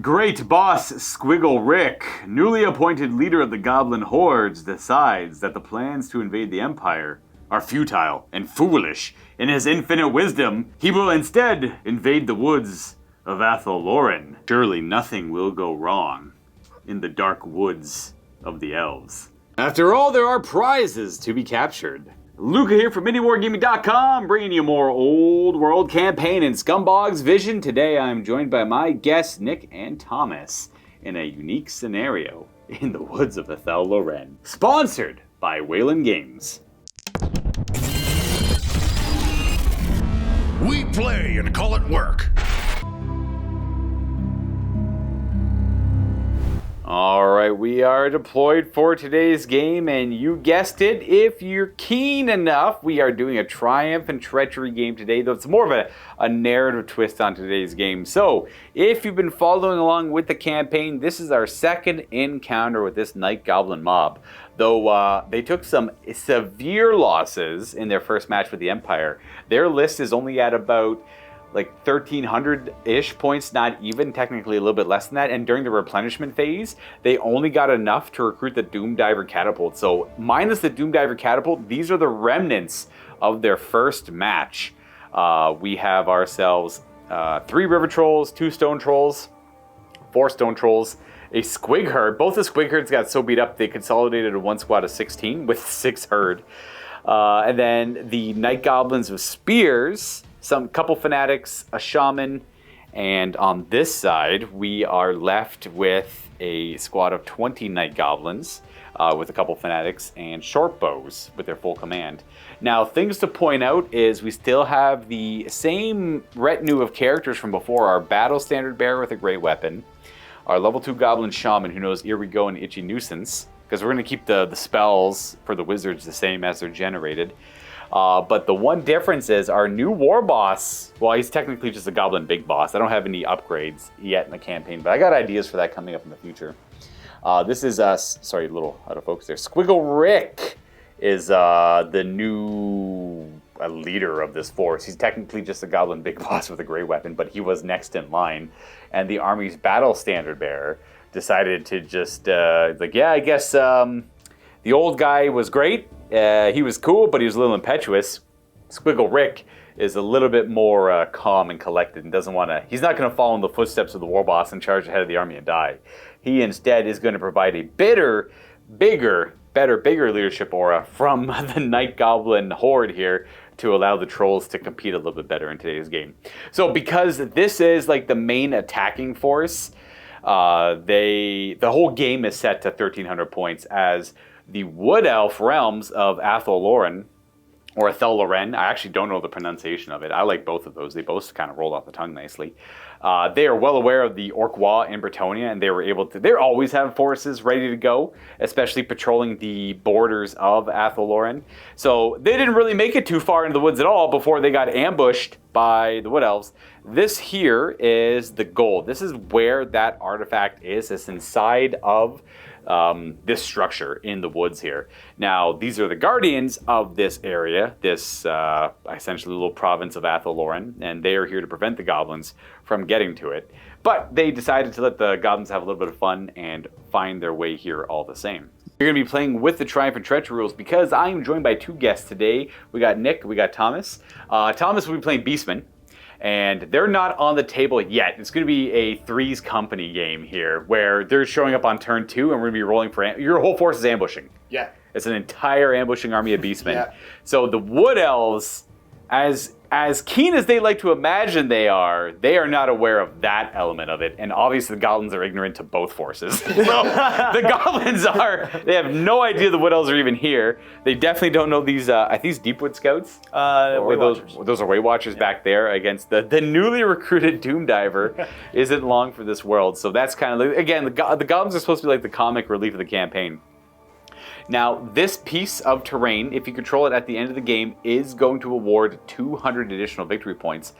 Great boss Squiggle Rick, newly appointed leader of the Goblin hordes, decides that the plans to invade the Empire are futile and foolish. In his infinite wisdom, he will instead invade the woods of Athel Loren. Surely nothing will go wrong in the dark woods of the Elves. After all, there are prizes to be captured. Luca here from MiniWarGaming.com, bringing you more old world campaign in Scumbogg's Vision. Today I'm joined by my guests Nick and Thomas in a unique scenario in the woods of Athel Loren. Sponsored by Wayland Games. We play and call it work. Alright, we are deployed for today's game, and you guessed it, if you're keen enough, we are doing a Triumph and Treachery game today, though it's more of a narrative twist on today's game. So, if you've been following along with the campaign, this is our second encounter with this Night Goblin mob. Though they took some severe losses in their first match with the Empire, their list is only at about like 1,300-ish points, not even, technically a little bit less than that. And during the replenishment phase, they only got enough to recruit the Doomdiver Catapult. So minus the Doomdiver Catapult, these are the remnants of their first match. We have ourselves 3 River Trolls, 2 Stone Trolls, 4 Stone Trolls, a Squig Herd. Both the Squig Herds got so beat up, they consolidated to one squad of 16 with 6 Herd. And then the Night Goblins with Spears, some couple Fanatics, a Shaman, and on this side, we are left with a squad of 20 Night Goblins with a couple Fanatics and short bows with their full command. Now, things to point out is we still have the same retinue of characters from before. Our Battle Standard Bearer with a great weapon, our level 2 Goblin Shaman who knows Here We Go and Itchy Nuisance, because we're going to keep the spells for the wizards the same as they're generated. But the one difference is our new war boss, well, he's technically just a Goblin Big Boss. I don't have any upgrades yet in the campaign, but I got ideas for that coming up in the future. This is, sorry, a little out of focus there. Squiggle Rick is the new leader of this force. He's technically just a Goblin Big Boss with a great weapon, but he was next in line. And the army's Battle Standard Bearer decided to just, I guess the old guy was great. He was cool, but he was a little impetuous. Squiggle Rick is a little bit more calm and collected and doesn't want to... He's not going to follow in the footsteps of the war boss and charge ahead of the army and die. He instead is going to provide a bigger leadership aura from the Night Goblin horde here to allow the trolls to compete a little bit better in today's game. So because this is like the main attacking force, the whole game is set to 1,300 points as the Wood Elf realms of Athel Loren, or Athel Loren. I actually don't know the pronunciation of it. I like both of those. They both kind of roll off the tongue nicely. They are well aware of the Orkwa in Bretonia, and they were able to... They always have forces ready to go, especially patrolling the borders of Athel Loren. So they didn't really make it too far into the woods at all before they got ambushed by the Wood Elves. This here is the gold. This is where that artifact is. It's inside of this structure in the woods here. Now, these are the guardians of this area, this essentially little province of Athel Loren, and they are here to prevent the goblins from getting to it. But they decided to let the goblins have a little bit of fun and find their way here all the same. You're going to be playing with the Triumph and Treachery rules because I am joined by 2 guests today. We got Nick, we got Thomas. Thomas will be playing Beastmen. And they're not on the table yet. It's going to be a Three's Company game here, where they're showing up on turn 2, and we're going to be rolling for... Your whole force is ambushing. Yeah. It's an entire ambushing army of Beastmen. Yeah. So the Wood Elves, as keen as they like to imagine they are not aware of that element of it. And obviously the Goblins are ignorant to both forces. So the Goblins they have no idea the Wood Elves are even here. They definitely don't know these, I think these Deepwood Scouts? Those are Weight Watchers back there against the newly recruited Doomdiver. Isn't long for this world. So that's kind of, again, the Goblins are supposed to be like the comic relief of the campaign. Now, this piece of terrain, if you control it at the end of the game, is going to award 200 additional victory points.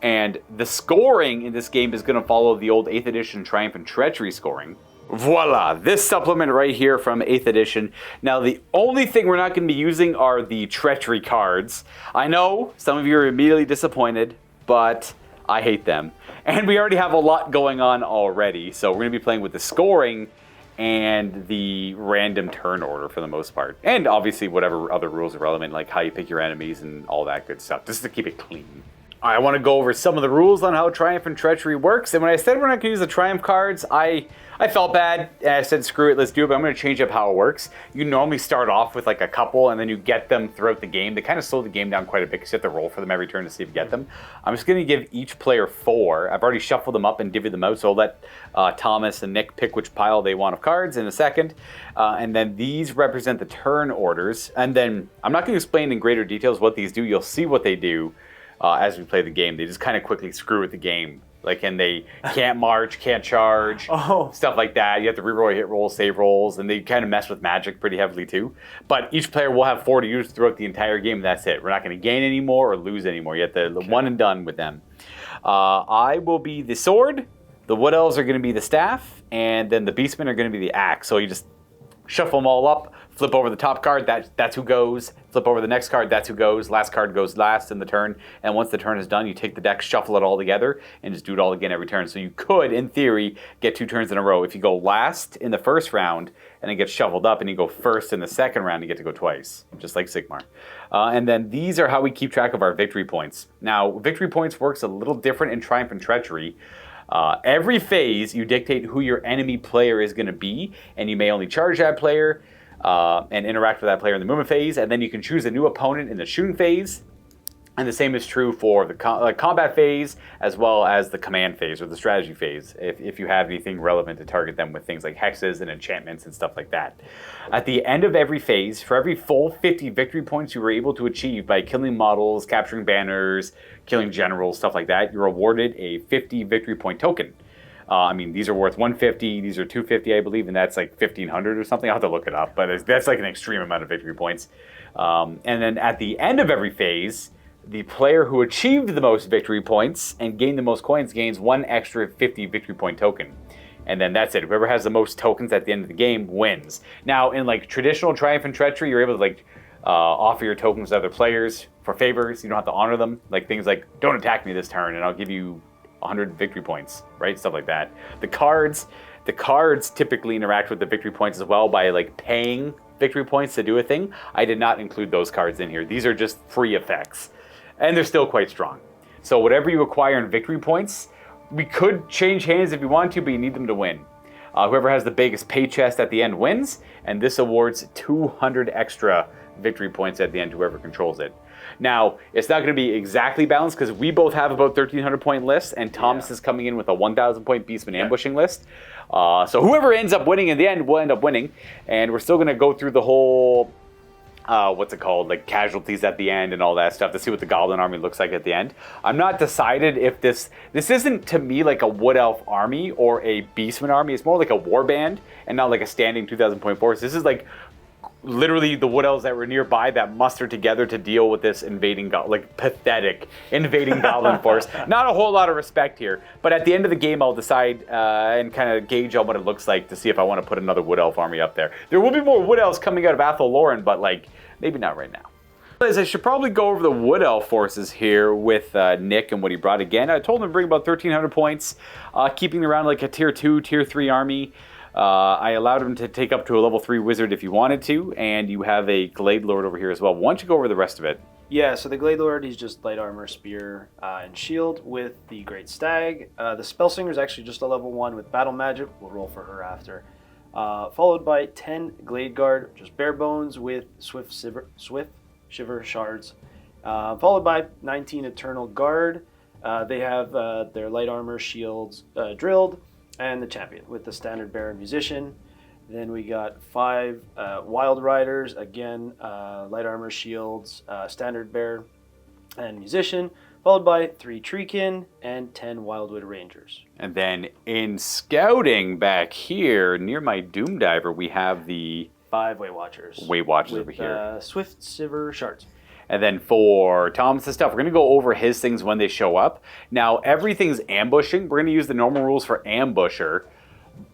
And the scoring in this game is going to follow the old 8th edition Triumph and Treachery scoring. Voila, this supplement right here from 8th edition. Now, the only thing we're not going to be using are the Treachery cards. I know some of you are immediately disappointed, but I hate them. And we already have a lot going on already, so we're going to be playing with the scoring and the random turn order for the most part. And obviously whatever other rules are relevant, like how you pick your enemies and all that good stuff, just to keep it clean. I want to go over some of the rules on how Triumph and Treachery works. And when I said we're not going to use the Triumph cards, I felt bad. And I said, screw it, let's do it. But I'm going to change up how it works. You normally start off with like a couple, and then you get them throughout the game. They kind of slow the game down quite a bit because you have to roll for them every turn to see if you get them. I'm just going to give each player 4. I've already shuffled them up and divvied them out. So I'll let Thomas and Nick pick which pile they want of cards in a second. And then these represent the turn orders. And then I'm not going to explain in greater details what these do. You'll see what they do. As we play the game, they just kind of quickly screw with the game. And they can't march, can't charge, stuff like that. You have to reroll hit rolls, save rolls, and they kind of mess with magic pretty heavily too. But each player will have 4 to use throughout the entire game. That's it. We're not going to gain any more or lose any more. You have to one and done with them. I will be the sword. The Wood Elves are going to be the staff, and then the Beastmen are going to be the axe. So you just shuffle them all up. Flip over the top card, that's who goes. Flip over the next card, that's who goes. Last card goes last in the turn. And once the turn is done, you take the deck, shuffle it all together, and just do it all again every turn. So you could, in theory, get 2 turns in a row. If you go last in the first round, and it gets shuffled up, and you go first in the second round, you get to go twice, just like Sigmar. And then these are how we keep track of our victory points. Now, victory points works a little different in Triumph and Treachery. Every phase, you dictate who your enemy player is going to be, and you may only charge that player, and interact with that player in the movement phase, and then you can choose a new opponent in the shooting phase. And the same is true for the combat phase, as well as the command phase, or the strategy phase, if you have anything relevant to target them with things like hexes and enchantments and stuff like that. At the end of every phase, for every full 50 victory points you were able to achieve by killing models, capturing banners, killing generals, stuff like that, you're awarded a 50 victory point token. These are worth 150, these are 250, I believe, and that's like 1,500 or something. I'll have to look it up, but that's like an extreme amount of victory points. And then at the end of every phase, the player who achieved the most victory points and gained the most coins gains 1 extra 50 victory point token. And then that's it. Whoever has the most tokens at the end of the game wins. Now, in traditional Triumph and Treachery, you're able to offer your tokens to other players for favors. You don't have to honor them. Things like, don't attack me this turn, and I'll give you 100 victory points, right? Stuff like that. The cards typically interact with the victory points as well by paying victory points to do a thing. I did not include those cards in here. These are just free effects, and they're still quite strong. So whatever you acquire in victory points, we could change hands if you want to, but you need them to win. Whoever has the biggest pay chest at the end wins, and this awards 200 extra victory points at the end to whoever controls it. Now, it's not going to be exactly balanced because we both have about 1,300 point lists, and Thomas is coming in with a 1,000 point Beastman ambushing list. So whoever ends up winning in the end will end up winning, and we're still going to go through the whole, casualties at the end and all that stuff to see what the Goblin army looks like at the end. I'm not decided if this isn't to me like a Wood Elf army or a Beastman army. It's more like a warband and not like a standing 2,000 point force. This is literally the Wood Elves that were nearby that mustered together to deal with this pathetic invading Goblin force. Not a whole lot of respect here, but at the end of the game I'll decide and kind of gauge on what it looks like to see if I want to put another Wood Elf army up there. There will be more Wood Elves coming out of Athel Loren, but maybe not right now. I should probably go over the Wood Elf forces here with Nick and what he brought again. I told him to bring about 1,300 points, keeping around a tier 2, tier 3 army. I allowed him to take up to a level 3 wizard if you wanted to, and you have a Glade Lord over here as well. Why don't you go over the rest of it? Yeah, so the Glade Lord, he's just light armor, spear, and shield with the Great Stag. The Spellsinger is actually just a level 1 with battle magic. We'll roll for her after. Followed by 10 Glade Guard, just bare bones with Swift Shiver Shards. Followed by 19 Eternal Guard. They have their light armor, shields drilled, and the champion with the standard bearer and musician. Then we got 5 wild riders, again, light armor, shields, standard bearer, and musician, followed by 3 treekin and 10 wildwood rangers. And then in scouting back here near my Doom Diver, we have the 5 Weight Watchers. Weight Watchers over here. Swift Shiver Shards. And then for Thomas' stuff, we're going to go over his things when they show up. Now, everything's ambushing. We're going to use the normal rules for ambusher.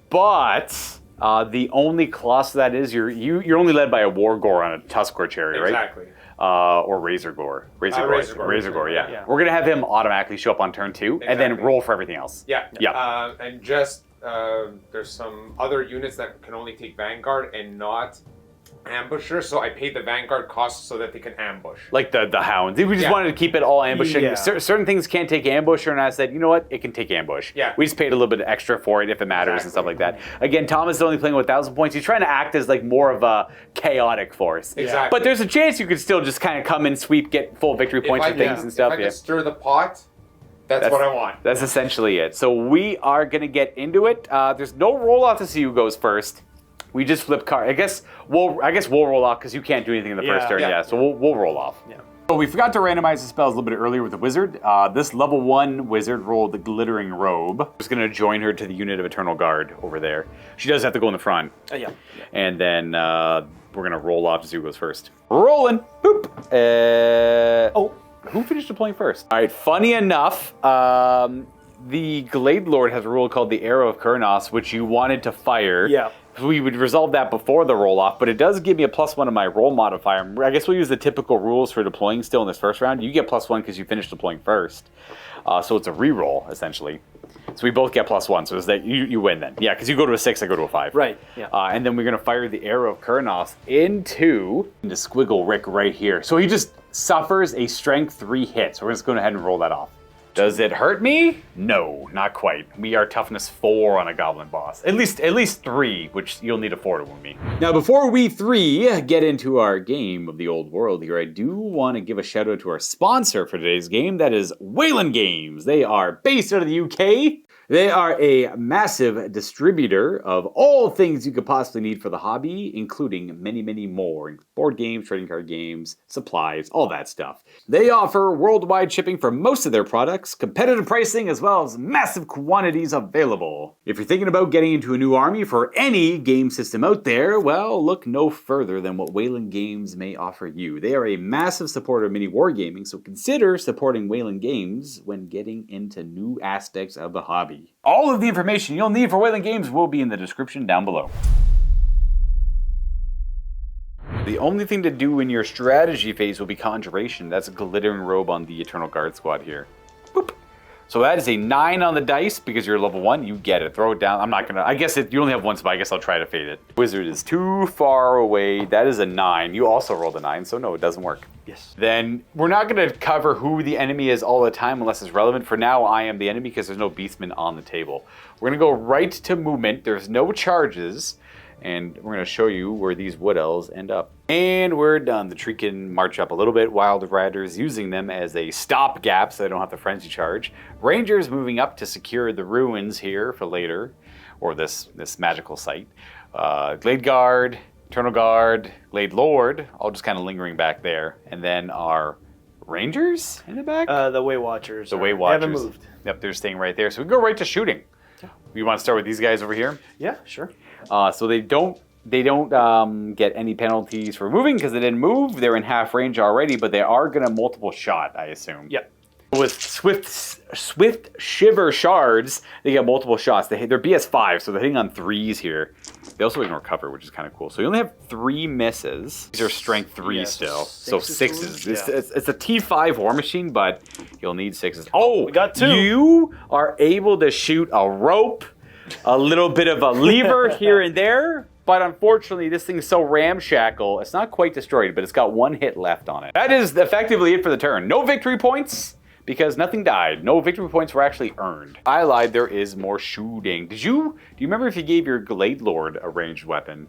But the only class to that is you're only led by a Wargore on a Tuskor chariot, right? Exactly. or Razor Gore. Razor Gore, yeah. We're going to have him automatically show up on turn 2 and then roll for everything else. Yeah. And just, there's some other units that can only take Vanguard and not ambusher, so I paid the Vanguard cost so that they can ambush. Like the Hounds. We just wanted to keep it all ambushing. Yeah. Certain things can't take ambusher, and I said, you know what? It can take ambush. Yeah. We just paid a little bit extra for it if it matters and stuff like that. Again, Thomas is only playing with 1,000 points. He's trying to act as like more of a chaotic force. Exactly. But there's a chance you could still just kind of come and sweep, get full victory points for things and stuff. If I can stir the pot, that's what I want. That's essentially it. So we are going to get into it. There's no roll-off to see who goes first. We just flip card. I guess we'll roll off because you can't do anything in the first turn. Yeah. So we'll roll off. Yeah. So we forgot to randomize the spells a little bit earlier with the wizard. This level 1 wizard rolled the glittering robe. I'm just going to join her to the unit of Eternal Guard over there. She does have to go in the front. Yeah. And then we're going to roll off to see who goes first. Rolling. Boop. Who finished deploying first? All right. Funny enough, the Glade Lord has a rule called the Arrow of Kurnos, which you wanted to fire. Yeah. We would resolve that before the roll-off, but it does give me a +1 on my roll modifier. I guess we'll use the typical rules for deploying still in this first round. You get +1 because you finished deploying first. So it's a re-roll, essentially. So we both get +1, so it's that you win then. Yeah, because you go to a 6, I go to a 5. Right, yeah. And then we're going to fire the Arrow of Kurnos into Squiggle Rick right here. So he just suffers a Strength 3 hit. So we're just going to go ahead and roll that off. Does it hurt me? No, not quite. We are toughness 4 on a goblin boss. At least 3, which you'll need a 4 to wound me. Now, before we 3 get into our game of the old world here, I do want to give a shout out to our sponsor for today's game. That is Wayland Games. They are based out of the UK. They are a massive distributor of all things you could possibly need for the hobby, including many, many more. Board games, trading card games, supplies, all that stuff. They offer worldwide shipping for most of their products, competitive pricing, as well as massive quantities available. If you're thinking about getting into a new army for any game system out there, well, look no further than what Wayland Games may offer you. They are a massive supporter of MiniWarGaming, so consider supporting Wayland Games when getting into new aspects of the hobby. All of the information you'll need for Wayland Games will be in the description down below. The only thing to do in your strategy phase will be Conjuration. That's a glittering robe on the Eternal Guard squad here. Boop. So that is a 9 on the dice because you're level 1. You get it. Throw it down. I'm not going to... I guess you only have one spot. I guess I'll try to fade it. Wizard is too far away. That is a 9. You also rolled a 9, so no, it doesn't work. Yes. Then we're not going to cover who the enemy is all the time unless it's relevant. For now, I am the enemy because there's no Beastmen on the table. We're going to go right to movement. There's no charges. And we're going to show you where these Wood Elves end up. And we're done. The tree can march up a little bit. Wild Riders using them as a stopgap so they don't have to frenzy charge. Rangers moving up to secure the ruins here for later. Or this magical site. Glade Guard, Eternal Guard, Glade Lord, all just kind of lingering back there. And then our Rangers in the back? The Way Watchers. The Way Watchers. They haven't moved. Yep, they're staying right there. So we can go right to shooting. You want to start with these guys over here? Yeah, sure. So they don't get any penalties for moving because they didn't move. They're in half range already, but they are going to multiple shot, I assume. Yep. With Swift Shiver Shards, they get multiple shots. They're BS5, so they're hitting on 3s here. They also ignore cover, which is kind of cool. So you only have 3 misses. These are strength 3 still. So 6s. It's a T5 War Machine, but you'll need 6s. Oh, we got 2. You are able to shoot a rope, a little bit of a lever here and there. But unfortunately, this thing's so ramshackle, it's not quite destroyed, but it's got 1 hit left on it. That is effectively it for the turn. No victory points. Because nothing died. No victory points were actually earned. I lied, there is more shooting. Do you remember if you gave your Glade Lord a ranged weapon?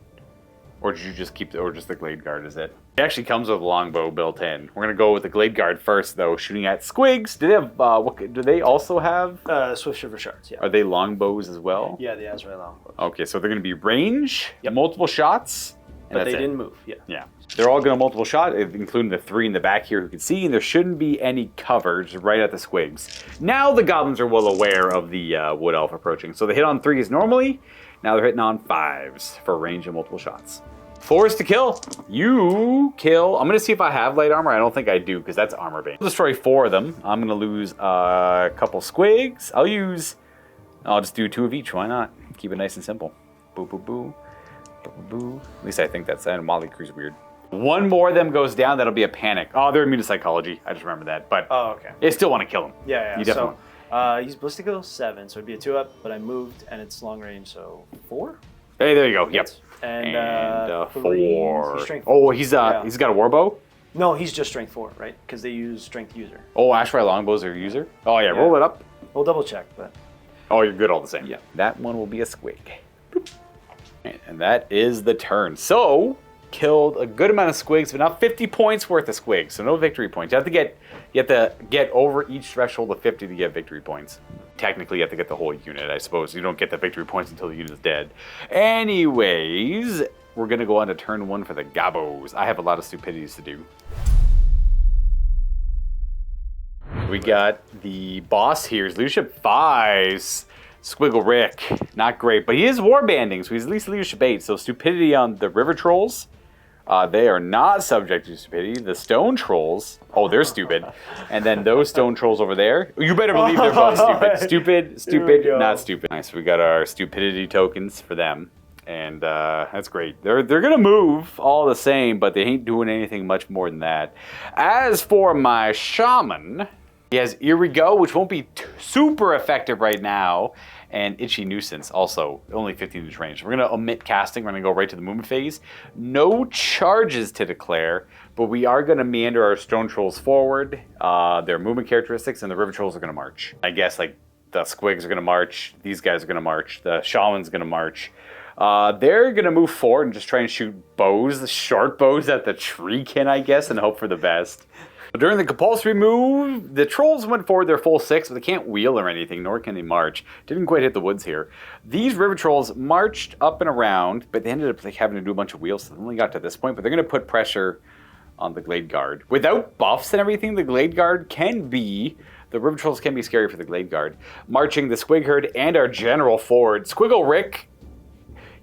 Or did you just or just the Glade Guard, is it? It actually comes with a longbow built in. We're gonna go with the Glade Guard first though, shooting at squigs. Do they have, do they also have? Swift Shiver Shards, yeah. Are they longbows as well? Yeah, the Azrael longbows. Okay, so they're gonna be range, multiple shots. But they didn't move, yeah. Yeah. They're all going to multiple shot, including the 3 in the back here who can see, and there shouldn't be any cover, just right at the squigs. Now the goblins are well aware of the Wood Elf approaching. So they hit on 3s normally, now they're hitting on 5s for range and multiple shots. 4s to kill. You kill. I'm going to see if I have light armor. I don't think I do, because that's armor bane. I'll destroy 4 of them. I'm going to lose a couple squigs. I'll just do 2 of each. Why not? Keep it nice and simple. Boo, boo, boo. Boo, boo, boo. At least I think that's that. And Molly Crew's weird. One more of them goes down, that'll be a panic. Oh, they're immune to psychology. I just remember that. But Oh, okay. they still want to kill him. Yeah. You definitely. He's Ballistico 7, so it'd be a 2-up, but I moved and it's long range, so 4? Hey, there you go. Yep. And 4. He's strength Oh, he's got a warbow? No, he's just strength 4, right? Because they use strength user. Oh, Ashray Longbow's their user? Oh, yeah, roll it up. We'll double check, but... Oh, you're good all the same. Yeah. That one will be a squig. Boop. And that is the turn. So, killed a good amount of squigs, but not 50 points worth of squigs, so no victory points. You have to get over each threshold of 50 to get victory points. Technically, you have to get the whole unit, I suppose. You don't get the victory points until the unit is dead. Anyways, we're going to go on to turn 1 for the Gabos. I have a lot of stupidities to do. We got the boss here. His leadership 5. Squiggle Rick. Not great, but he is warbanding, so he's at least leadership 8. So stupidity on the river trolls. They are not subject to stupidity. The stone trolls, oh, they're stupid. And then those stone trolls over there, you better believe they're both stupid. Stupid, not stupid. Nice, we got our stupidity tokens for them. And that's great. They're going to move all the same, but they ain't doing anything much more than that. As for my shaman, he has Irrigo, which won't be super effective right now, and Itchy Nuisance, also only 15 inch range. We're going to omit casting. We're going to go right to the movement phase. No charges to declare, but we are going to meander our stone trolls forward, their movement characteristics, and the river trolls are going to march. I guess like the squigs are going to march, these guys are going to march, the shaman's going to march. They're going to move forward and just try and shoot bows, short bows at the treekin, I guess, and hope for the best. During the compulsory move, the trolls went forward their full 6, but they can't wheel or anything, nor can they march. Didn't quite hit the woods here. These river trolls marched up and around, but they ended up having to do a bunch of wheels, so they only got to this point, but they're going to put pressure on the Glade Guard. Without buffs and everything, the Glade Guard the river trolls can be scary for the Glade Guard. Marching the Squig Herd and our general forward. Squiggle Rick,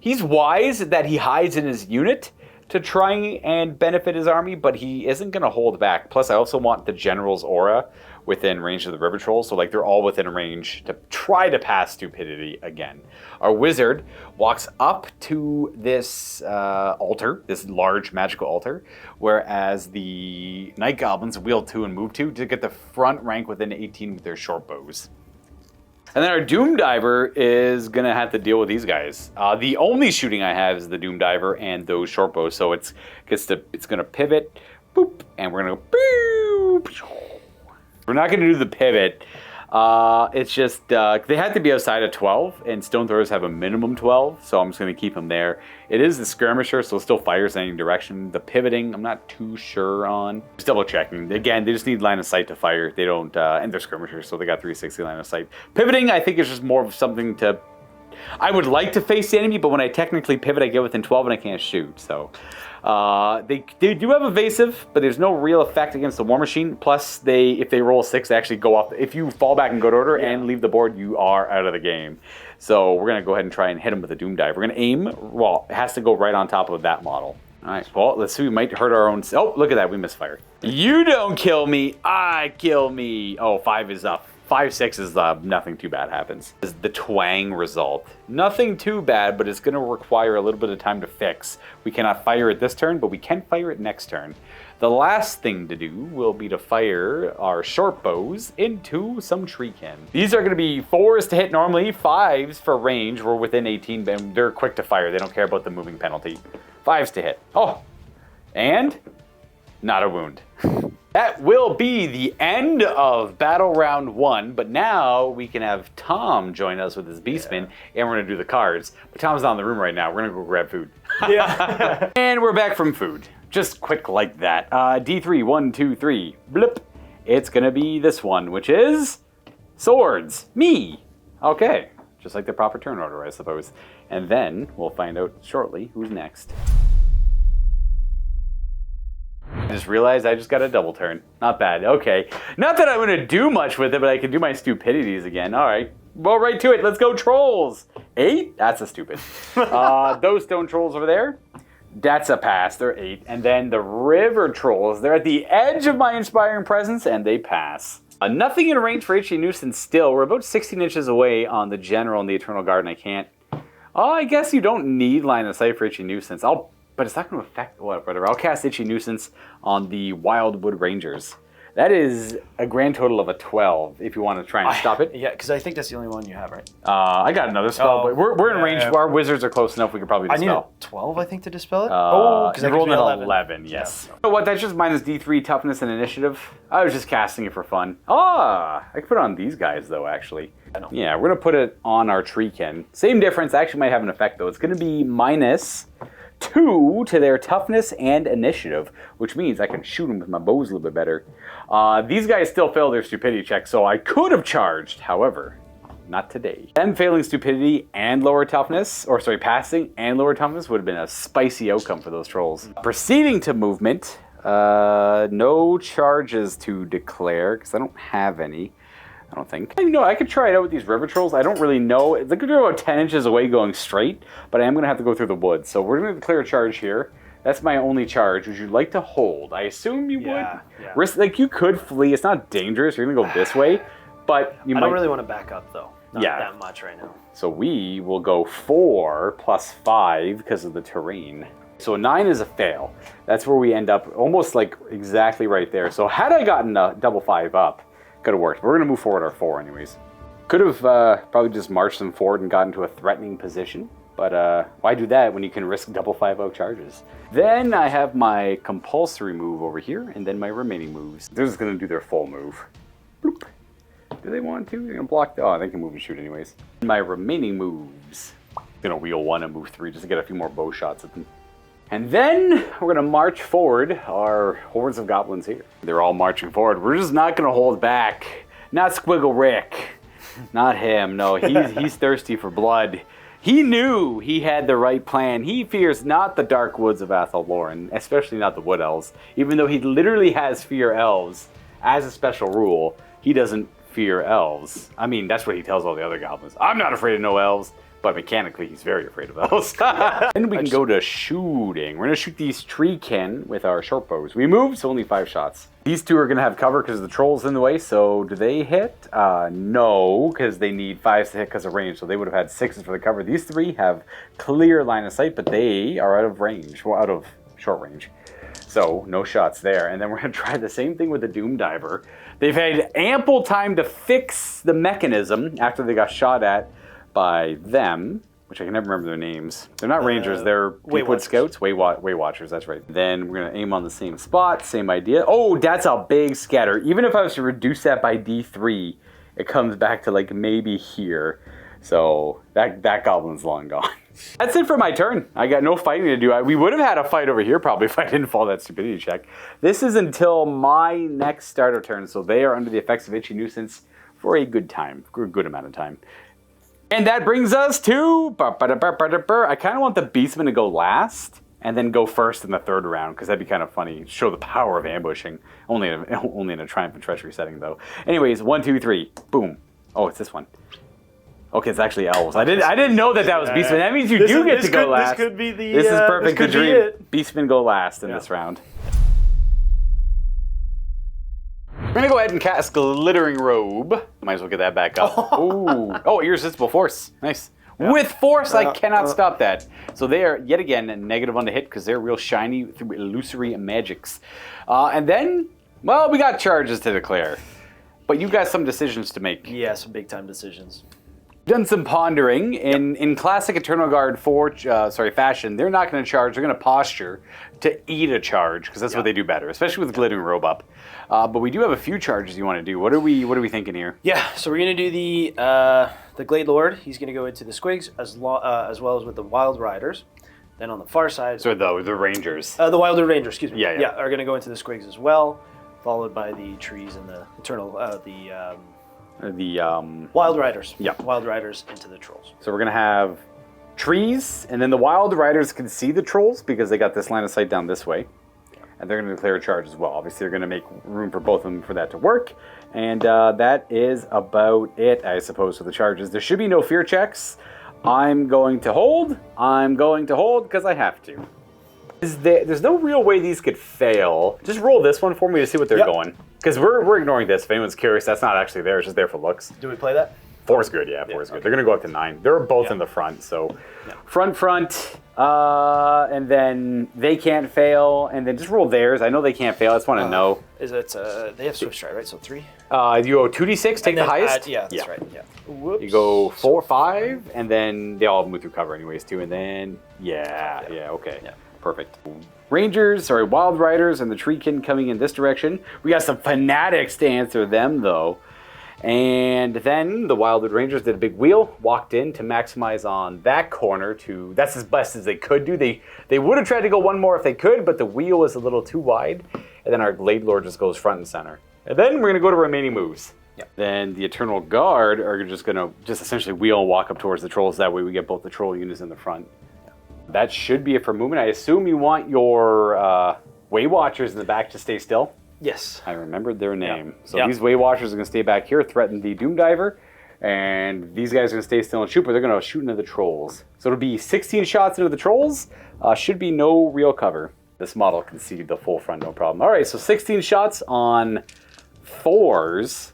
he's wise that he hides in his unit to try and benefit his army, but he isn't going to hold back. Plus, I also want the general's aura within range of the river trolls, so like they're all within range to try to pass stupidity again. Our wizard walks up to this altar, this large magical altar, whereas the Night Goblins wheel 2 and move 2 to get the front rank within 18 with their short bows. And then our Doom Diver is going to have to deal with these guys. The only shooting I have is the Doom Diver and those short bows, so it's going to pivot, boop, and we're going to go, boop. We're not going to do the pivot. It's just, they have to be outside of 12, and Stone Throwers have a minimum 12, so I'm just going to keep them there. It is the skirmisher, so it still fires in any direction. The pivoting, I'm not too sure on. Just double checking. Again, they just need line of sight to fire. They don't, and they're skirmishers, so they got 360 line of sight. Pivoting, I think, is just more of something to... I would like to face the enemy, but when I technically pivot, I get within 12 and I can't shoot, so... They do have evasive, but there's no real effect against the War Machine. Plus, if they roll a 6, they actually go off. If you fall back in good order and leave the board, you are out of the game. So we're going to go ahead and try and hit him with a Doom Dive. We're going to aim, well, it has to go right on top of that model. All right, well, let's see. We might hurt our own... Oh, look at that. We misfired. You don't kill me. I kill me. Oh, 5 is up. 5-6 is nothing too bad happens. This is the twang result. Nothing too bad, but it's going to require a little bit of time to fix. We cannot fire it this turn, but we can fire it next turn. The last thing to do will be to fire our short bows into some treekin. These are going to be 4s to hit normally, 5s for range. We're within 18, but they're quick to fire. They don't care about the moving penalty. 5s to hit. Oh, and not a wound. That will be the end of Battle Round 1, but now we can have Tom join us with his Beastmen, and we're going to do the cards. But Tom's not in the room right now. We're going to go grab food. Yeah. And we're back from food. Just quick like that. D3, 1, 2, 3, blip. It's going to be this one, which is swords. Me. Okay. Just like the proper turn order, I suppose. And then we'll find out shortly who's next. I just realized I just got a double turn. Not bad. Okay. Not that I'm going to do much with it, but I can do my stupidities again. All right. Well, right to it. Let's go trolls. 8? That's a stupid. Those stone trolls over there. That's a pass. They're 8. And then the river trolls. They're at the edge of my inspiring presence, and they pass. Nothing in range for Itchy Nuisance still. We're about 16 inches away on the General and the Eternal Guard, and I can't... Oh, I guess you don't need line of sight for Itchy Nuisance. I'll but it's not going to affect whatever. I'll cast Itchy Nuisance on the Wildwood Rangers. That is a grand total of a 12 if you want to try and stop it. Yeah, because I think that's the only one you have, right? I got another spell, but we're in range. Our wizards are close enough. We could probably dispel. I need a 12, I think, to dispel it. Because I rolled an 11. Yes. Yeah. You know what? That's just minus D3 toughness and initiative. I was just casting it for fun. I could put it on these guys though. Actually, yeah, we're gonna put it on our treekin. Same difference. Actually, might have an effect though. It's gonna be minus 2 to their toughness and initiative, which means I can shoot them with my bows a little bit better. These guys still fail their stupidity check, so I could have charged. However, not today. Them failing stupidity and lower toughness, passing and lower toughness would have been a spicy outcome for those trolls. Proceeding to movement, no charges to declare, because I don't have any. I don't think. You know, I could try it out with these river trolls. I don't really know. They're going to go about 10 inches away going straight, but I am going to have to go through the woods. So we're going to declare a charge here. That's my only charge. Would you like to hold? I assume you would. Yeah. Risk, like, you could flee. It's not dangerous. You're going to go this way, but you might. I don't really want to back up, though. Not that much right now. So we will go 4 plus 5 because of the terrain. So 9 is a fail. That's where we end up, almost like exactly right there. So had I gotten a double 5 up, could have worked. We're going to move forward our 4 anyways. Could have probably just marched them forward and gotten to a threatening position. But why do that when you can risk double 5-0 charges? Then I have my compulsory move over here, and then my remaining moves. They're just going to do their full move. Bloop. Do they want to? They're going to block the... Oh, they can move and shoot anyways. My remaining moves. I'm going to wheel 1 and move 3 just to get a few more bow shots at them. And then we're going to march forward our hordes of goblins here. They're all marching forward. We're just not going to hold back. Not Squiggle Rick. Not him. No, he's thirsty for blood. He knew he had the right plan. He fears not the dark woods of Athel Loren, especially not the wood elves. Even though he literally has fear elves as a special rule, he doesn't fear elves. I mean, that's what he tells all the other goblins. I'm not afraid of no elves. But mechanically, he's very afraid of elves. Then we can go to shooting. We're going to shoot these treekin with our short bows. We moved, so only 5 shots. These 2 are going to have cover because the troll's in the way. So do they hit? No, because they need 5s to hit because of range. So they would have had 6s for the cover. These 3 have clear line of sight, but they are out of range. Well, out of short range. So no shots there. And then we're going to try the same thing with the Doom Diver. They've had ample time to fix the mechanism after they got shot at by them, which I can never remember their names. They're not rangers, they're Deepwood Scouts. Way Watchers, that's right. Then we're going to aim on the same spot, same idea. Oh, that's a big scatter. Even if I was to reduce that by D3, it comes back to like maybe here. So that goblin's long gone. That's it for my turn. I got no fighting to do. We would have had a fight over here probably if I didn't fall that stupidity check. This is until my next starter turn, so they are under the effects of Itchy Nuisance for a good amount of time. And that brings us to... I kind of want the Beastmen to go last and then go first in the 3rd round, because that'd be kind of funny. Show the power of ambushing. Only in a Triumph and Treachery setting, though. Anyways, 1, 2, 3. Boom. Oh, it's this one. Okay, it's actually Elves. I didn't know that was Beastmen. That means you do get to go last. This could be the... This is perfect. Good dream. Beastmen go last in this round. We're going to go ahead and cast Glittering Robe. Might as well get that back up. Ooh. Oh, irresistible force. Nice. Yeah. With force, I cannot stop that. So they are, yet again, negative on the hit because they're real shiny through illusory magics. And then, well, we got charges to declare. But you got some decisions to make. Yeah, some big-time decisions. Done some pondering. In classic Eternal Guard fashion, they're not going to charge. They're going to posture to eat a charge because that's what they do better, especially with Glittering Robe up. But we do have a few charges you want to do. What are we thinking here? Yeah, so we're going to do the Glade Lord. He's going to go into the Squigs as well as with the Wild Riders. Then on the far side, so the Rangers, the Wild Rangers, excuse me, yeah, are going to go into the Squigs as well, followed by the trees and the Eternal Wild Riders. Yeah, Wild Riders into the Trolls. So we're going to have trees, and then the Wild Riders can see the Trolls because they got this line of sight down this way. And they're going to declare a charge as well. Obviously, they're going to make room for both of them for that to work. And that is about it, I suppose, for the charges. There should be no fear checks. I'm going to hold because I have to. There's no real way these could fail. Just roll this one for me to see what they're going. Because we're ignoring this. If anyone's curious, that's not actually there. It's just there for looks. Do we play that? 4's good, yeah, 4's good. Okay. They're going to go up to 9. They're both Yeah. in the front, so Yeah. front, and then they can't fail, and then just roll theirs. I know they can't fail. I just want to know. Is it? They have Swift Stride, right? So 3. You go 2d6, take And the then highest. add- yeah, that's right. Yeah. Whoops. You go 4, 5, and then they all move through cover anyways too, and then yeah, okay, Yeah. perfect. Wild Riders and the Treekin coming in this direction. We got some Fanatics to answer them though. And then the Wildwood Rangers did a big wheel, walked in to maximize on that corner that's as best as they could do. They would have tried to go one more if they could, but the wheel was a little too wide. And then our Glade Lord just goes front and center. And then we're going to go to remaining moves. Yeah. Then the Eternal Guard are just going to essentially wheel and walk up towards the Trolls. That way we get both the Troll units in the front. Yeah. That should be it for movement. I assume you want your Way Watchers in the back to stay still. Yes. I remembered their name. Yeah. So Yeah. these Way Watchers are going to stay back here, threaten the Doom Diver. And these guys are going to stay still and shoot, but they're going to shoot into the Trolls. So it'll be 16 shots into the Trolls. Should be no real cover. This model can see the full front, no problem. All right, so 16 shots on 4s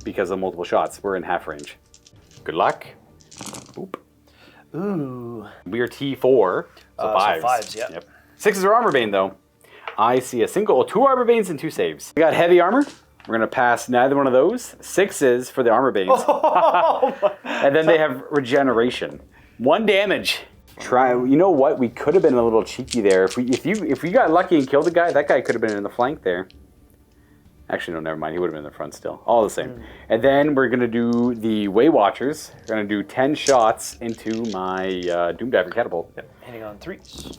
because of multiple shots. We're in half range. Good luck. Boop. Ooh. We are T4, so 5s. So 5s, yeah. Yep. 6s are Armor Bane, though. I see a single, 2 Armor Banes and 2 saves. We got Heavy Armor. We're going to pass neither one of those. 6s for the Armor Banes. And then they have Regeneration. 1 damage. You know what? We could have been a little cheeky there. If we got lucky and killed the guy, that guy could have been in the flank there. Actually, no, never mind. He would have been in the front still. All the same. And then we're going to do the Way Watchers. We're going to do 10 shots into my Doom Diver Catapult. Yep. Hitting on 3s.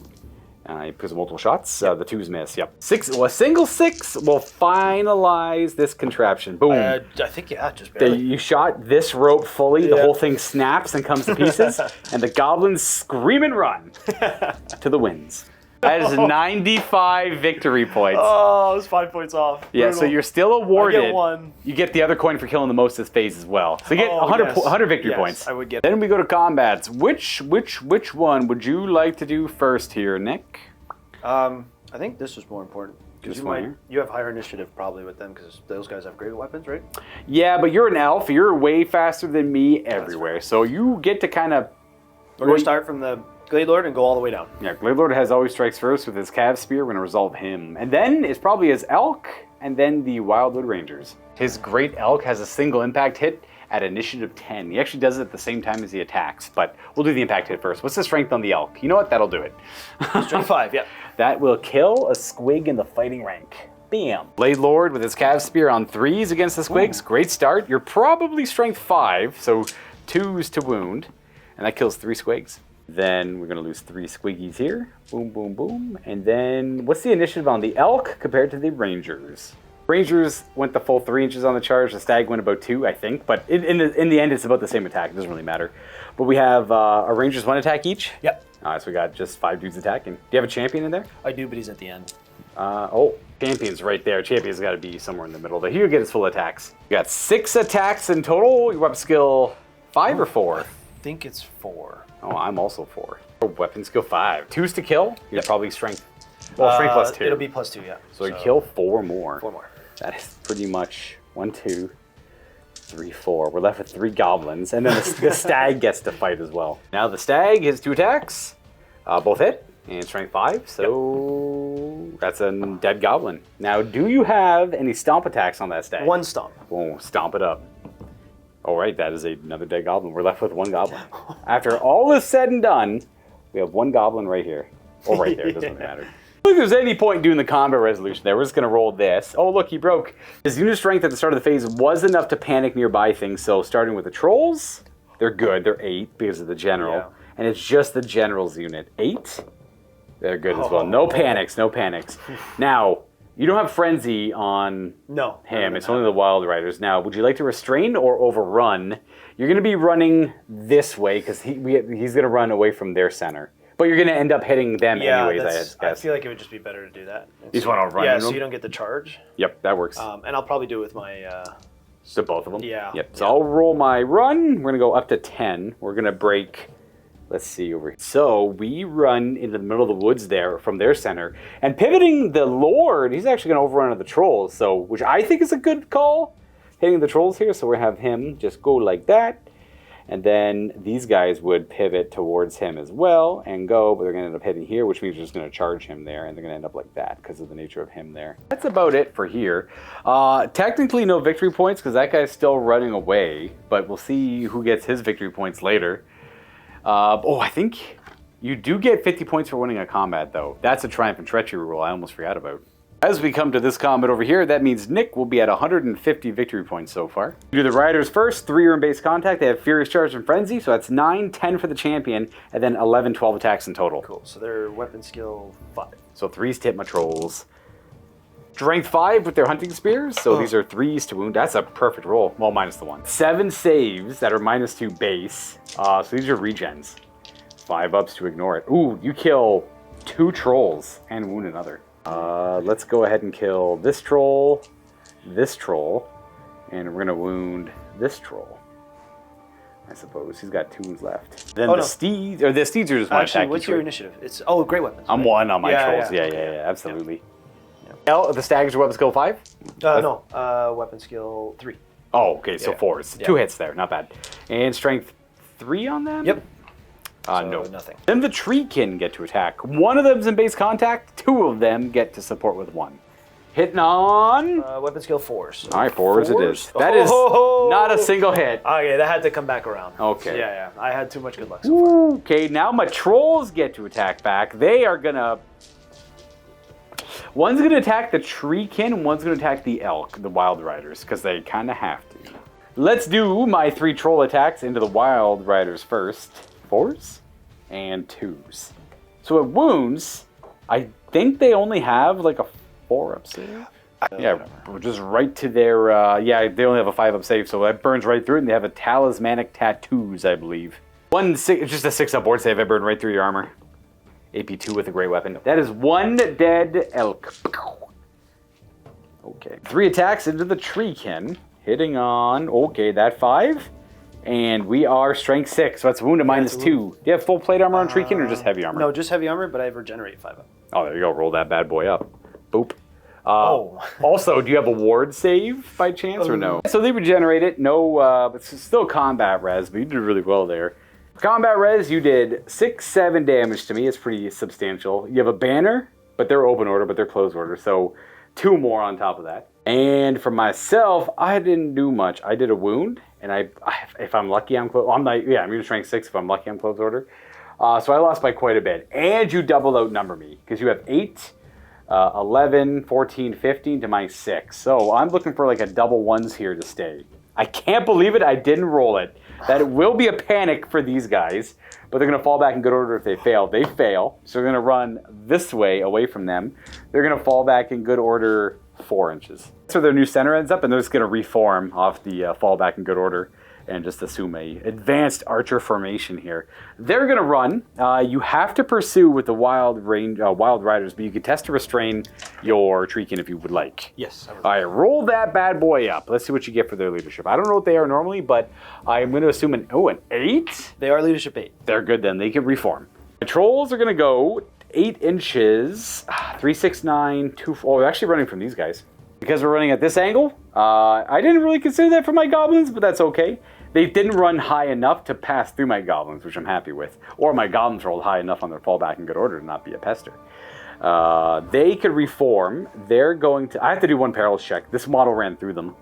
I put some multiple shots. The 2s miss. Yep. A single 6 will finalize this contraption. Boom. I think, just barely. You shot this rope fully. The whole thing snaps and comes to pieces. And the goblins scream and run to the winds. That is 95 victory points. Oh, it was 5 points off. Yeah, so you're still awarded. I get 1. You get the other coin for killing the most this phase as well. So you get 100 victory points. I would get. Then we go to combats. Which one would you like to do first here, Nick? I think this is more important. This You one here? you have higher initiative probably with them because those guys have great weapons, right? Yeah, but you're an elf. You're way faster than me everywhere. So you get to kind of... We're going to start from the Glade Lord and go all the way down. Yeah, Glade Lord has always strikes first with his Cav Spear. We're going to resolve him. And then it's probably his Elk, and then the Wildwood Rangers. His Great Elk has a single impact hit at initiative 10. He actually does it at the same time as he attacks, but we'll do the impact hit first. What's the strength on the Elk? You know what? That'll do it. Strength 5, yeah. That will kill a squig in the fighting rank. Bam. Blade Lord with his Cav Spear on 3s against the squigs. Ooh. Great start. You're probably strength 5, so 2s to wound, and that kills 3 squigs. Then we're going to lose 3 squiggies here. Boom, boom, boom. And then what's the initiative on the Elk compared to the Rangers? Rangers went the full 3 inches on the charge. The Stag went about 2, I think. But in the end, it's about the same attack. It doesn't really matter. But we have our Rangers 1 attack each. Yep. So we got just 5 dudes attacking. Do you have a champion in there? I do, but he's at the end. Champion's right there. Champion's got to be somewhere in the middle there. He'll get his full attacks. You got 6 attacks in total. Your weapon skill 5 or 4? I think it's 4. Oh, I'm also 4. Weapon skill 5. 2s to kill. You're probably strength. Well, strength plus 2. It'll be plus 2, yeah. So you kill 4 more. 4 more. That is pretty much 1, 2, 3, 4. We're left with 3 goblins, and then the stag gets to fight as well. Now the stag has 2 attacks, both hit, and strength 5. So that's a dead goblin. Now, do you have any stomp attacks on that stag? 1 stomp. Oh, stomp it up. All right, that is another dead goblin. We're left with 1 goblin. After all is said and done, we have 1 goblin right here. Or right there, it doesn't matter. If there's any point in doing the combat resolution there, we're just going to roll this. Oh, look, he broke. His unit strength at the start of the phase was enough to panic nearby things. So starting with the trolls, they're good. They're 8 because of the general. Yeah. And it's just the general's unit. 8? They're good as well. No panics, no panics. Now, you don't have Frenzy on him. It's only the Wild Riders. Now, would you like to restrain or overrun? You're going to be running this way because he's going to run away from their center. But you're going to end up hitting them anyways, I I feel like it would just be better to do that. You just want to run Yeah, so you don't get the charge. Yep, that works. And I'll probably do it with my... So both of them? Yeah. Yep. So I'll roll my run. We're going to go up to 10. We're going to break... Let's see over here. So we run into the middle of the woods there from their center. And pivoting the Lord, he's actually going to overrun on the trolls, which I think is a good call. Hitting the trolls here, so we're going to have him just go like that. And then these guys would pivot towards him as well and go, but they're going to end up hitting here, which means they're just going to charge him there, and they're going to end up like that because of the nature of him there. That's about it for here. Technically no victory points because that guy's still running away, but we'll see who gets his victory points later. I think you do get 50 points for winning a combat, though. That's a Triumph and Treachery rule I almost forgot about. As we come to this combat over here, that means Nick will be at 150 victory points so far. Do the Riders first. 3 are in base contact. They have Furious Charge and Frenzy, so that's 9, 10 for the champion, and then 11, 12 attacks in total. Cool. So they're weapon skill 5. So 3s to hit my trolls. Strength 5 with their hunting spears, so these are 3s to wound. That's a perfect roll. Well, minus the 1. 7 saves that are -2 base. So these are regens. 5 ups to ignore it. Ooh, you kill 2 trolls and wound another. Let's go ahead and kill this troll, and we're gonna wound this troll. I suppose he's got 2 wounds left. Then steeds are just one attack. Actually, what's your initiative? It's great weapons. I'm 1 on my trolls. Yeah, absolutely. Yeah. The stag's weapon skill 5? No, weapon skill 3. Oh, okay, so 4s. 2 hits there, not bad. And strength 3 on them? Yep. No. Nothing. Then the Treekin get to attack. 1 of them's in base contact. 2 of them get to support with 1. Hitting on... weapon skill 4s. All right, 4s it is. That is not a single hit. Okay, that had to come back around. Okay. Yeah. I had too much good luck so far. Okay, now my trolls get to attack back. They are gonna... One's gonna attack the Treekin, one's gonna attack the Elk, the Wild Riders, because they kind of have to. Let's do my 3 troll attacks into the Wild Riders first. 4s and 2s. So it wounds, I think they only have like a 4-up save. Yeah, just right to their, they only have a 5-up save, so that burns right through it, and they have a Talismanic Tattoos, I believe. Just a 6-up board save, I burned right through your armor. AP2 with a great weapon. That is 1 dead elk. Okay. 3 attacks into the Treekin, hitting on, that 5. And we are strength 6, so that's wound at -2. Do you have full plate armor on Treekin or just heavy armor? No, just heavy armor, but I have regenerate 5-up. Oh, there you go. Roll that bad boy up. Boop. Also, do you have a ward save by chance or no? So they regenerate it. No, but it's still combat res, but you did really well there. Combat res, you did 6, 7 damage to me. It's pretty substantial. You have a banner, but they're open order, but they're closed order. So 2 more on top of that. And for myself, I didn't do much. I did a wound, and if I'm lucky, I'm close. I'm going to strength 6. If I'm lucky, I'm closed order. So I lost by quite a bit. And you double outnumber me, because you have 8, 11, 14, 15 to my 6. So I'm looking for like a double 1s here to stay. I can't believe it. I didn't roll it. That will be a panic for these guys, but they're going to fall back in good order if they fail. They fail, so they're going to run this way away from them. They're going to fall back in good order 4 inches. So their new center ends up, and they're just going to reform off the fall back in good order and just assume a advanced archer formation here. They're going to run. You have to pursue with the wild riders, but you can test to restrain your Treekin if you would like. Yes. All right, roll that bad boy up. Let's see what you get for their leadership. I don't know what they are normally, but I'm going to assume an 8? They are leadership 8. They're good then. They can reform. The trolls are going to go 8 inches, 3, 6, 9, 2, 4. Oh, they're actually running from these guys. Because we're running at this angle, I didn't really consider that for my goblins, but that's okay. They didn't run high enough to pass through my goblins, which I'm happy with. Or my goblins rolled high enough on their fallback in good order to not be a pester. They could reform. They're going to... I have to do 1 perils check. This model ran through them.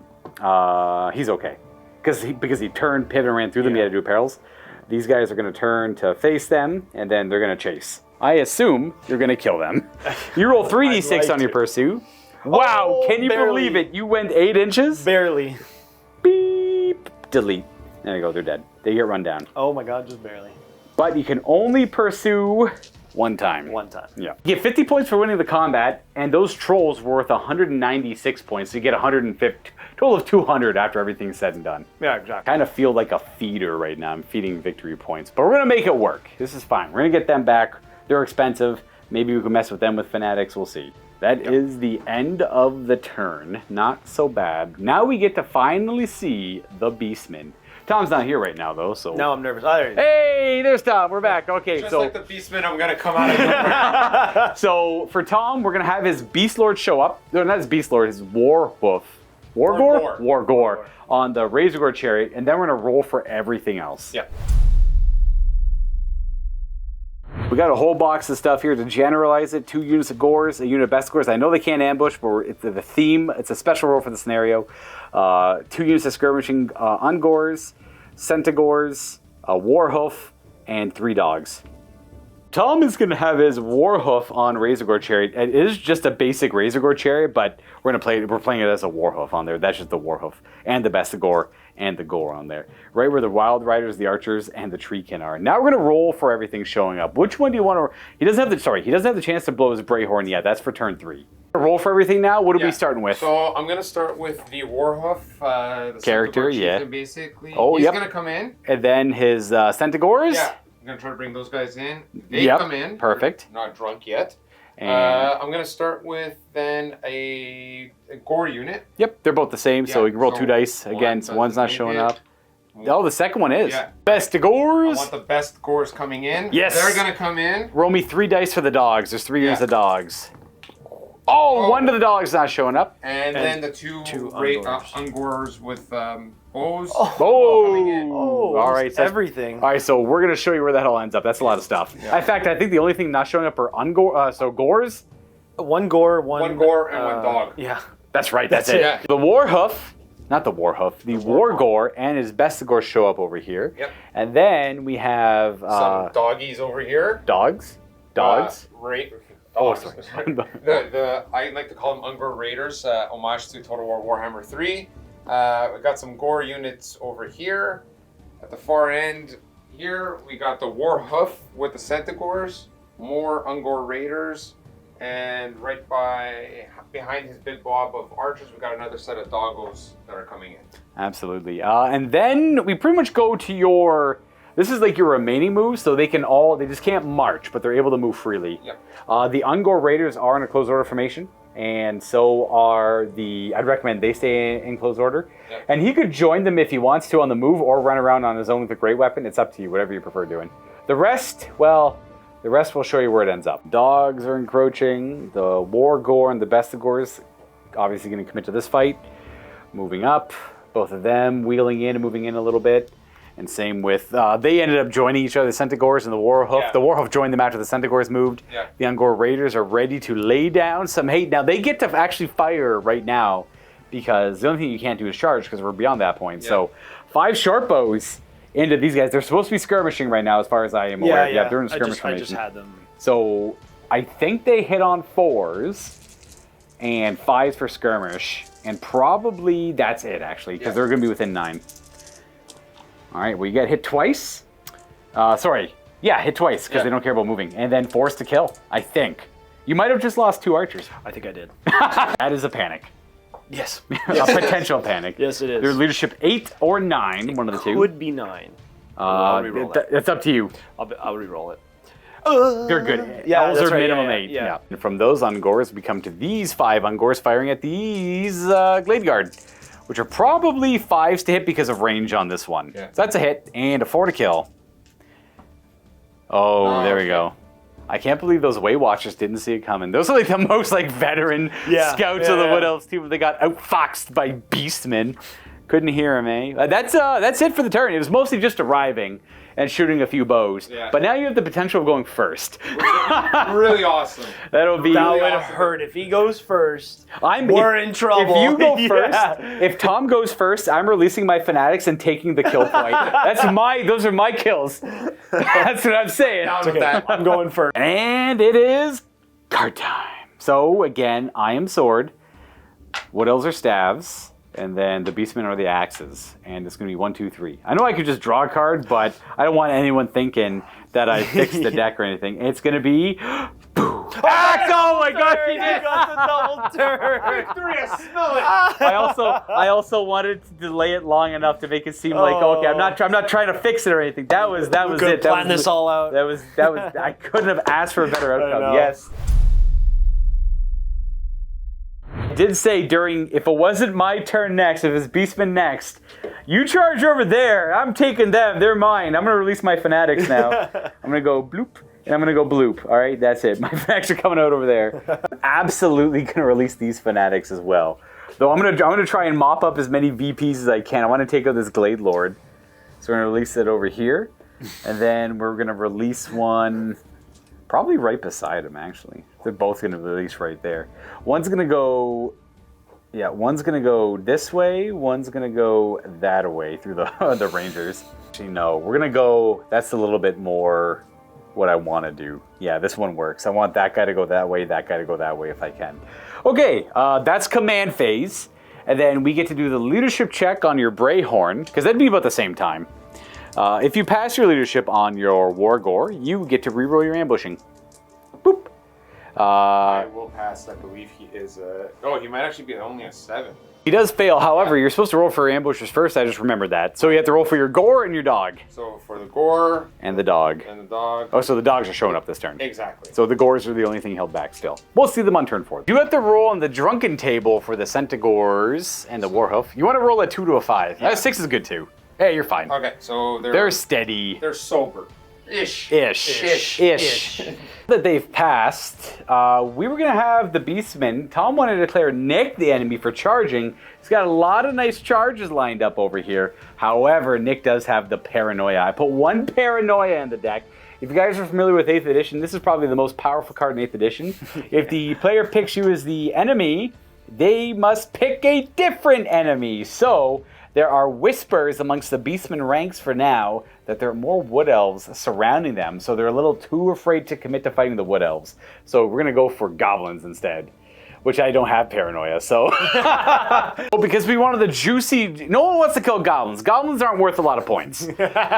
He's okay. Because he turned, pivot, and ran through them, he had to do perils. These guys are going to turn to face them, and then they're going to chase. I assume you're going to kill them. You roll 3d6 on your pursuit. Wow, can you believe it? You went 8 inches? Barely. Beep. Delete. There you go, they're dead. They get run down. Oh my god, just barely. But you can only pursue 1 time. 1 time. Yeah. You get 50 points for winning the combat, and those trolls were worth 196 points, so you get 150, total of 200 after everything's said and done. Yeah, exactly. Kind of feel like a feeder right now. I'm feeding victory points, but we're going to make it work. This is fine. We're going to get them back. They're expensive. Maybe we can mess with them with Fanatics. We'll see. That is the end of the turn. Not so bad. Now we get to finally see the Beastmen. Tom's not here right now, though, so... No, I'm nervous. Hey, there's Tom. We're back. Okay, Just like the Beastmen, I'm going to come out of nowhere. So, for Tom, we're going to have his Beast Lord show up. No, not his Beast Lord, his War Hoof Wargore? Wargore. Wargore. On the Razorgore Chariot, and then we're going to roll for everything else. Yeah. We got a whole box of stuff here to generalize it. 2 units of Gores, a unit of Best Gores. I know they can't ambush, but it's the theme. It's a special roll for the scenario. 2 units of Skirmishing Ungores, Centigores, a Warhoof, and 3 dogs. Tom is going to have his Warhoof on Razorgore Chariot. It is just a basic Razorgore Chariot, but we're playing it as a Warhoof on there. That's just the Warhoof and the Best Gore and the Gore on there. Right where the Wild Riders, the Archers, and the Treekin are. Now we're going to roll for everything showing up. Which one do you want to... He doesn't have the chance to blow his Brayhorn yet. That's for turn 3. Roll for everything now. What are we starting with? So I'm going to start with the Warhoof. The Character, Chieftain, basically. Oh, He's going to come in. And then his Centigores? Yeah. I'm going to try to bring those guys in. They come in. Perfect. They're not drunk yet. And I'm going to start with then a Gore unit. Yep, they're both the same, so we can roll so 2 dice. Again, one's not showing up. Oh, the second one is. Yeah. Best of Gores. I want the best Gores coming in. Yes. They're going to come in. Roll me 3 dice for the dogs. There's 3 units of dogs. Oh, one of the dogs not showing up. And then the two Ungores with bows. Oh, Oh, all right. So everything. all right, so we're going to show you where that all ends up. That's a lot of stuff. Yeah. In fact, I think the only thing not showing up are Gores. 1 Gore, One Gore and 1 dog. Yeah. That's right, that's it. Yeah. The Warhoof, not the Warhoof, the Wargore and his Best Gore show up over here. Yep. And then we have Some doggies over here. dogs. Dogs. Oh, sorry. I like to call them Ungor Raiders, homage to Total War Warhammer 3. We got some Gore units over here. At the far end here, we got the Warhoof with the Centigores, more Ungor Raiders, and right behind his big blob of archers, we got another set of doggos that are coming in. Absolutely. And then we pretty much go to your... This is like your remaining moves, so they just can't march, but they're able to move freely. Yep. The Ungor Raiders are in a close order formation, and so are I'd recommend they stay in close order. Yep. And he could join them if he wants to on the move, or run around on his own with a great weapon. It's up to you, whatever you prefer doing. The rest will show you where it ends up. Dogs are encroaching. The Wargore and the Best of Gores obviously going to commit to this fight. Moving up, both of them wheeling in and moving in a little bit. And same with, they ended up joining each other, the Centigores and the Warhoof. Yeah. The Warhoof joined them after the Centigores moved. Yeah. The Ungor Raiders are ready to lay down some hate. Now, they get to actually fire right now because the only thing you can't do is charge because we're beyond that point. Yeah. So 5 short bows into these guys. They're supposed to be skirmishing right now as far as I am aware. Yeah, they're in skirmish I just formation. had them. So I think they hit on 4s and 5s for skirmish. And probably that's it, actually, because they're going to be within 9. All right, well, you get hit twice. Hit twice because they don't care about moving. And then forced to kill, I think. You might have just lost 2 archers. I think I did. That is a panic. Yes. A potential panic. Yes, it is. Their leadership 8 or 9, one of the 2. Could be 9. I'll re-roll that. It's up to you. I'll re-roll it. They're good. Yeah, Elves that's are right, minimum yeah, 8. yeah. And from those Ungors, we come to these 5 Ungors firing at these Glade Guard, which are probably 5s to hit because of range on this one. Yeah. So that's a hit and a 4 to kill. Oh, there we go. I can't believe those Way Watchers didn't see it coming. Those are like the most veteran scouts of the Wood Elves team. They got outfoxed by Beastmen. Couldn't hear him, eh? That's it for the turn. It was mostly just arriving and shooting a few bows. Yeah. But now you have the potential of going first. Really awesome. That'll be... That would awesome. hurt if he goes first. We're in trouble. If you go Yeah. first, if Tom goes first, I'm releasing my Fanatics and taking the kill point. Those are my kills. That's what I'm saying. Down with that. I'm going first. And it is card time. So again, I am sword. Wood Elves are staves. And then the Beastmen are the axes. And it's going to be 1, 2, 3. I know I could just draw a card, but I don't want anyone thinking that I fixed the deck or anything. It's going to be... Boo! Axe! Oh my gosh, he did! got the double turn. Victory, I smell it. I also wanted to delay it long enough to make it seem like, okay, I'm not trying to fix it or anything. That was it. Plan this all out. That was I couldn't have asked for a better know. outcome. Yes. I did say if it wasn't my turn next, if it's Beastman next, you charge over there. I'm taking them. They're mine. I'm going to release my Fanatics now. I'm going to go bloop, and I'm going to go bloop. All right, that's it. My Fanatics are coming out over there. I'm absolutely going to release these Fanatics as well. Though I'm gonna try and mop up as many VPs as I can. I want to take out this Glade Lord. So we're gonna release it over here. And then we're gonna release one probably right beside him, actually. They're both gonna release right there. One's gonna go this way, one's gonna go that way through the the Rangers. Actually, no, we're gonna go, that's a little bit more what I want to do. Yeah, this one works. I want that guy to go that way, that guy to go that way if I can. Okay, that's command phase. And then we get to do the leadership check on your Brayhorn, because that'd be about the same time. If you pass your leadership on your Wargore, you get to reroll your ambushing. Boop. I will pass. I believe he is he might actually be only a 7. He does fail. However, you're supposed to roll for ambushers first. I just remembered that. So you have to roll for your gore and your dog. So for the gore and the dog. And the dog. Oh, so the dogs are showing up this turn. Exactly. So the gores are the only thing held back still. We'll see them on turn 4. You have to roll on the drunken table for the Centigores and the Warhoof. You want to roll a 2 to a 5. Yeah. 6 is good too. Hey, you're fine. Okay, so they're steady. They're sober. Ish. That they've passed. We were going to have the Beastmen. Tom wanted to declare Nick the enemy for charging. He's got a lot of nice charges lined up over here. However, Nick does have the Paranoia. I put 1 Paranoia in the deck. If you guys are familiar with 8th edition, this is probably the most powerful card in 8th edition. If the player picks you as the enemy, they must pick a different enemy. So there are whispers amongst the Beastmen ranks for now that there are more Wood Elves surrounding them, so they're a little too afraid to commit to fighting the Wood Elves. So we're going to go for Goblins instead, which I don't have Paranoia, so. Well, because we wanted the juicy, no one wants to kill Goblins. Goblins aren't worth a lot of points.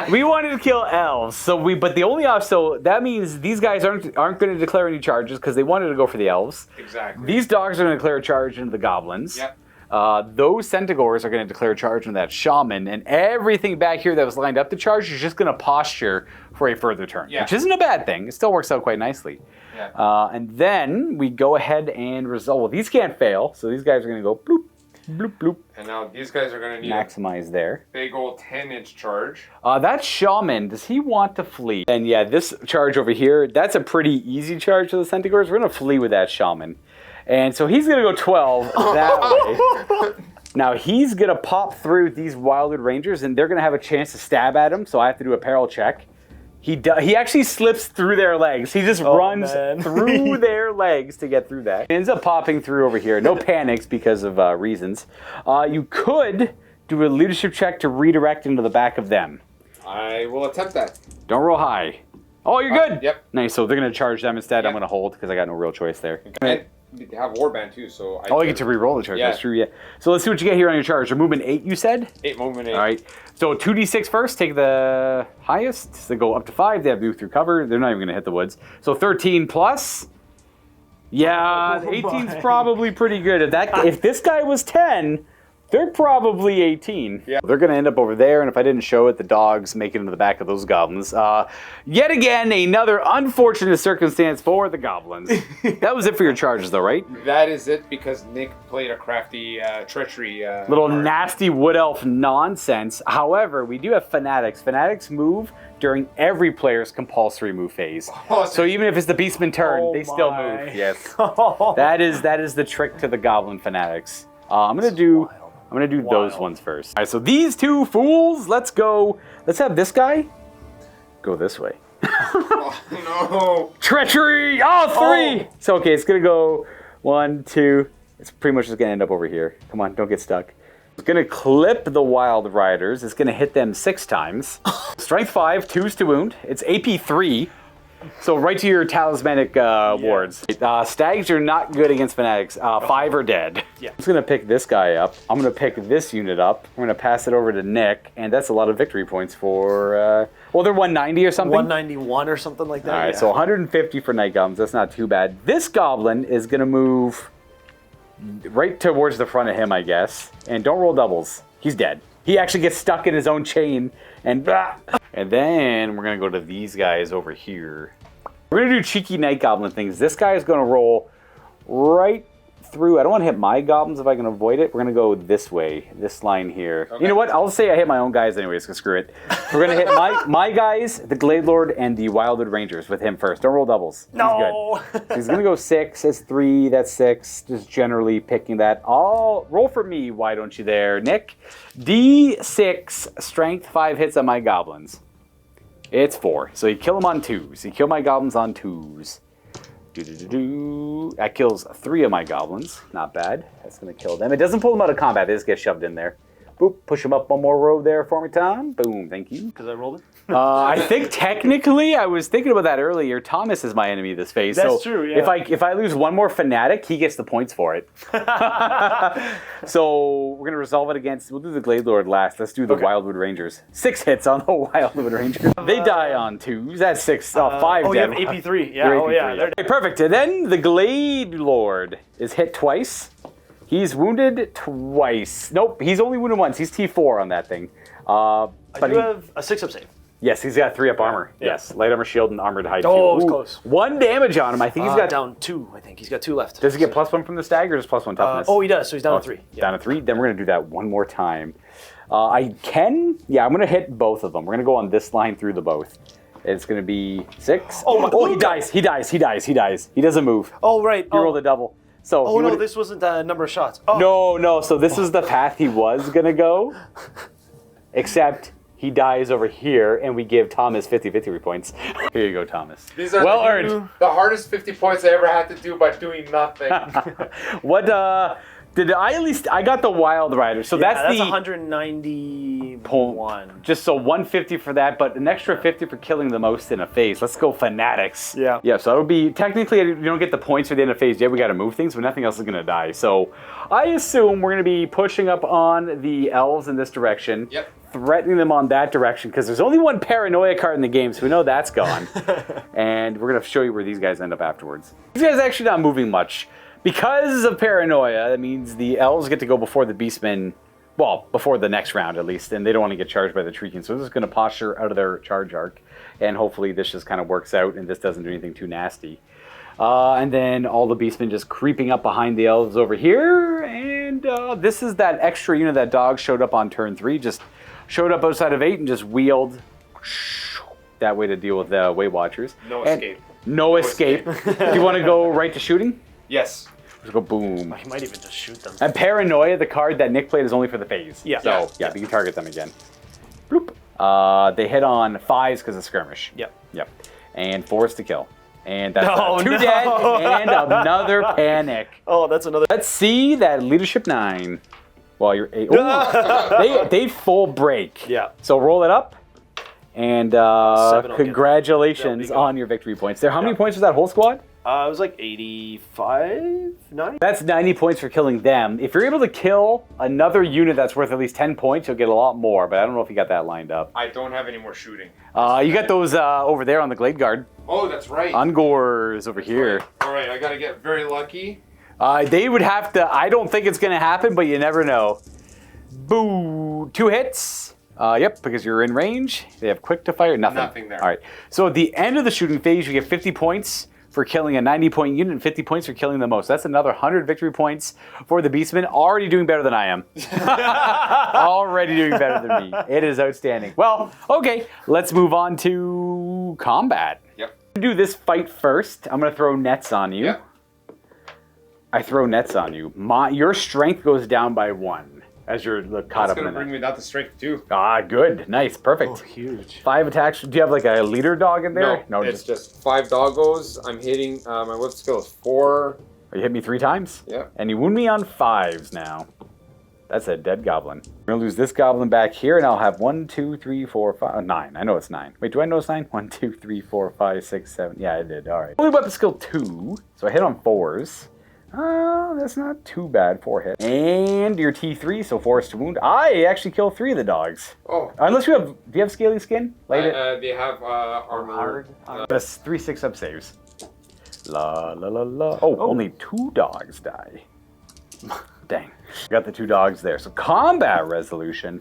We wanted to kill Elves, but the only so that means these guys aren't going to declare any charges because they wanted to go for the Elves. Exactly. These dogs are going to declare a charge into the Goblins. Yep. Those Centigores are going to declare a charge on that Shaman, and everything back here that was lined up to charge is just going to posture for a further turn, which isn't a bad thing. It still works out quite nicely. Yeah. And then we go ahead and resolve. Well, these can't fail, so these guys are going to go bloop, bloop, bloop. And now these guys are going to need maximize there. Big old 10-inch charge. That Shaman, does he want to flee? And yeah, this charge over here, that's a pretty easy charge to the Centigores. We're going to flee with that Shaman. And so he's going to go 12 that way. Now he's going to pop through these Wildwood Rangers, and they're going to have a chance to stab at him, so I have to do a peril check. He actually slips through their legs. He just runs through their legs to get through that. He ends up popping through over here. No panics because of reasons. You could do a leadership check to redirect into the back of them. I will attempt that. Don't roll high. Oh, you're good. Yep. Nice. So they're going to charge them instead. Yep. I'm going to hold because I got no real choice there. Okay. They have Warband too, so I get to re-roll the charge. Yeah. That's true, yeah. So let's see what you get here on your charge. Your movement 8, you said? 8, movement 8. All right. So 2d6 first. Take the highest. They go up to 5. They have move through cover. They're not even going to hit the woods. So 13 plus. Yeah, 18's probably pretty good. If this guy was 10, they're probably 18. Yeah. They're going to end up over there, and if I didn't show it, the dogs make it into the back of those Goblins. Yet again, another unfortunate circumstance for the Goblins. That was it for your charges, though, right? That is it, because Nick played a crafty treachery. Little nasty Wood Elf nonsense. However, we do have Fanatics. Fanatics move during every player's compulsory move phase. So even if it's the Beastman turn, they still move. Yes. That is the trick to the Goblin Fanatics. I'm gonna do those ones first. All right, so these two fools, let's go. Let's have this guy go this way. Oh, no. Treachery! Oh, 3! So, okay, it's going to go 1, 2. It's pretty much just going to end up over here. Come on, don't get stuck. It's going to clip the Wild Riders. It's going to hit them 6 times. Strength 5, 2s to wound. It's AP 3. So right to your talismanic wards. Stags are not good against Fanatics. 5 are dead. Yeah. I'm just going to pick this guy up. I'm going to pick this unit up. I'm going to pass it over to Nick. And that's a lot of victory points for, well, they're 190 or something? 191 or something like that. All right, so 150 for Night Goblins. That's not too bad. This Goblin is going to move right towards the front of him, I guess. And don't roll doubles. He's dead. He actually gets stuck in his own chain. And then we're going to go to these guys over here. We're going to do cheeky Night Goblin things. This guy is going to roll right through. I don't want to hit my goblins if I can avoid it. We're going to go this way, this line here. Okay. You know what? I'll say I hit my own guys anyways, because screw it. We're going to hit my guys, the Glade Lord, and the Wildwood Rangers with him first. Don't roll doubles. No! He's good. He's going to go 6. That's 3. That's 6. Just generally picking that. Roll for me, why don't you there, Nick? D6, strength 5 hits on my goblins. It's 4. So you kill them on 2s. You kill my goblins on 2s. That kills 3 of my goblins. Not bad. That's going to kill them. It doesn't pull them out of combat. They just get shoved in there. Boop. Push them up one more row there for me, Tom. Boom. Thank you. Because I rolled it? I think technically, I was thinking about that earlier. Thomas is my enemy this phase. That's true, yeah. If I lose one more Fanatic, he gets the points for it. So we're going to resolve it against... We'll do the Glade Lord last. Let's do the Wildwood Rangers. 6 hits on the Wildwood Rangers. They die on 2s. That's 6. 5 you have damage. AP3. Yeah, You're oh AP3, yeah. Okay, perfect. And then the Glade Lord is hit twice. He's wounded twice. Nope, he's only wounded once. He's T4 on that thing. I do have a 6-up save. Yes, he's got 3 up armor. Yeah. Yes, light armor, shield, and armored hide. Oh, too. it was close. 1 damage on him. I think he's got down 2. I think he's got 2 left. Does he get +1 from the stag or just +1 toughness? He does. So he's down to 3. Down to 3. Then we're gonna do that one more time. I'm gonna hit both of them. We're gonna go on this line through the both. It's gonna be 6. He dies. He doesn't move. Oh right. He rolled a double. So no, this wasn't the number of shots. Oh. No. So this is the path he was gonna go, except he dies over here, and we give Thomas 50 victory points. Here you go, Thomas. These are well earned. The hardest 50 points I ever had to do by doing nothing. What did I at least? I got the Wild Rider, so that's 191. Just so 150 for that, but an extra 50 for killing the most in a phase. Let's go Fanatics. Yeah. Yeah. So it would be technically you don't get the points for the end of phase. Yeah, we got to move things, but nothing else is gonna die. So I assume we're gonna be pushing up on the Elves in this direction. Yep. Threatening them on that direction because there's only one Paranoia card in the game, so we know that's gone. And we're gonna show you where these guys end up afterwards. These guys are actually not moving much. Because of Paranoia, that means the Elves get to go before the Beastmen, well, before the next round at least, and they don't want to get charged by the Treekin, so this is going to posture out of their charge arc, and hopefully this just kind of works out and this doesn't do anything too nasty. And then all the Beastmen just creeping up behind the Elves over here, and this is that extra unit that dog showed up on turn 3, just showed up outside of 8 and just wheeled that way to deal with the Weight Watchers. No escape. No escape. Do you want to go right to shooting? Yes. Just go boom. He might even just shoot them. And Paranoia, the card that Nick played, is only for the phase. Yeah. So, yeah, you can target them again. Bloop. They hit on 5s because of skirmish. Yep. And 4s to kill. And that's 2 no. dead and another panic. Oh, that's another. Let's see that leadership 9. Well, you're 8. Ooh. they full break. Yeah. So roll it up. And 7 congratulations on your victory points there. How many points was that whole squad? It was like 85, 90? That's 90 points for killing them. If you're able to kill another unit that's worth at least 10 points, you'll get a lot more, but I don't know if you got that lined up. I don't have any more shooting. You got those over there on the Glade Guard. Oh, that's right. Ungors over here. Right. All right, I got to get very lucky. They would have to... I don't think it's going to happen, but you never know. Boo! 2 hits. Yep, because you're in range. They have quick to fire. Nothing there. All right. So at the end of the shooting phase, you get 50 points for killing a 90-point unit and 50 points for killing the most. That's another 100 victory points for the Beastmen. Already doing better than I am. Already doing better than me. It is outstanding. Well, okay, let's move on to combat. Yep. Do this fight first. I'm going to throw nets on you. Yep. I throw nets on you. Your strength goes down by 1 as you're caught up in That's going to that. bring me down to strength 2. Good. Nice. Perfect. Oh, huge. 5 attacks. Do you have like a leader dog in there? No, it's just 5 doggos. I'm hitting, my whip skill is 4. You hit me 3 times? Yeah. And you wound me on 5s now. That's a dead goblin. We're going to lose this goblin back here, and I'll have 1, 2, 3, 4, 5, 9. I know it's 9. Wait, do I know it's 9? 1, 2, 3, 4, 5, 6, 7. Yeah, I did. All right. Only weapon skill 2, so I hit on 4s. That's not too bad. 4 hits. And your T3, so 4 is to wound. I actually kill 3 of the dogs. Oh. Unless you have... Do you have scaly skin? They have armor. That's 3 6-up saves. La la la la. Oh, only 2 dogs die. Dang. Got the 2 dogs there. So combat resolution.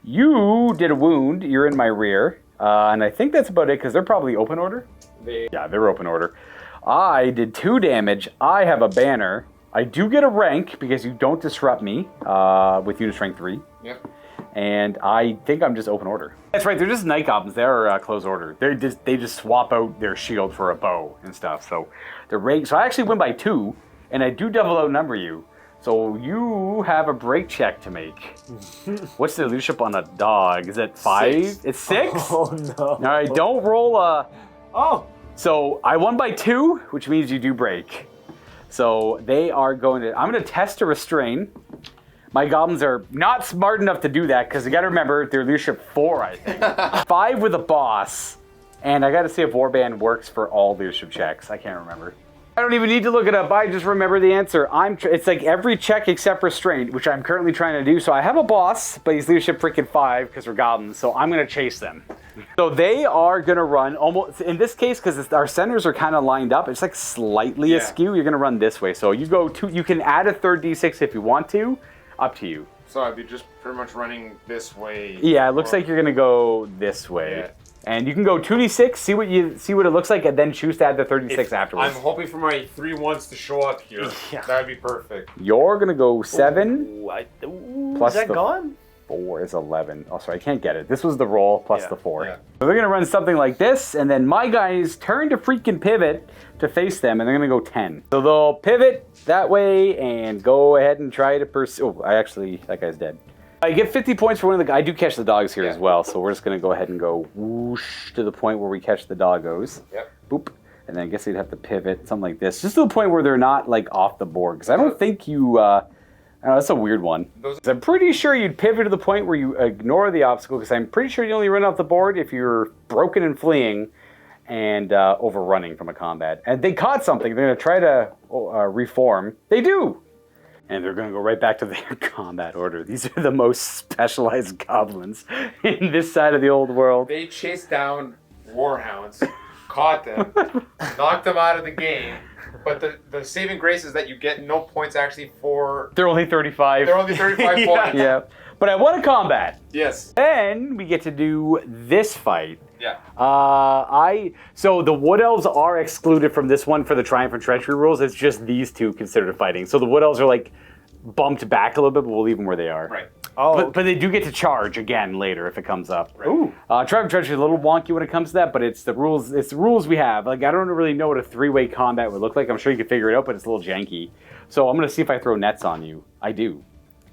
You did a wound. You're in my rear. And I think that's about it because they're probably open order. Yeah, they're open order. I did 2 damage. I have a banner. I do get a rank because you don't disrupt me with unit strength 3. Yep. And I think I'm just open order. That's right, they're just Night Goblins. They're close order. They just swap out their shield for a bow and stuff. So they're rank. So I actually win by 2, and I do double outnumber you. So you have a break check to make. What's the leadership on a dog? Is it 5? 6. It's 6? Oh no. All right, don't roll a... Oh. So I won by 2, which means you do break. So they are going to... I'm going to test to restrain. My goblins are not smart enough to do that because you got to remember their leadership 4, I think. 5 with a boss, and I got to see if Warband works for all leadership checks. I can't remember. I don't even need to look it up. I just remember the answer. It's like every check except restraint, which I'm currently trying to do. So I have a boss, but he's leadership freaking 5 because we're goblins. So I'm going to chase them. So they are going to run almost, in this case, because our centers are kind of lined up, it's like slightly askew. You're going to run this way. So you go to, you can add a third D6 if you want to. Up to you. So I'd be just pretty much running this way. Yeah, it looks like you're gonna go this way. Yeah. And you can go 2d6, see what it looks like, and then choose to add the 36 afterwards. I'm hoping for my 3 1s to show up here. Yeah. That'd be perfect. You're gonna go 7 plus Is that the gone? 4 is 11. Oh, sorry, I can't get it. This was the roll plus Yeah. the 4. Yeah. So they're gonna run something like this, and then my guys turn to freaking pivot to face them, and they're gonna go 10. So they'll pivot that way and go ahead and try to pursue. Oh, that guy's dead. I get 50 points for one of the guys. I do catch the dogs here as well, so we're just gonna go ahead and go whoosh to the point where we catch the doggos. Yep. Boop. And then I guess they'd have to pivot, something like this, just to the point where they're not like off the board. Because I don't think you. I don't know, that's a weird one. I'm pretty sure you'd pivot to the point where you ignore the obstacle. Because I'm pretty sure you only run off the board if you're broken and fleeing, and overrunning from a combat. And they caught something. They're going to try to reform. They do. And they're going to go right back to their combat order. These are the most specialized goblins in this side of the old world. They chased down warhounds, caught them, knocked them out of the game. But the saving grace is that you get no points actually for... They're only 35. They're only 35 points. Yeah. But I won a combat. Yes. Then we get to do this fight. Yeah. So the Wood Elves are excluded from this one for the Triumph and Treachery rules. It's just these two considered fighting. So the Wood Elves are like bumped back a little bit, but we'll leave them where they are. Right. Oh. But they do get to charge again later if it comes up. Right. Ooh. Triumph and Treachery is a little wonky when it comes to that, but it's the rules. It's the rules we have. Like I don't really know what a 3-way combat would look like. I'm sure you can figure it out, but it's a little janky. So I'm gonna see if I throw nets on you. I do.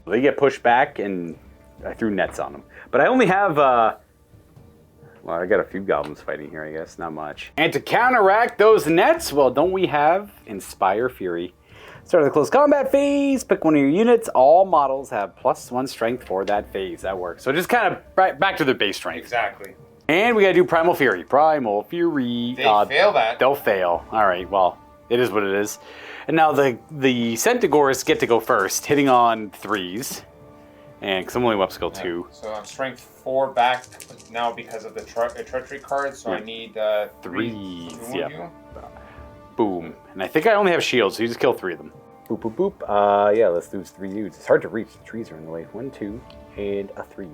They get pushed back, and I threw nets on them. But I only have. Well, I got a few goblins fighting here, I guess. Not much. And to counteract those nets, well, don't we have Inspire Fury? Start of the close combat phase, pick one of your units. All models have +1 strength for that phase. That works. So just kind of back to their base strength. Exactly. And we got to do Primal Fury. Primal Fury. They fail that. They'll fail. All right, well, it is what it is. And now the Centaurs get to go first, hitting on 3s. And because I'm only up skill 2. So I'm strength 4 back now because of the treachery card. So I need 3s. to wound Yeah. you. Boom. And I think I only have shields, so you just kill 3 of them. Boop, boop, boop. Yeah, let's do 3 dudes. It's hard to reach. The trees are in the way. 1, 2, and a 3.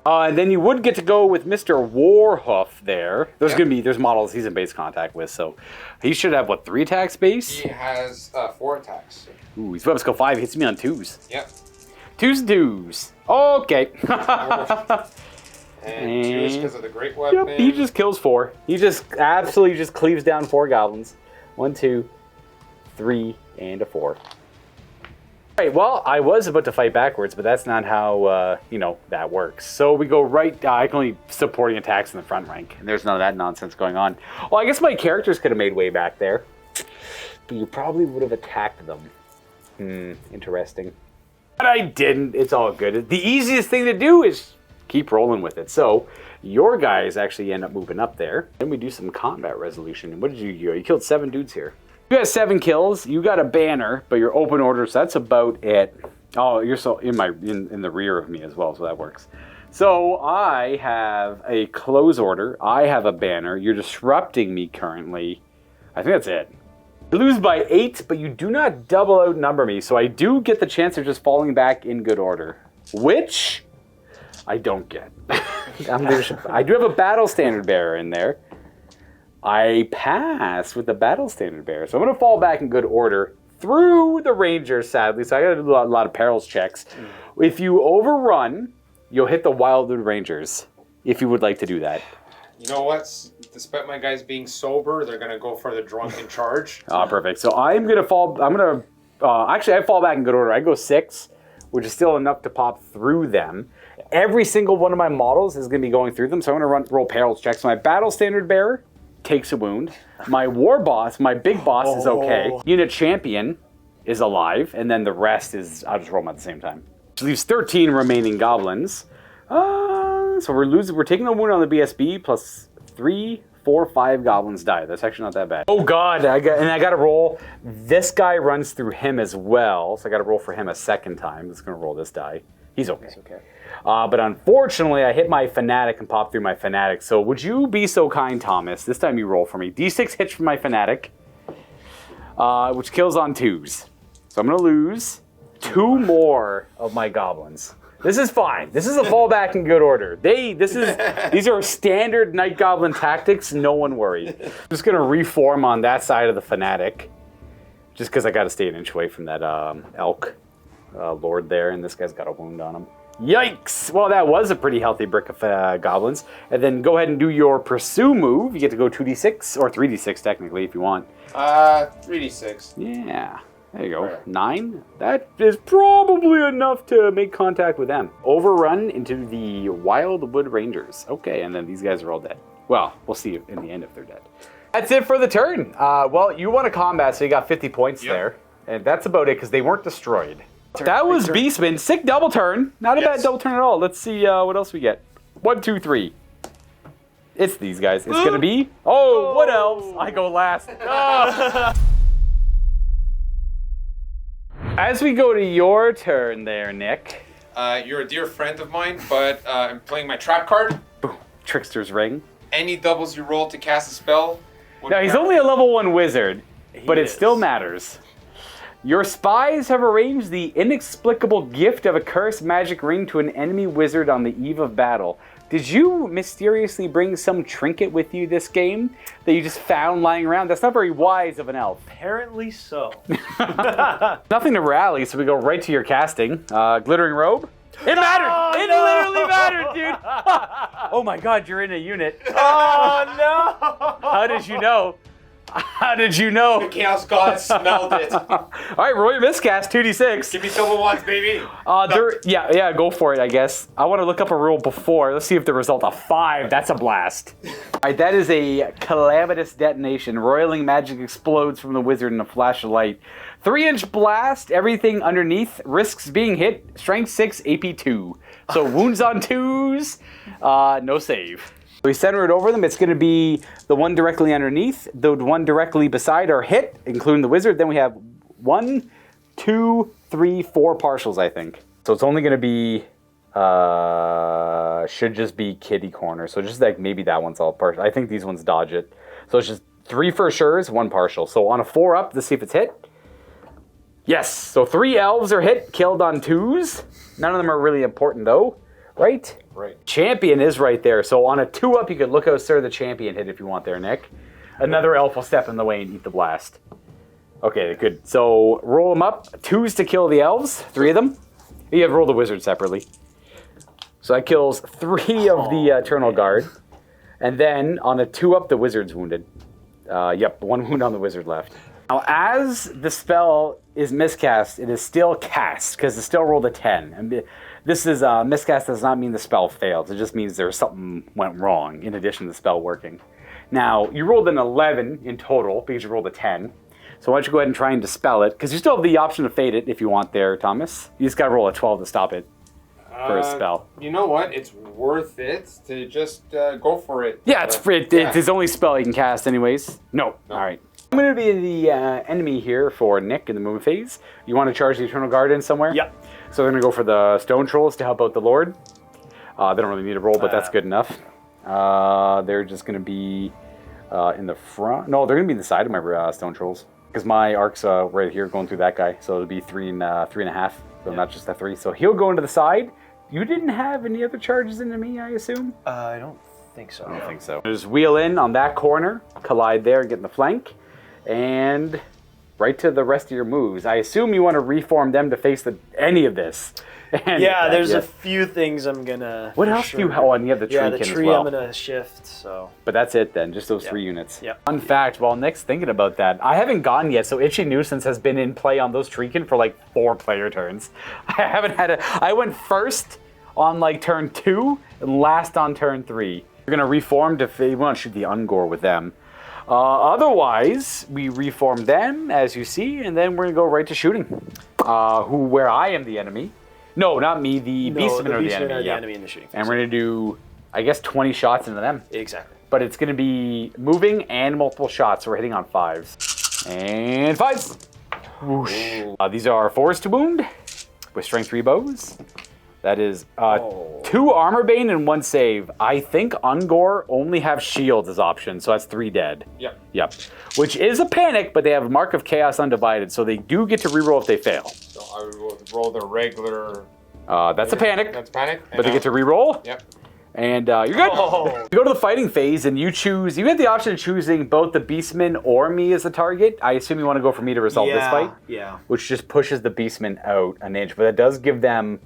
And then you would get to go with Mr. Warhoof there. There's models he's in base contact with, so he should have, 3 attacks base? He has 4 attacks. Ooh, he's weapon skill 5. He hits me on 2s. Yep. 2s and 2s. Okay. And 2 is because of the great weapon. Yep, he just kills 4. He just absolutely just cleaves down 4 goblins. 1, 2, 3, and a 4. Alright, well, I was about to fight backwards, but that's not how, that works. So we go right, I can only supporting attacks in the front rank, and there's none of that nonsense going on. Well, I guess my characters could have made way back there, but you probably would have attacked them. Interesting. But I didn't. It's all good. The easiest thing to do is keep rolling with it. So your guys actually end up moving up there. Then we do some combat resolution. What did you do? You killed 7 dudes here. You got 7 kills. You got a banner, but you're open order, so that's about it. Oh, you're so in the rear of me as well, so that works. So I have a close order. I have a banner. You're disrupting me currently. I think that's it. You lose by 8, but you do not double outnumber me, so I do get the chance of just falling back in good order, which I don't get. I do have a battle standard bearer in there. I pass with the battle standard bearer, so I'm going to fall back in good order. through the Rangers, sadly. So I got to do a lot of perils checks. If you overrun, you'll hit the Wildwood Rangers, if you would like to do that. You know what? Despite my guys being sober, they're going to go for the drunken charge. Perfect. So I'm going to fall... actually, I fall back in good order. I go 6, which is still enough to pop through them. Every single one of my models is going to be going through them, so I'm going to roll perils checks. So my Battle Standard Bearer takes a wound. My War Boss, my big boss, is okay. Unit Champion is alive, and then the rest is... I'll just roll them at the same time. Which leaves 13 remaining Goblins. So we're taking a wound on the BSB, plus 3, 4, 5 Goblins die. That's actually not that bad. Oh God, I got to roll. This guy runs through him as well, so I got to roll for him a second time. I'm just going to roll this die. He's okay. But unfortunately, I hit my Fanatic and popped through my Fanatic. So would you be so kind, Thomas? This time you roll for me. D6 hits for my Fanatic, which kills on 2s. So I'm going to lose 2 more of my Goblins. This is fine. This is a fallback in good order. These are standard Night Goblin tactics. No one worry. I'm just going to reform on that side of the Fanatic, just because I got to stay an inch away from that elk lord there, and this guy's got a wound on him. Yikes! Well, that was a pretty healthy brick of Goblins. And then go ahead and do your pursue move. You get to go 2d6, or 3d6 technically if you want. 3d6. Yeah. There you go. 9. That is probably enough to make contact with them. Overrun into the Wildwood Rangers. Okay, and then these guys are all dead. Well, we'll see in the end if they're dead. That's it for the turn. Well, you won a combat, so you got 50 points there. And that's about it, because they weren't destroyed. That was Beastmen. Sick double turn. Not a bad double turn at all. Let's see what else we get. 1, 2, 3. It's these guys. It's going to be... Oh, what Elves? I go last. Oh. As we go to your turn there, Nick. You're a dear friend of mine, but I'm playing my trap card. Boom. Trickster's Ring. Any doubles you roll to cast a spell. Now, he's only a level 1 wizard, but it still matters. Your spies have arranged the inexplicable gift of a cursed magic ring to an enemy wizard on the eve of battle. Did you mysteriously bring some trinket with you this game that you just found lying around? That's not very wise of an elf. Apparently so. Nothing to rally, so we go right to your casting. Glittering Robe. It mattered! It literally mattered, dude! Oh my God, you're in a unit. Oh no! How did you know? How did you know? The Chaos God smelled it. All right, roll your miscast, 2d6. Give me silver ones, baby. Yeah, go for it, I guess. I want to look up a roll before. Let's see if the result of 5. That's a blast. All right, that is a calamitous detonation. Roiling magic explodes from the wizard in a flash of light. 3-inch blast. Everything underneath risks being hit. Strength 6, AP 2. So wounds on 2s. No save. We center it over them. It's going to be the one directly underneath, the one directly beside are hit, including the wizard. Then we have 1, 2, 3, 4 partials, I think. So it's only going to be, should just be kitty corner. So just like maybe that one's all partial. I think these ones dodge it. So it's just 3 for sure, 1 partial. So on a 4 up, let's see if it's hit. Yes. So 3 elves are hit, killed on 2s. None of them are really important though. Right? Right. Champion is right there. So on a 2 up, you could look how Sir the Champion hit if you want there, Nick. Another elf will step in the way and eat the blast. Okay, good. So roll them up. 2s to kill the elves. 3 of them. You have to roll the wizard separately. So that kills 3 of the Eternal Guard. And then on a 2 up, the wizard's wounded. Yep, 1 wound on the wizard left. Now, as the spell is miscast, it is still cast because it still rolled a 10. And this is miscast does not mean the spell failed. It just means there's something went wrong in addition to the spell working. Now, you rolled an 11 in total because you rolled a 10. So why don't you go ahead and try and dispel it, because you still have the option to fade it if you want there, Thomas. You just got to roll a 12 to stop it for a spell. You know what? It's worth it to just go for it. Yeah, it's free. It's his only spell you can cast anyways. No. All right. I'm going to be the enemy here for Nick in the movement phase. You want to charge the Eternal Guard in somewhere? Yep. So we're going to go for the Stone Trolls to help out the Lord. They don't really need a roll, but that's good enough. They're just going to be in the front. No, they're going to be in the side of my Stone Trolls. Because my arc's right here going through that guy. So it'll be 3 and 3.5. So not just a 3. So he'll go into the side. You didn't have any other charges into me, I assume? I don't think so. I don't think so. Just wheel in on that corner. Collide there, get in the flank. And right to the rest of your moves. I assume you want to reform them to face any of this. And yeah, there's a few things I'm gonna. What else do you have? Oh, and you have the tree the as tree well. I'm gonna shift. So. But that's it then, just those 3 units. Yep. Fun fact, while Nick's thinking about that, I haven't gone yet, so Itchy Nuisance has been in play on those Treekin for like 4 player turns. I haven't had I went first on like turn 2 and last on turn 3. We're gonna reform we want to shoot the Ungor with them. Otherwise, we reform them, as you see, and then we're gonna go right to shooting. Where I am the enemy. No, not me. The Beastmen are the enemy. Are the enemy in the shooting phase. And we're going to do, I guess, 20 shots into them. Exactly. But it's going to be moving and multiple shots, so we're hitting on 5s. And 5s! Whoosh. These are 4s to wound with strength 3 bows. That is 2 armor bane and 1 save. I think Ungor only have shields as options, so that's 3 dead. Yep. Which is a panic, but they have Mark of Chaos Undivided, so they do get to reroll if they fail. So I will roll the regular. That's a panic. That's panic. But they get to reroll. Yep. And you're good. You go to the fighting phase and you choose. You have the option of choosing both the Beastmen or me as the target. I assume you want to go for me to resolve this fight. Yeah. Which just pushes the Beastmen out an inch, but that does give them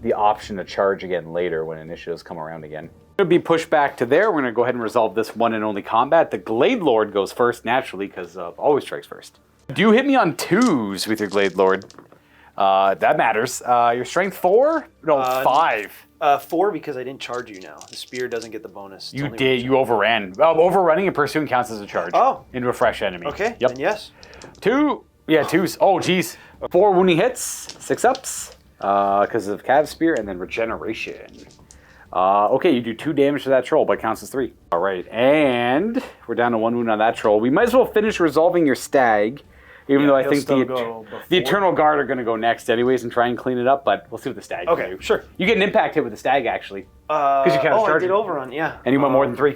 the option to charge again later when initiatives come around again. It'll be pushed back to there. We're going to go ahead and resolve this one and only combat. The Glade Lord goes first naturally because always strikes first. Do you hit me on 2s with your Glade Lord? That matters. Your strength 4? No, 5. 4 because I didn't charge you now. The spear doesn't get the bonus. You did. You overran. Overrunning and pursuing counts as a charge. Oh. Into a fresh enemy. Okay. Yep. Then yes. 2. Yeah, 2s. Oh, geez. 4 wounding hits. 6 ups. Because of Cav Spear and then regeneration. Okay, you do 2 damage to that troll, but it counts as 3. All right, and we're down to 1 wound on that troll. We might as well finish resolving your stag, even though I think the Eternal Guard are going to go next anyways and try and clean it up, but we'll see what the stag can do. Sure. You get an impact hit with the stag, actually. Because you can't I charge did it. overrun, yeah. And you went more than 3.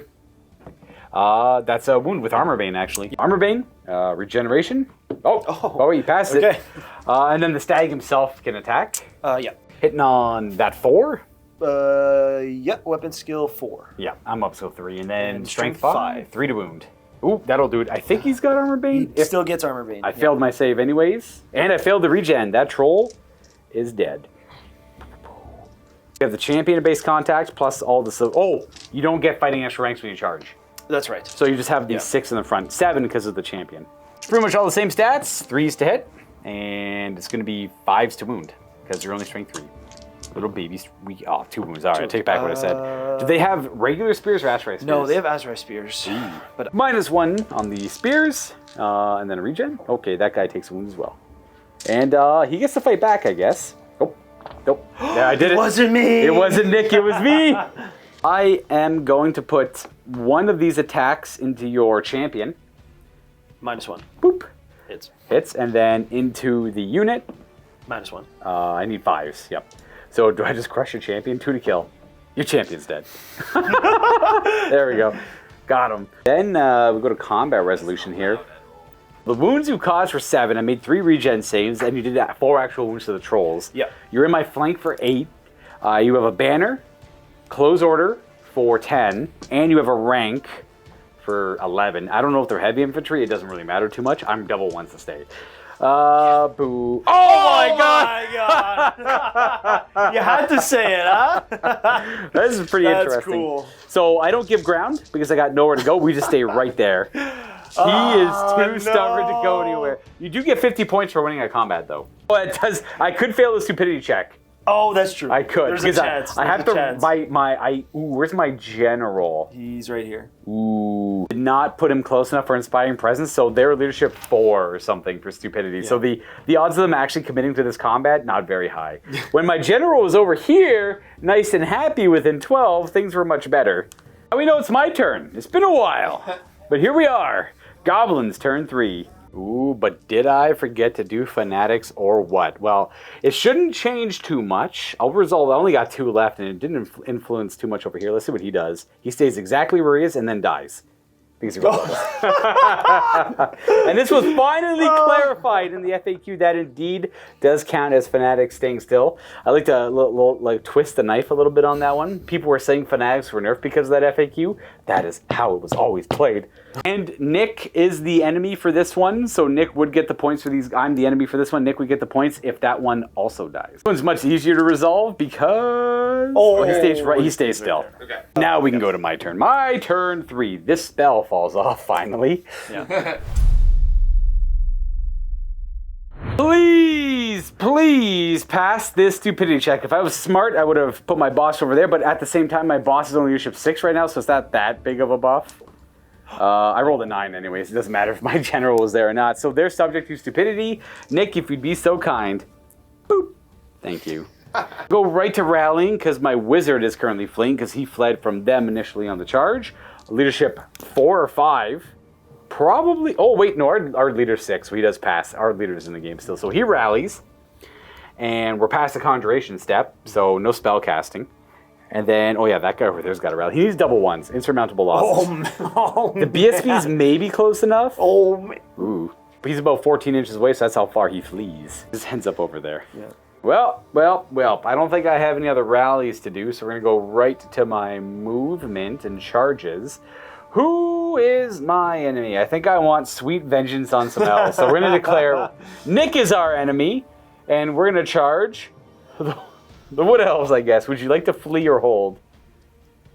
That's a wound with Armor Bane, actually. Armor Bane, regeneration. Oh, wait, you passed it. And then the stag himself can attack. Yeah. Hitting on that 4. Yep, weapon skill 4. Yeah, I'm up so 3. And then And strength strength 5. 3 to wound. Ooh, that'll do it. I think he's got Armor Bane. He still gets armor bane. I failed my save anyways. And I failed the regen. That troll is dead. You have the champion base contact plus all the... Oh, you don't get fighting extra ranks when you charge. That's right. So you just have these 6 in the front. 7 because of the champion. Pretty much all the same stats. 3s to hit. And it's going to be 5s to wound. Because you're only strength 3. Little babies. 2 wounds. All right, I take back what I said. Do they have regular spears or Azrai spears? No, they have Azrai spears. But -1 on the spears. And then a regen. Okay, that guy takes a wound as well. And he gets to fight back, I guess. Nope. Yeah, I did it. It wasn't me. It wasn't Nick, it was me. I am going to put one of these attacks into your champion. -1. Boop. Hits. And then into the unit. -1. I need 5s, yep. So do I just crush your champion? 2 to kill. Your champion's dead. There we go. Got him. Then we go to combat resolution here. The wounds you caused were 7. I made 3 regen saves, and you did 4 actual wounds to the trolls. Yep. You're in my flank for 8. You have a banner, close order for 10, and you have a rank for 11. I don't know if they're heavy infantry. It doesn't really matter too much. I'm double 1s to stay. Boo. Oh my god! You had to say it, huh? This is pretty interesting. That's cool. So I don't give ground because I got nowhere to go. We just stay right there. He is too stubborn to go anywhere. You do get 50 points for winning a combat, though. But it does. I could fail the stupidity check. Oh, that's true. I could. There's a chance. I have to bite my. Where's my general? He's right here. Ooh. Did not put him close enough for inspiring presence, so they're leadership 4 or something for stupidity. Yeah. So the odds of them actually committing to this combat, not very high. When my general was over here, nice and happy within 12, things were much better. Now we know it's my turn. It's been a while. But here we are. Goblins, turn 3. Ooh, but did I forget to do Fanatics or what? Well, it shouldn't change too much. I'll resolve. I only got 2 left, and it didn't influence too much over here. Let's see what he does. He stays exactly where he is and then dies. Because he resolves. And this was finally clarified in the FAQ that indeed does count as Fanatics staying still. I like to like twist the knife a little bit on that one. People were saying Fanatics were nerfed because of that FAQ. That is how it was always played. And Nick is the enemy for this one, so Nick would get the points for these. I'm the enemy for this one. Nick would get the points if that one also dies. This one's much easier to resolve because he stays still. Right okay. Now we can go to my turn. My turn 3. This spell falls off finally. Yeah. Please pass this stupidity check. If I was smart, I would have put my boss over there, but at the same time, my boss is only leadership 6 right now, so it's not that big of a buff. I rolled a 9 anyways. It doesn't matter if my general was there or not. So they're subject to stupidity. Nick, if you'd be so kind. Boop. Thank you. Go right to rallying because my wizard is currently fleeing because he fled from them initially on the charge. Leadership 4 or 5. Probably. Oh, wait, no, our leader's 6, so he does pass. Our leader's in the game still. So he rallies. And we're past the conjuration step, so no spell casting. And then, oh yeah, that guy over there's got to rally. He needs double 1s, insurmountable losses. The BSB's maybe close enough. Oh, man. Ooh. But he's about 14 inches away, so that's how far he flees. His ends up over there. Yeah. Well, I don't think I have any other rallies to do, so we're going to go right to my movement and charges. Who is my enemy? I think I want sweet vengeance on some elves. So we're going to declare Nick is our enemy, and we're going to charge the wood elves, I guess. Would you like to flee or hold?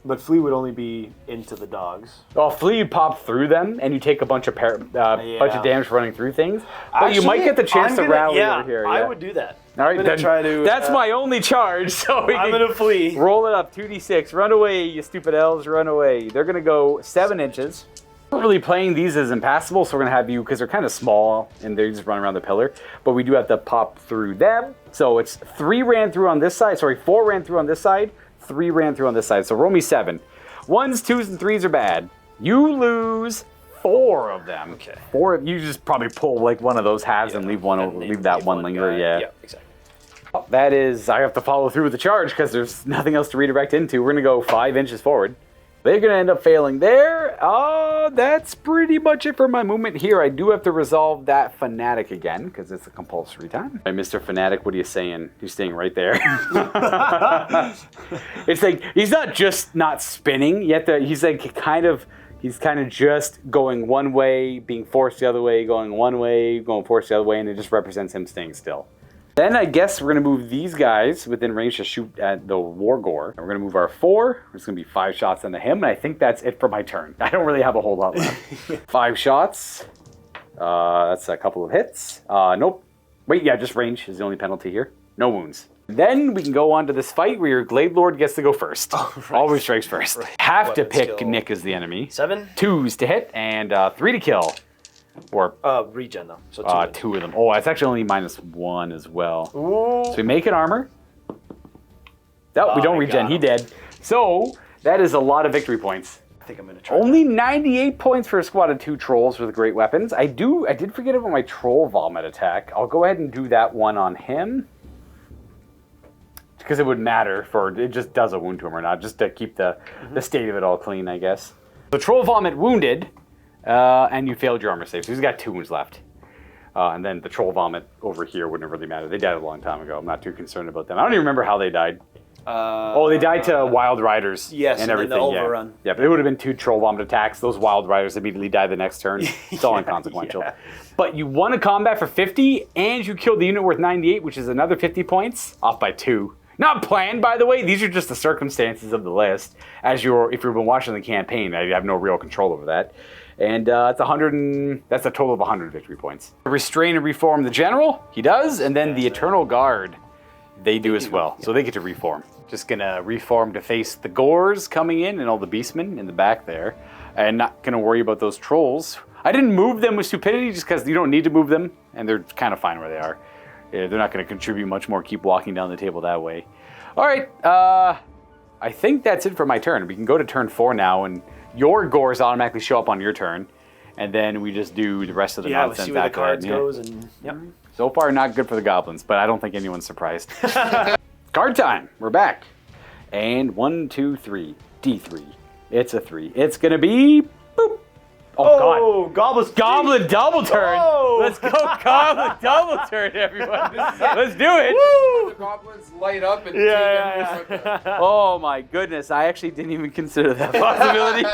But flee would only be into the dogs. Oh, flee, you pop through them, and you take a bunch of bunch of damage running through things. But Actually, you might get the chance to rally over here. I would do that. All right, I'm gonna try to. That's my only charge. So I'm gonna flee. Roll it up, 2d6. Run away, you stupid elves. Run away. They're gonna go 7 inches. We're really playing these as impassable, so we're gonna have you because they're kind of small and they just run around the pillar. But we do have to pop through them. So it's 3 ran through on this side. Sorry, 4 ran through on this side. 3 ran through on this side. So roll me 7. 1s, 2s, and 3s are bad. You lose 4 of them. Okay. 4. You just probably pull like one of those halves and leave one over. Leave that one linger. Guy. Yeah. Yeah, exactly. That is, I have to follow through with the charge because there's nothing else to redirect into. We're going to go 5 inches forward. They're going to end up failing there. That's pretty much it for my movement here. I do have to resolve that Fanatic again because it's a compulsory time. Hey, Mr. Fanatic, what are you saying? You're staying right there. It's like, he's not just not spinning, yet he's kind of just going one way, being forced the other way, going one way, going forced the other way, and it just represents him staying still. Then I guess we're going to move these guys within range to shoot at the Wargore. And we're going to move our 4. There's going to be 5 shots into him, and I think that's it for my turn. I don't really have a whole lot left. 5 shots. That's a couple of hits. Nope. Wait, yeah, just range is the only penalty here. No wounds. Then we can go on to this fight where your Glade Lord gets to go first. Oh, right. Always strikes first. Right. Have to pick skill. Nick as the enemy. 7. 2s to hit, and 3 to kill. Or regen though. So 2 of them. Oh, it's actually only -1 as well. Ooh. So we make an armor. No, we don't regen. He dead. So that is a lot of victory points. I think I'm gonna try. Only 98 points for a squad of 2 trolls with great weapons. I did forget about my troll vomit attack. I'll go ahead and do that one on him. Because it would matter it just does a wound to him or not, just to keep the state of it all clean, I guess. The troll vomit wounded. And you failed your armor save, so he's got 2 wounds left. And then the troll vomit over here wouldn't have really mattered. They died a long time ago. I'm not too concerned about them. I don't even remember how they died. They died to wild riders. Yes, and everything. The overrun. Yeah, but it would have been 2 troll vomit attacks. Those wild riders immediately die the next turn. It's all inconsequential. Yeah. But you won a combat for 50, and you killed the unit worth 98, which is another 50 points, off by 2. Not planned, by the way. These are just the circumstances of the list. If you've been watching the campaign, I have no real control over that. And that's a total of 100 victory points. Restrain and reform the general, he does, and then the Eternal Guard, they do as well. Yeah. So they get to reform. Just gonna reform to face the Gores coming in and all the Beastmen in the back there. And not gonna worry about those trolls. I didn't move them with stupidity just because you don't need to move them, and they're kind of fine where they are. Yeah, they're not gonna contribute much more, keep walking down the table that way. All right, I think that's it for my turn. We can go to turn 4 now, and your Gores automatically show up on your turn, and then we just do the rest of the nonsense. Yeah, we'll see where the cards goes, and yep. So far, not good for the Goblins, but I don't think anyone's surprised. Card time. We're back. And 1, 2, 3. D3. It's a 3. It's gonna be boop. Oh God! Goblins. Goblin double turn. Oh. Let's go, Goblin double turn, everyone. Let's do it. Woo! The Goblins light up and yeah. Oh my goodness! I actually didn't even consider that possibility.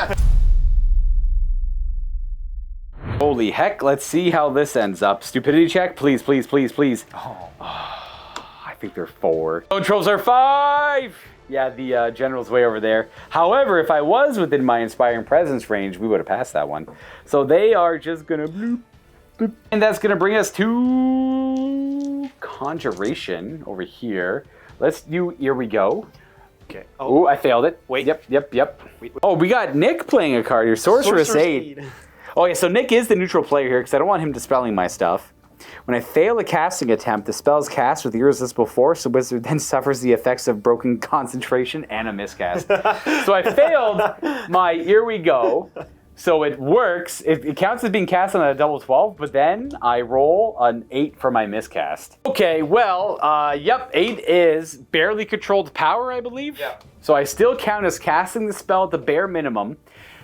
Holy heck, let's see how this ends up. Stupidity check, please, please, please, please. Oh, I think they're 4. Controls are 5! Yeah, the general's way over there. However, if I was within my Inspiring Presence range, we would have passed that one. So they are just gonna bloop, bloop. And that's gonna bring us to Conjuration over here. Let's do, here we go. Okay. Oh, I failed it. Wait. Yep. Wait. Oh, we got Nick playing a card here. Sorceress 8. Oh yeah, so Nick is the neutral player here because I don't want him dispelling my stuff. When I fail a casting attempt, the spell is cast with irresistible force. The wizard then suffers the effects of broken concentration and a miscast. So I failed my here we go. So it works. It counts as being cast on a double 12, but then I roll an 8 for my miscast. Okay, well, yep, 8 is barely controlled power, I believe. Yeah. So I still count as casting the spell at the bare minimum.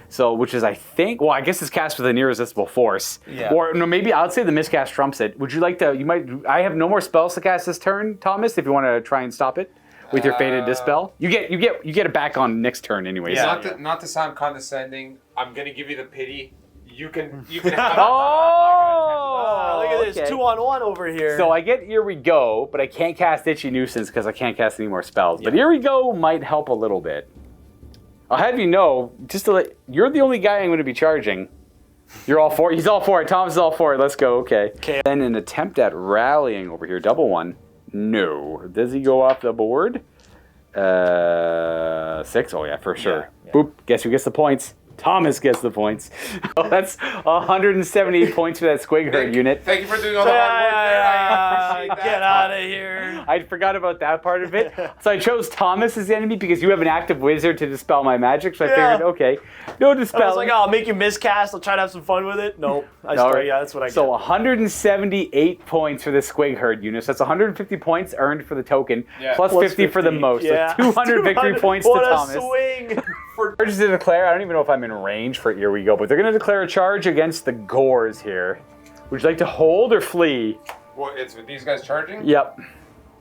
So, which is, I think, well, I guess it's cast with an irresistible force. Yeah. Or, no, maybe I'd say the miscast trumps it. Would you like to, I have no more spells to cast this turn, Thomas, if you want to try and stop it with your Fated Dispel. You get it back on next turn anyways. Yeah. Not to sound condescending, I'm going to give you the pity. You can have Oh! Look at this, Okay. 2-on-1 over here. So I get Here We Go, but I can't cast Itchy Nuisance because I can't cast any more spells. But Here We Go might help a little bit. I'll have you know, just to let, you're the only guy I'm going to be charging. You're all for it. He's all for it. Thomas is all for it. Let's go. Okay. Then an attempt at rallying over here. Double 1. No. Does he go off the board? 6. Oh, yeah, for sure. Yeah. Boop. Guess who gets the points? Thomas gets the points. Oh, that's 178 points for that Squig Herd unit. Thank you for doing all the hard work there. I appreciate that. Get out of here. I forgot about that part of it. So I chose Thomas as the enemy because you have an active wizard to dispel my magic. So I figured, okay, no dispel. I was like, oh, I'll make you miscast. I'll try to have some fun with it. Nope. Yeah, that's what I get. So 178 points for the Squig Herd unit. So that's 150 points earned for the token, plus 50 for the most. Yeah. So 200 victory points to Thomas. What a swing. Charges to declare. I don't even know if I'm in range for Here We Go, but they're going to declare a charge against the Gores here. Would you like to hold or flee? Well, it's with these guys charging? Yep.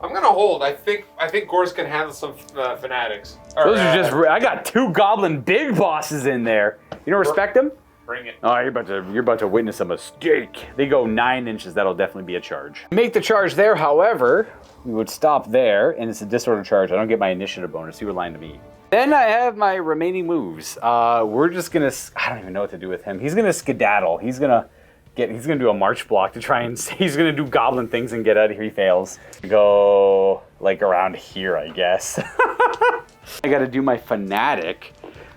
I'm gonna hold. I think Gores can handle some fanatics. Those are just. I got 2 goblin big bosses in there. You don't respect them? Bring it. Oh, you're about to witness a mistake. They go 9 inches. That'll definitely be a charge. Make the charge there. However, we would stop there, and it's a disorder charge. I don't get my initiative bonus. You were lying to me. Then I have my remaining moves. We're just gonna. I don't even know what to do with him. He's gonna skedaddle. He's gonna do a march block to try and. He's gonna do goblin things and get out of here. He fails. Go like around here, I guess. I got to do my Fanatic,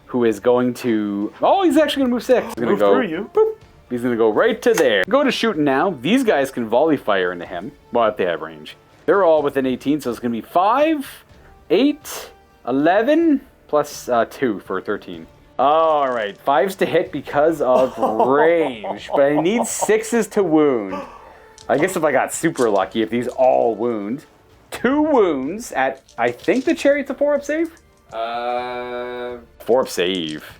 who is going to. Oh, he's actually gonna move 6. He's gonna Move go through you. Boop. He's gonna go right to there. Go to shooting now. These guys can volley fire into him. Well, if they have range. They're all within 18, so it's gonna be 5, 8. 11 plus 2 for 13. All right, 5s to hit because of range, but I need 6s to wound. I guess if I got super lucky, if these all wound. 2 wounds at, I think the Chariot's a 4-up save? 4-up save.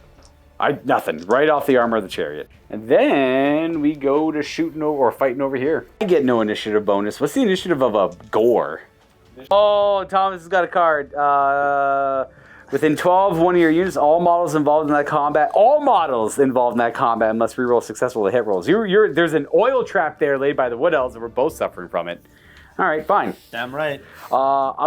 Nothing, right off the armor of the Chariot. And then we go to shooting over, or fighting over here. I get no initiative bonus. What's the initiative of a Gore? Oh, Thomas has got a card. Within 12, one of your units, all models involved in that combat must reroll successful to hit rolls. There's an oil trap there laid by the Wood Elves, and we're both suffering from it. All right, fine. Damn right.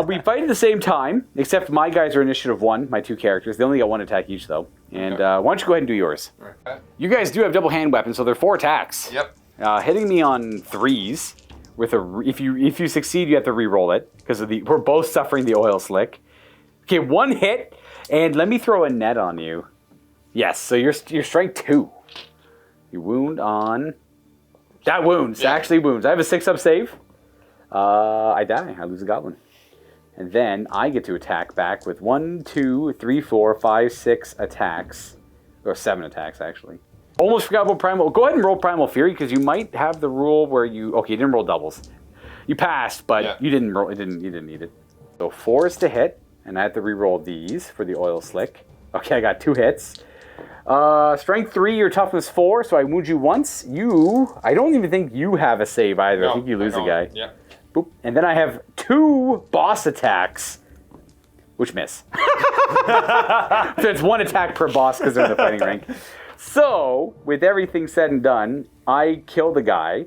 We fight at the same time, except my guys are initiative 1, my 2 characters. They only got 1 attack each, though. And why don't you go ahead and do yours? Okay. You guys do have double hand weapons, so they're 4 attacks. Yep. Hitting me on 3s. With if you succeed, you have to re-roll it because we're both suffering the oil slick. Okay, 1 hit, and let me throw a net on you. Yes, so you're strength 2. You wound on. That wounds. Yeah. Actually wounds. I have a 6-up save. I die. I lose a goblin, and then I get to attack back with 1, 2, 3, 4, 5, 6 attacks, or 7 attacks actually. Almost forgot about Primal. Go ahead and roll Primal Fury because you might have the rule where you. Okay, you didn't roll doubles. You passed, but you didn't roll. You didn't need it. So 4s to hit, and I have to re-roll these for the oil slick. Okay, I got 2 hits. Strength 3, your toughness 4, so I wound you once. I don't even think you have a save either. I think you lose a guy. Yeah. Boop. And then I have 2 boss attacks, which miss. So it's 1 attack per boss because they're in the fighting rank. So, with everything said and done, I killed the guy.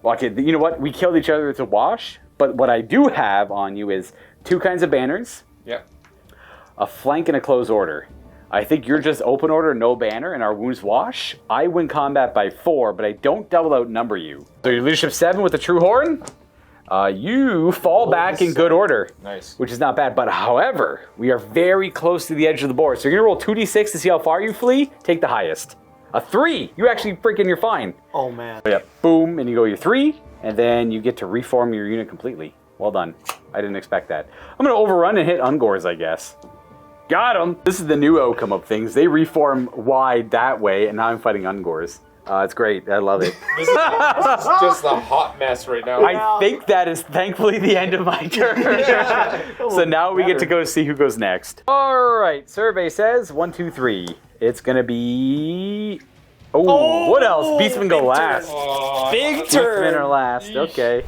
Well, okay, you know what? We killed each other. It's a wash. But what I do have on you is 2 kinds of banners. Yep. A flank and a close order. I think you're just open order, no banner, and our wounds wash. I win combat by 4, but I don't double outnumber you. So your leadership 7 with the true horn. You fall back in good order. Nice. Which is not bad. But however, we are very close to the edge of the board. So you're going to roll 2d6 to see how far you flee. Take the highest. A 3. You actually you're fine. Oh, man. Yep. Boom. And you go your 3. And then you get to reform your unit completely. Well done. I didn't expect that. I'm going to overrun and hit Ungors, I guess. Got him. This is the new outcome of things. They reform wide that way, and now I'm fighting Ungors. It's great. I love it. This is just a hot mess right now. I think that is thankfully the end of my turn. So now we get to go see who goes next. All right. Survey says 1, 2, 3. It's going to be... Oh, what else? Beastmen go last. Oh, Big Beastmen are turn. last. Okay.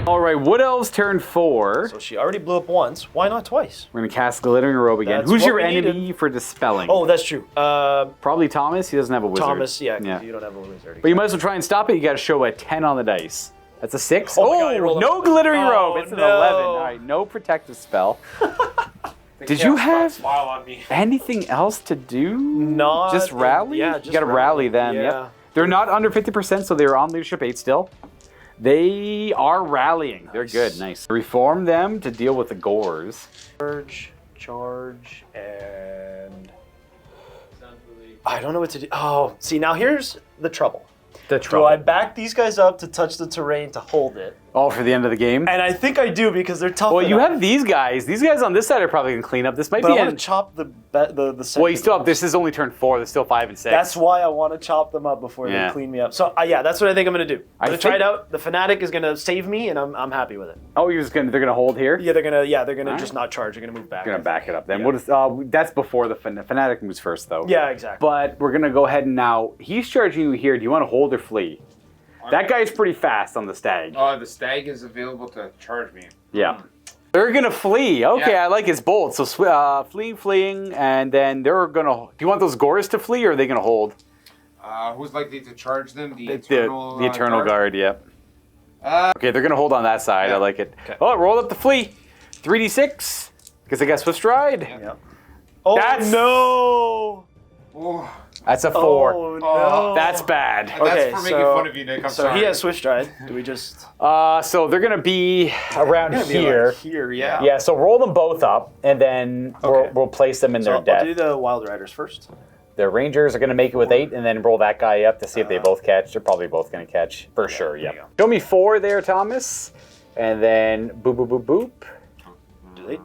All right, Wood Elves turn 4. So she already blew up once. Why not twice? We're going to cast Glittering Robe again. That's Who's what your we enemy needed. for Dispelling? Oh, that's true. Probably Thomas. He doesn't have a wizard. Thomas, yeah, 'cause you don't have a wizard. But you might as well try and stop it. You got to show a 10 on the dice. That's a 6. Oh my God, you rolled no a- Glittering Oh, Robe. It's an no. 11. All right, no protective spell. Did you have smile on me? anything else to do? Not Just rally? yeah, You just got to rally rally, them. yeah. Yep. They're not under 50%, so they're on leadership 8 still. They are rallying. They're good. Nice. Reform them to deal with the gores. Charge, and... I don't know what to do. Oh, see, now here's the trouble. The Do I back these guys up to touch the terrain to hold it? Oh, for the end of the game? And I think I do because they're tough Well, you enough. have these guys. These guys on this side are probably going to clean up. This might But be I an... want to chop the second. Well, you still have... This is only turn 4. There's still 5 and 6. That's why I want to chop them up before Yeah. they clean me up. So, yeah, that's what I think I'm going to do. I I'm going to try think- it out. The Fanatic is going to save me, and I'm happy with it. Oh, you're just gonna... They're going to hold here? Yeah, they're going to Alright. just not charge. They're going to move back. We're going to back it up then. Yeah. We'll just, that's before the Fanatic moves first, though. Yeah, exactly. But we're going to go ahead and now... He's charging you here. Do you want to hold or flee? That guy's pretty fast on the stag. Oh, the stag is available to charge me. Yeah. They're going to flee. Okay, Yeah. I like his bold. So fleeing, and then they're going to... Do you want those gores to flee, or are they going to hold? Who's likely to charge them? The The Eternal Guard, yep. Uh, Okay, they're going to hold on that side. Yeah. I like it. Okay. Oh, roll up the flee. 3d6. Because I got Swift Stride. Yeah. Oh, That's- no! oh, That's a 4. Oh, no. That's bad. that's Okay, for making so- fun of you, Nick. I'm So sorry. he has Swift Stride. Do we just... So they're going to be around Gonna be here. like here, yeah. Yeah, so roll them both up, and then Okay. we'll place them in So their I'll death. do the Wild Riders first. The Rangers are going to make it with 8, and then roll that guy up to see if they both catch. They're probably both going to catch, for sure, there you yeah. Show me 4 there, Thomas. And then boop, boop, boop, boop. Do they?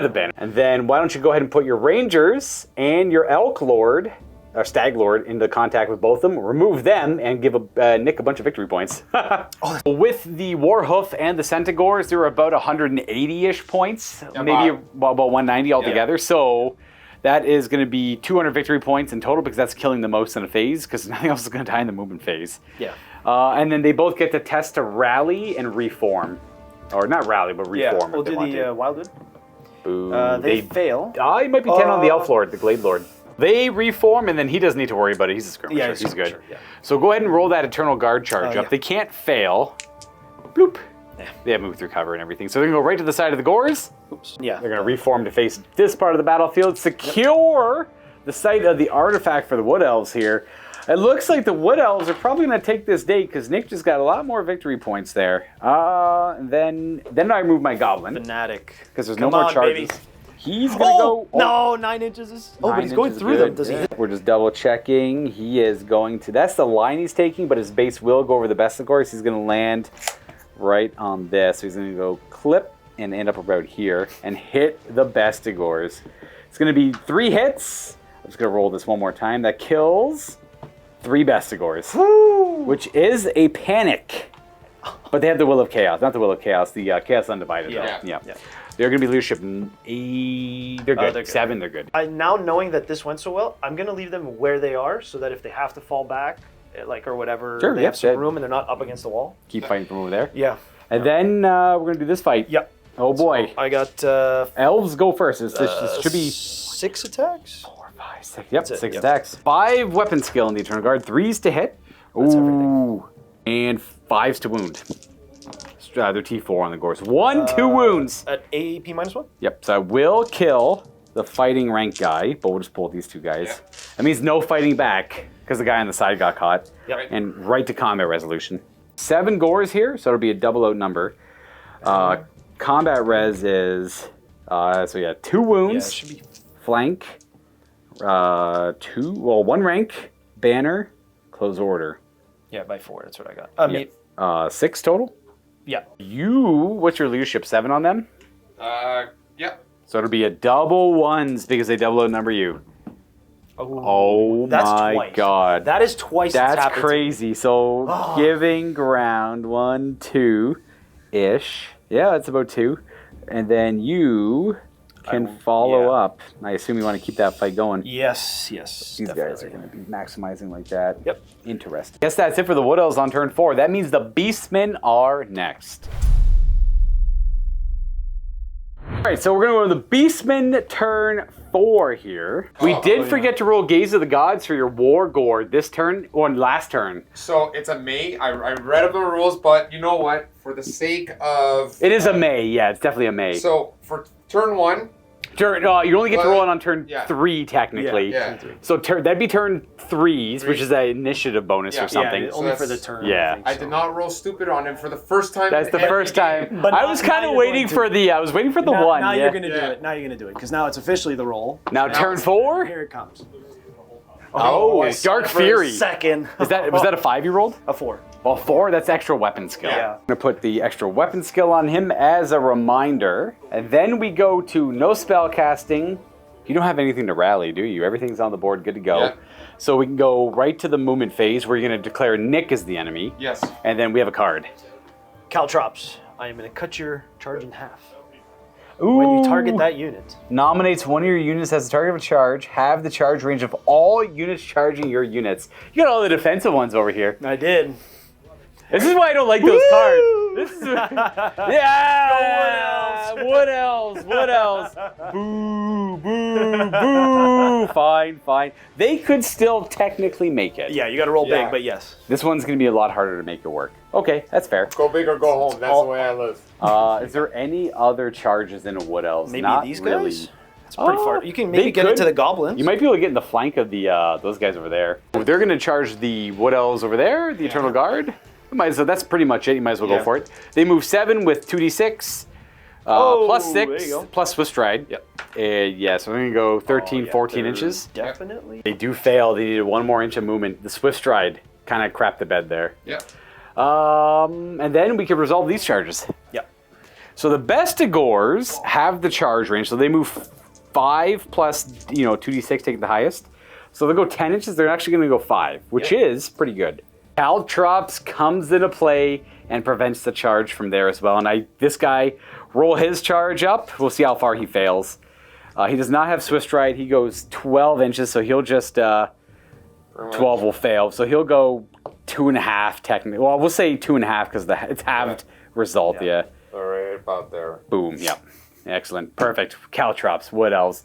The banner. And then why don't you go ahead and put your Rangers and your Elk Lord, or Stag Lord, into contact with both of them, remove them, and give Nick a bunch of victory points. With the Warhoof and the Centigores, there were about 180-ish points, maybe about 190 altogether. So that is going to be 200 victory points in total, because that's killing the most in a phase, because nothing else is going to die in the movement phase. Yeah. And then they both get to test to rally and reform. Or not rally, but reform. Yeah, we'll if they do want the to. Wildwood. Boo. They fail. It might be 10 on the Elf Lord, the Glade Lord. They reform, and then he doesn't need to worry about it. He's a skirmisher. Yeah, he's he's a good. skirmisher, yeah. So go ahead and roll that Eternal Guard charge up. Yeah. They can't fail. Bloop. Yeah. They have moved through cover and everything. So they're going to go right to the side of the Gores. Oops. Yeah. They're going to reform to face this part of the battlefield. Secure the site of the artifact for the Wood Elves here. It looks like the Wood Elves are probably going to take this date, because Nick just got a lot more victory points there. And then I move my Goblin, Fanatic. because there's Come no more on, charges. baby. He's going to go... No, 9 inches is... Oh, but 9 he's going inches through good. them. Does he hit? We're just double checking. He is going to... That's the line he's taking, but his base will go over the Bestigors. He's going to land right on this. So he's going to go clip and end up about here and hit the Bestigors. It's going to be 3 hits. I'm just going to roll this one more time. That kills 3 Bestigors, which is a panic. But they have the Will of Chaos. Not the Will of Chaos, the Chaos Undivided. Yeah. though. Yeah. They're going to be leadership 8. They're good. They're good. 7, they're good. Now knowing that this went so well, I'm going to leave them where they are, so that if they have to fall back, or whatever, Sure, they yeah, have some yeah. room and they're not up against the wall. Keep fighting from over there. Yeah. And then we're going to do this fight. Yep. Oh boy. I got Elves go first. This should be 6 attacks. 4, 5, 6. Yep, That's it, 6 yep. attacks. 5 weapon skill in the Eternal Guard. 3s to hit. That's Ooh. And 5s to wound. They're T4 on the Gores. 2 wounds. At AAP -1? Yep, so I will kill the fighting rank guy, but we'll just pull these 2 guys. Yep. That means no fighting back, because the guy on the side got caught. Yep. And right to combat resolution. 7 Gores here, so it'll be a double out number. Combat res is, so yeah, 2 Yeah, it wounds, should be. flank, 1 rank, banner, close order. Yeah, by 4. That's what I got. Yep. 6 total. Yeah. What's your leadership? 7 on them? Yeah. So it'll be a double 1s because they double outnumber you. Oh That's my twice. god. That is twice. it's That's happened to me. crazy. So giving ground 1, 2-ish. Yeah, that's about 2. And then you can follow up. I assume you want to keep that fight going. Yes. These guys are going to be maximizing like that. Yep. Interesting. Guess that's it for the Wood Elves on turn 4. That means the Beastmen are next. All right, so we're going to go to the Beastmen turn 4 here. We did forget to roll Gaze of the Gods for your War Gore this turn, or last turn. So it's a May. I read up the rules, but you know what? For the sake of... It is a May, yeah, it's definitely a May. So for turn 1... you only get to roll it on turn yeah. 3, technically. Yeah. So that'd be turn 3s, which is an initiative bonus Yeah. or something. Yeah, So only for that's- the turn. Yeah. think I so. did not roll stupid on him for the first time. That's in the every first game. time. But I now- was now kind of you're waiting going for the. I was waiting for the Now, one. now yeah. you're gonna do Yeah. it. Now you're gonna do it because now it's officially the roll. Now turn 4. Here it comes. Oh, I Dark For a Fury. second. Was that a 5 you rolled? A 4? Well, 4. That's extra weapon skill. Yeah. I'm gonna put the extra weapon skill on him as a reminder, and then we go to no spell casting. You don't have anything to rally, do you? Everything's on the board, good to go. Yeah. So we can go right to the movement phase where you're going to declare Nick as the enemy. Yes. And then we have a card. Caltrops. I am gonna cut your charge in half. Ooh. When you target that unit. Nominates one of your units as the target of a charge. Have the charge range of all units charging your units. You got all the defensive ones over here. I did. This is why I don't like those cards. This is yeah. What else? What else? Boo, boo, boo. Fine. They could still technically make it. Yeah, you got to roll Yeah. big, but yes. This one's going to be a lot harder to make it work. Okay, that's fair. Go big or go home. That's the way I live. Is there any other charges in a Wood Elves? Maybe Not these really. guys. It's pretty far. You can they maybe get could. into the goblins. You might be able to get in the flank of the those guys over there. They're going to charge the Wood Elves over there, the Eternal Guard. So that's pretty much it. You might as well go Yeah. for it. They move 7 with 2d6, plus there 6, you go. plus Swift Stride. Yep. Yeah, so I'm going to go 13, 14 inches. Definitely. They do fail. They needed 1 more inch of movement. The Swift Stride kind of crapped the bed there. Yeah. And then we can resolve these charges. Yep. So the best of Gores have the charge range, so they move 5 plus 2d6, take the highest. So they'll go 10 inches. They're actually going to go 5, which is pretty good. Caltrops comes into play and prevents the charge from there as well. And this guy, roll his charge up. We'll see how far he fails. He does not have Swift Stride. He goes 12 inches, so he'll just 12 will fail. So he'll go 2.5 technically. Well, we'll say 2.5 because it's halved result. Yeah. All right, about there. Boom. Yep. Excellent. Perfect. Caltrops. Wood Elves.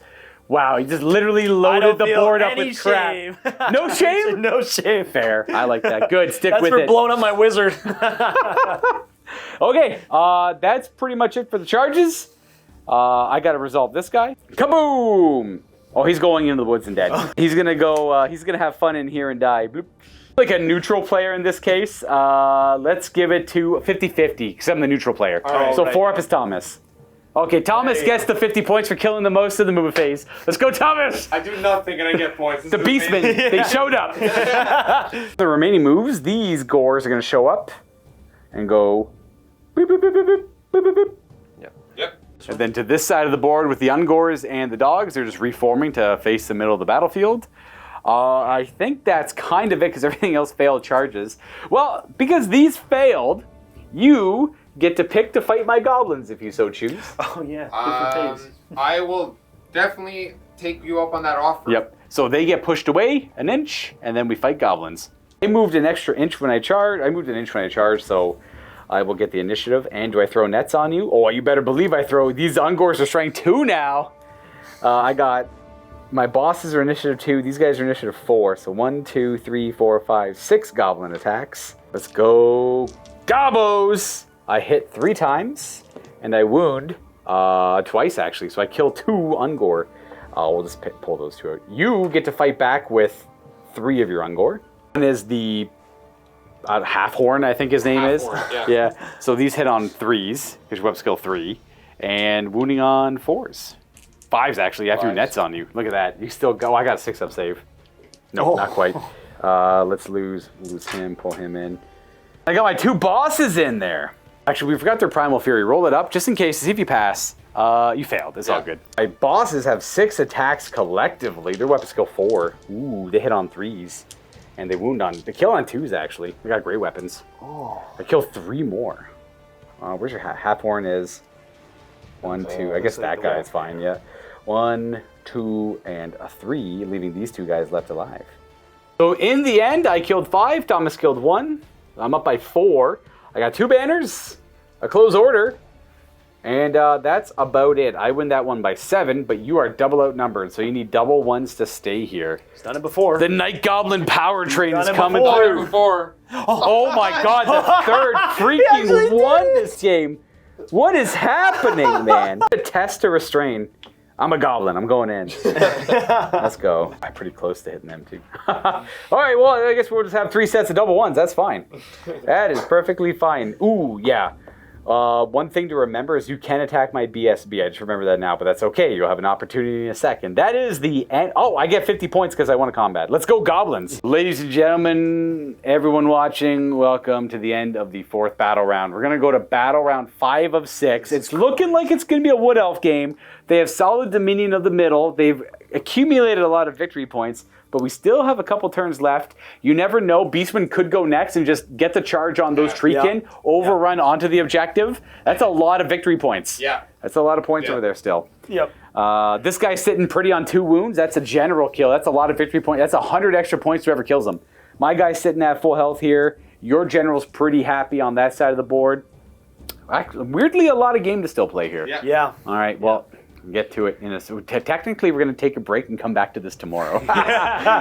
Wow, he just literally loaded the board up with crap. Shame. No shame? No shame. Fair. I like that. Good. Stick That's with for it. blowing up my wizard. Okay. That's pretty much it for the charges. I got to resolve this guy. Kaboom! Oh, he's going into the woods and dead. He's gonna go. He's gonna have fun in here and die. Bloop. Like a neutral player in this case. Let's give it to 50-50 because I'm the neutral player. right. So 4 up is Thomas. Okay, Thomas gets the 50 points for killing the most of the movement phase. Let's go, Thomas! I do nothing and I get points. This The is Beastmen, amazing. they showed up. The remaining moves, these Gores are going to show up and go boop, boop, boop, boop, boop, boop, boop, boop. Yep. And then to this side of the board with the Ungores and the dogs, they're just reforming to face the middle of the battlefield. I think that's kind of it because everything else failed charges. Well, because these failed, you get to pick to fight my goblins if you so choose. Oh, yeah. Different phase. I will definitely take you up on that offer. Yep. So they get pushed away an inch, and then we fight goblins. They moved an extra inch when I charged. I moved an inch when I charged, so I will get the initiative. And do I throw nets on you? Oh, you better believe I throw. These Ungors are strength 2 now. I got... My bosses are initiative 2. These guys are initiative 4. So 1, 2, 3, 4, 5, 6 goblin attacks. Let's go. Gobos! I hit 3 times. And I wound twice, actually. So I kill 2 Ungor. We'll just pull those 2 out. You get to fight back with 3 of your Ungor. One is the Half Horn, I think his name is. Yeah. So these hit on 3s. Here's web skill 3. And wounding on 4s. 5s, actually. I threw nets on you. Look at that. You still go. I got a 6-up save. Nope, not quite. Let's lose him, pull him in. I got my 2 bosses in there. Actually, we forgot their Primal Fury. Roll it up just in case to see if you pass. You failed. It's all good. My bosses have 6 attacks collectively. Their weapon skill 4. Ooh, they hit on 3s. And they wound on... They kill on 2s, actually. They got great weapons. Oh. I kill 3 more. Where's your Half Horn is? 1, 2. I guess that guy is fine, yeah. 1, 2, and a 3, leaving these 2 guys left alive. So in the end, I killed 5. Thomas killed 1. I'm up by 4. I got 2 banners, a close order, and that's about it. I win that one by 7, but you are double outnumbered, so you need double 1s to stay here. He's done it before. The Night Goblin power train is coming through. Oh my God, the 3rd freaking won this game. What is happening, man? A test to restrain. I'm a goblin. I'm going in. Let's go. I'm pretty close to hitting them, too. All right, well, I guess we'll just have 3 sets of double 1s. That's fine. That is perfectly fine. Ooh, yeah. One thing to remember is you can attack my BSB. I just remember that now, but that's okay. You'll have an opportunity in a second. That is the end. Oh, I get 50 points because I won a combat. Let's go, Goblins. Ladies and gentlemen, everyone watching, welcome to the end of the 4th battle round. We're going to go to battle round 5 of 6. It's looking like it's going to be a Wood Elf game. They have solid dominion of the middle. They've accumulated a lot of victory points, but we still have a couple turns left. You never know. Beastmen could go next and just get the charge on those Treekin, overrun onto the objective. That's a lot of victory points. Yeah. That's a lot of points over there still. Yep. This guy's sitting pretty on 2 wounds. That's a general kill. That's a lot of victory points. That's 100 extra points to whoever kills him. My guy's sitting at full health here. Your general's pretty happy on that side of the board. Actually, weirdly, a lot of game to still play here. Yeah. All right, well... Get to it in a... Technically, we're going to take a break and come back to this tomorrow.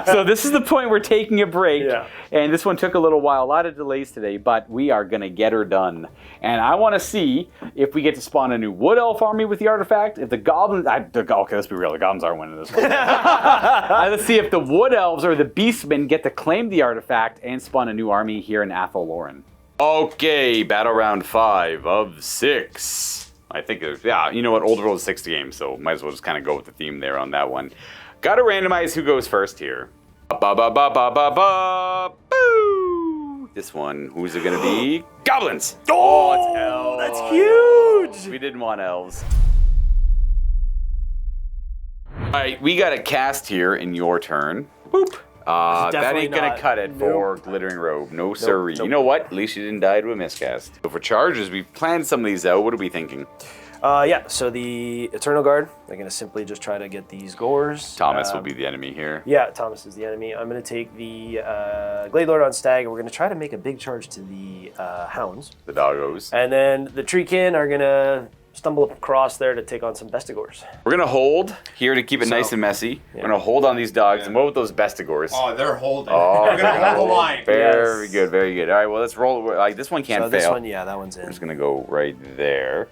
So this is the point we're taking a break. Yeah. And this one took a little while. A lot of delays today, but we are going to get her done. And I want to see if we get to spawn a new Wood Elf army with the artifact. If the Goblins... Okay, let's be real. The Goblins aren't winning this one. Let's see if the Wood Elves or the Beastmen get to claim the artifact and spawn a new army here in Athel Loren. Okay, battle round 5 of 6. I think, you know what, Old World is 6 games, so might as well just kind of go with the theme there on that one. Gotta randomize who goes first here. Boo! This one, who's it gonna be? Goblins! Oh, it's Elves. That's huge! We didn't want Elves. Alright, we got a cast here in your turn. Boop. That ain't gonna cut it for Glittering Robe. No sirree. You know what? At least you didn't die to a miscast. So for charges, we've planned some of these out. What are we thinking? Yeah, so the Eternal Guard, they're going to simply just try to get these Gores. Thomas will be the enemy here. Yeah, Thomas is the enemy. I'm going to take the Glade Lord on Stag, and we're going to try to make a big charge to the Hounds. The Doggos. And then the Treekin are going to stumble across there to take on some Bestigors. We're going to hold here to keep it nice and messy. Yeah. We're going to hold on these dogs. And what with those Bestigors? Oh, they're holding. Oh, they're going to hold the line. Very good, very good. All right, well, let's roll. This one can't fail. This one, yeah, that one's in. We're just going to go right there.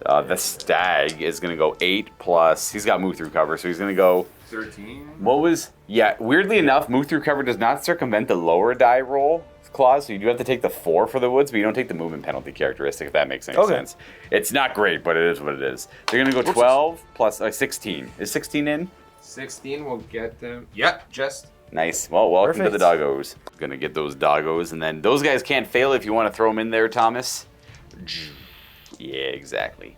The Stag is going to go 8+. He's got move through cover, so he's going to go 13. What was... Yeah, weirdly enough, move through cover does not circumvent the lower die roll clause, so you do have to take the 4 for the woods, but you don't take the movement penalty characteristic, if that makes any sense. It's not great, but it is what it is. They're going to go 12 plus 16. Is 16 in? 16 will get them. Yep, just... Nice. Well, welcome to the Doggos. Going to get those Doggos, and then those guys can't fail if you want to throw them in there, Thomas. Yeah, exactly.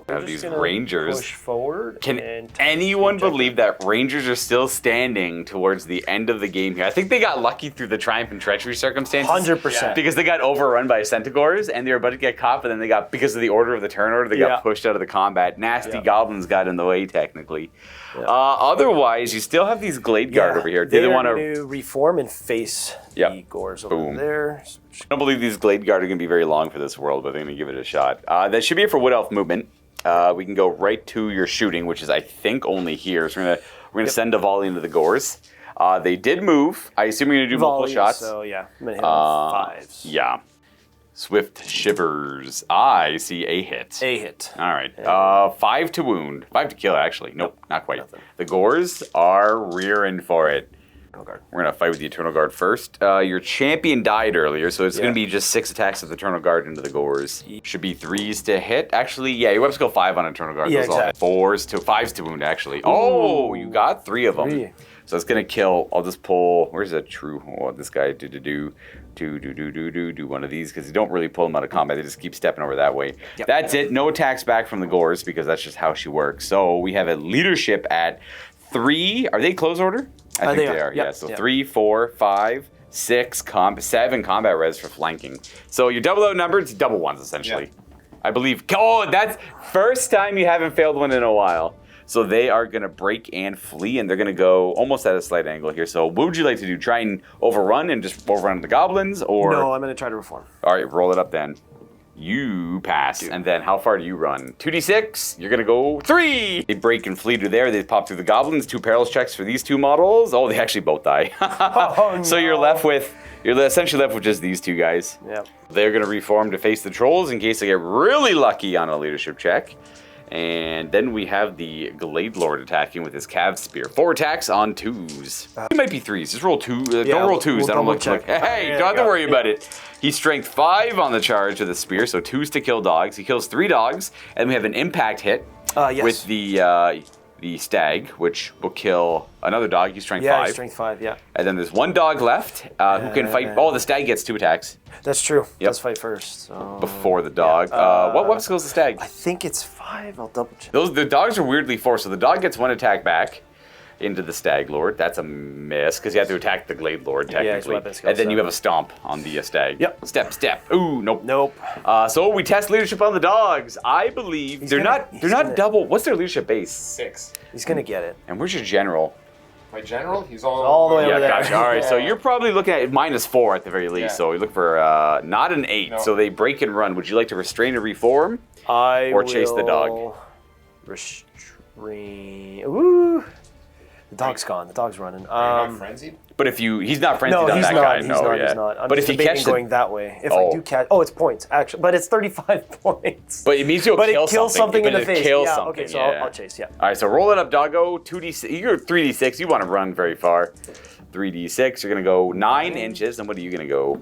Now these Rangers. Push forward. Can anyone believe that Rangers are still standing towards the end of the game here? I think they got lucky through the Triumph and Treachery circumstances. 100%. Because they got overrun by Centaurs, and they were about to get caught, but then they got, because of the order of the turn order, they got pushed out of the combat. Nasty Goblins got in the way, technically. Otherwise, you still have these Glade Guard over here. They want to reform and face Yep. Gores over Boom. there. I don't believe these Glade Guard are going to be very long for this world, but they're going to give it a shot. That should be it for Wood Elf movement. We can go right to your shooting, which is, I think, only here. So we're gonna send a volley into the Gores. They did move. I assume you're going to do multiple shots. So, yeah. I'm going to hit on 5s. Yeah. Swift Shivers. I see a hit. A hit. All right. 5 to wound. 5 to kill, actually. Nope, not quite. Nothing. The Gores are rearing for it. Guard. We're going to fight with the Eternal Guard first. Your champion died earlier, so it's going to be just 6 attacks of the Eternal Guard into the Gores. Should be 3s to hit. Actually, yeah, your weapon skill 5 on Eternal Guard. Yeah, Those all exactly. 5s to wound, actually. Oh, you got 3 of them. 3. So it's going to kill. I'll just pull. Where's a true? Oh, this guy. Do one of these because you don't really pull them out of combat. They just keep stepping over that way. Yep. That's it. No attacks back from the Gores because that's just how she works. So we have a leadership at 3. Are they close order? I think they are. Yep. Yeah. So Yep. 3, 4, 5, 6, 7 combat res for flanking. So you're double outnumbered. It's double ones essentially. Yeah. I believe. Oh, that's first time you haven't failed one in a while. So they are going to break and flee, and they're going to go almost at a slight angle here. So what would you like to do? Try and overrun and just overrun the goblins? Or No, I'm going to try to reform. all right, roll it up then. You pass. And then how far do you run? 2d6. You're going to go 3. They break and flee to there. They pop through the goblins. 2 perils checks for these 2 models. Oh, they actually both die. Oh, So you're essentially left with just these 2 guys. Yeah. They're going to reform to face the trolls in case they get really lucky on a leadership check. And then we have the Glade Lord attacking with his Cav Spear. 4 attacks on 2s. It might be 3s. Just roll 2. Don't roll 2s. we'll I don't look double check. Hey, Yeah, don't have to got worry it. about it. He's strength 5 on the charge with the spear, so 2s to kill dogs. He kills 3 dogs, and we have an impact hit Yes. with the stag, which will kill another dog. He's strength 5. Yeah, strength 5, yeah. And then there's 1 dog left who can fight. Oh, the stag gets 2 attacks That's true. Yep. Let's fight first. So. before the dog. What weapon skill is the stag? I think it's 5. I'll double check. The dogs are weirdly forced, so the dog gets 1 attack back into the Stag Lord. That's a miss, because you have to attack the Glade Lord, Yeah, his technically. weapon skill, And then you so- have a stomp on the Stag. Yep. Step. Ooh, nope. Nope. So we test leadership on the dogs. I believe He's they're gonna- not double. What's their leadership base? 6. He's going to get it. And where's your general? My general, he's all, All the way Yeah, over there. gotcha. All right, so Yeah. you're probably looking at -4 at the very least. Yeah. So you look for not an 8. No. So they break and run. Would you like to restrain or reform? Or chase the dog. Restrain. Ooh. The dog's gone. The dog's running. Are you not frenzied? But if he's not frenzied No, on he's that not. guy. He's no, not. yeah. He's not. I'm But just if you debating catch the going that way, if Oh. I do catch, it's points actually, but it's 35 points. But it means you'll But kill it kills something in But the it'll face. Kill Yeah. something, Okay, so yeah. I'll chase. Yeah. All right, so roll it up, doggo. 2d6. You're 3d6. You want to run very far. 3d6. You're gonna go 9 inches. And what are you gonna go?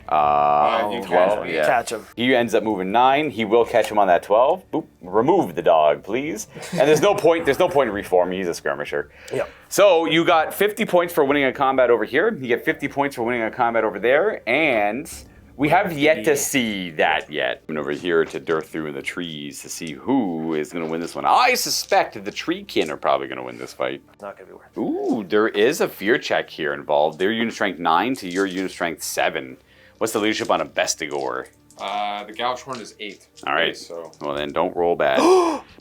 You 12. catch me. Yeah. Catch him. He ends up moving 9. He will catch him on that 12. Boop. Remove the dog, please. And there's no point. There's no point in reforming. He's a skirmisher. Yep. So you got 50 points for winning a combat over here. You get 50 points for winning a combat over there, and we have yet to see that yet. I'm over here to dirt through in the trees to see who is going to win this one. I suspect the treekin are probably going to win this fight. It's not gonna be worth it. Ooh, there is a fear check here involved. Their unit strength 9 to your unit strength 7. What's the leadership on a Bestigor? The Gouchhorn is 8. All right. So Well, then don't roll bad.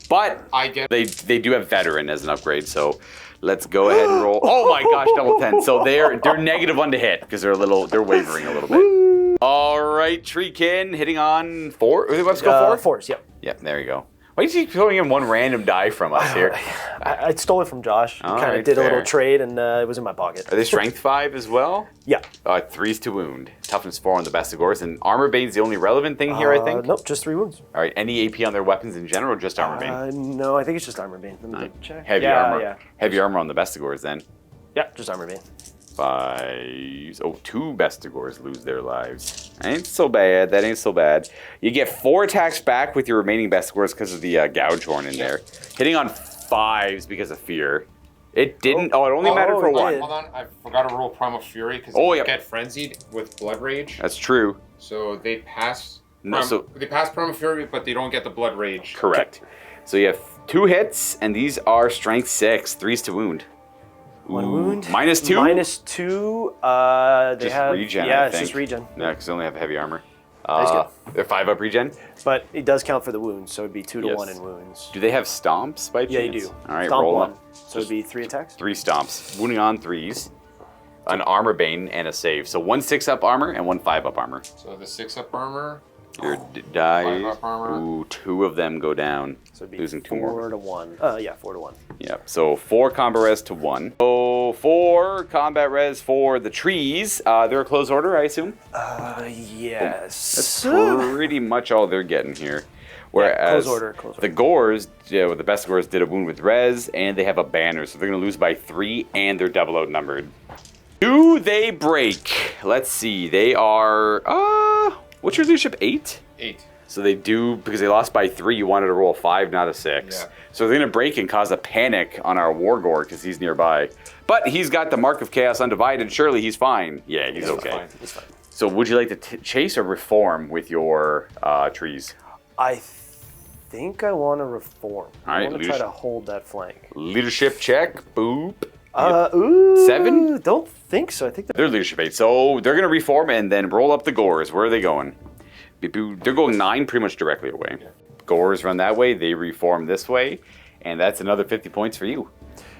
But I get. they do have veteran as an upgrade, so let's go ahead and roll. Oh my gosh, double 10. So they're -1 to hit because they're wavering a little bit. All right, Treekin hitting on 4. Let's go 4. 4s. Yep. Yep, there you go. Why do you keep throwing in one random die from us here? I stole it from Josh. All Kind right, of did a fair. little trade, and it was in my pocket. Are they strength 5 as well? Yeah. 3s to wound. Toughness 4 on the Bestigors. And armor bane's the only relevant thing here, I think. Nope, just 3 wounds. All right, any AP on their weapons in general, or just armor bane? No, I think it's just armor bane. Let me double check. Heavy yeah, armor. Yeah. Heavy armor on the Bestigors then. Yeah, just armor bane. 5. Oh, 2 Bestigors lose their lives. Ain't so bad. That ain't so bad. You get 4 attacks back with your remaining Bestigors because of the gouge horn in there. Hitting on 5s because of fear. It didn't. Oh, it only mattered for it 1. did. Hold on, I forgot to roll Primal Fury because Oh, you yep. get frenzied with Blood Rage. That's true. So they pass. No, so- they pass Primal Fury, but they don't get the Blood Rage. Correct. So you have 2 hits, and these are strength 6, 3s to wound. 1 wound. -2? -2. They Just have regen, Yeah, I it's think. just regen. No, because they only have heavy armor. That's good. They're 5 up regen. But it does count for the wounds, so it'd be 2 to Yes. 1 in wounds. Do they have stomps by chance? Yeah, you do. All right, Stomp roll 1. up. So it'd be 3 attacks. 3 stomps. Wounding on 3s. an armor bane and a save. So 1 6-up armor and 1 5-up armor. So the 6-up armor. Your dice. 5-up armor. Ooh, 2 of them go down. So it'd be losing 2 4 more. to 1. Yeah, 4 to 1. Yep. So 4 combat res to 1. So 4 combat res for the trees. They're a close order, I assume. Yes. That's pretty much all they're getting here. Whereas close order. the Gores, the best Gores did a wound with res, and they have a banner, so they're going to lose by 3, and they're double outnumbered. Do they break? Let's see. They are. What's your leadership? 8? 8. So they do, because they lost by 3, you wanted to roll a 5, not a 6. Yeah. So they're going to break and cause a panic on our Wargore because he's nearby. But he's got the Mark of Chaos Undivided. Surely he's fine. Yeah, he's okay. He's fine. So would you like to chase or reform with your trees? I think I want to reform. All right, I want to try to hold that flank. Leadership check. Boop. Ooh. 7? Don't think so. I think They're leadership 8. So they're going to reform and then roll up the Gores. Where are they going? They're going 9 pretty much directly away. Yeah. Gores run that way. They reform this way. And that's another 50 points for you.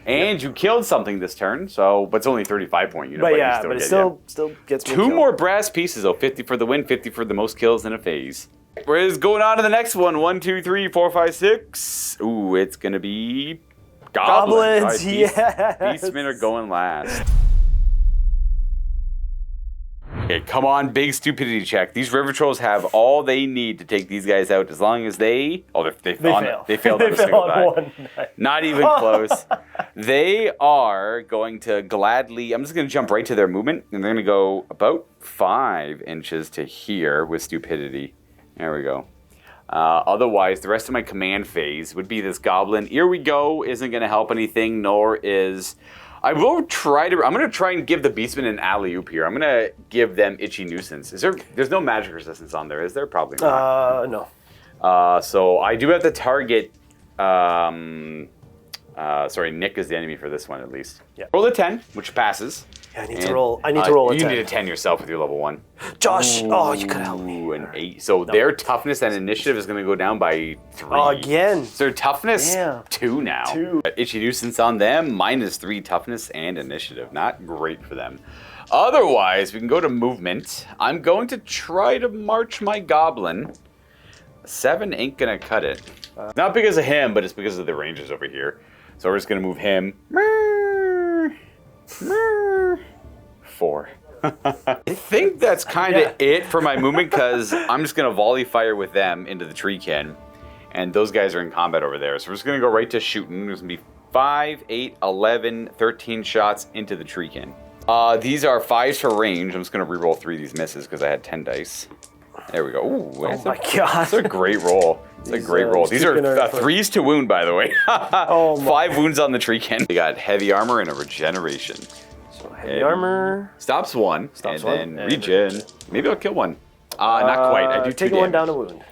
And you killed something this turn, so but it's only 35 point unit. But yeah, but it still gets me 2 killed. more brass pieces though. 50 for the win, 50 for the most kills in a phase. Where's going on to the next one? 1, 2, 3, 4, 5, 6. Ooh, it's gonna be Goblins. Goblins, Right, yes. Beastmen are going last. Okay, come on, big stupidity check. These river trolls have all they need to take these guys out as long as they fail. They failed on a single die. one. Not even close. They are going to gladly. I'm just going to jump right to their movement, and they're going to go about 5 inches to here with stupidity. There we go. Otherwise, the rest of my command phase would be this goblin. Here we go isn't going to help anything, nor is. I will try to. I'm going to try and give the Beastmen an alley-oop here. I'm going to give them Itchy Nuisance. There's no magic resistance on there, is there? Probably not. No. So I do have to target. Sorry, Nick is the enemy for this one at least. Yeah. Roll a 10, which passes. Yeah, I need to roll. I need to roll a 10. You need a 10 yourself with your level 1. Josh, you could help me. Ooh, an 8. So their toughness and initiative is going to go down by 3. Oh, again. So their toughness, Yeah. 2 now. 2. Itchy Nuisance on them, -3 toughness and initiative. Not great for them. Otherwise, we can go to movement. I'm going to try to march my goblin. 7 ain't going to cut it. Not because of him, but it's because of the rangers over here. So we're just going to move him. 4. I think that's kind of it for my movement because I'm just going to volley fire with them into the treekin. And those guys are in combat over there. So we're just going to go right to shooting. There's going to be 5, 8, 11, 13 shots into the treekin. These are 5s for range. I'm just going to reroll 3 of these misses because I had 10 dice. There we go. Ooh, oh my god. That's a great roll. It's a great roll. These are 3s to wound, by the way. 5 wounds on the treekin. They got heavy armor and a regeneration. So heavy armor. Stops 1. Stops and 1. then regen. Maybe I'll kill 1. Not quite. I do 2 take damage. 1 down to wound.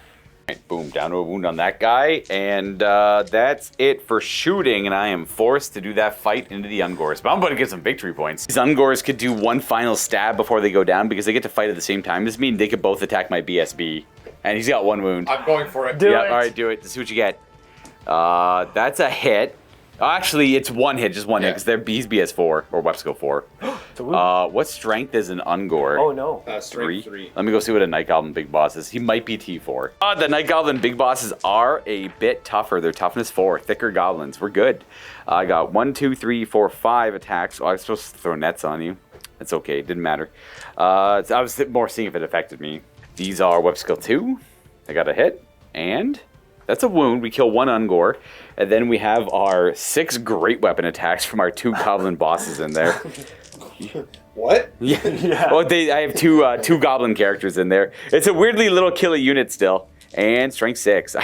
Right, boom, down to a wound on that guy. And that's it for shooting. And I am forced to do that fight into the Ungors. But I'm going to get some victory points. These Ungors could do 1 final stab before they go down because they get to fight at the same time as me. And they could both attack my BSB. And he's got 1 wound. I'm going for it. Do it. All right, do it. Let's see what you get. That's a hit. Actually, it's 1 hit, just 1 hit, because they're BS4 or Websco 4. What strength is an Ungor? Oh no. Strength 3. Let me go see what a Night Goblin Big Boss is. He might be T4. The Night Goblin Big Bosses are a bit tougher. They're toughness 4, thicker goblins. We're good. I got 1, 2, 3, 4, 5 attacks. Oh, I was supposed to throw nets on you. It's okay. It didn't matter. I was more seeing if it affected me. These are Web Skill 2. I got a hit. And that's a wound. We kill 1 Ungor. And then we have our 6 great weapon attacks from our 2 goblin bosses in there. What? Yeah. Well, I have 2 goblin characters in there. It's a weirdly little killer unit still. And strength 6.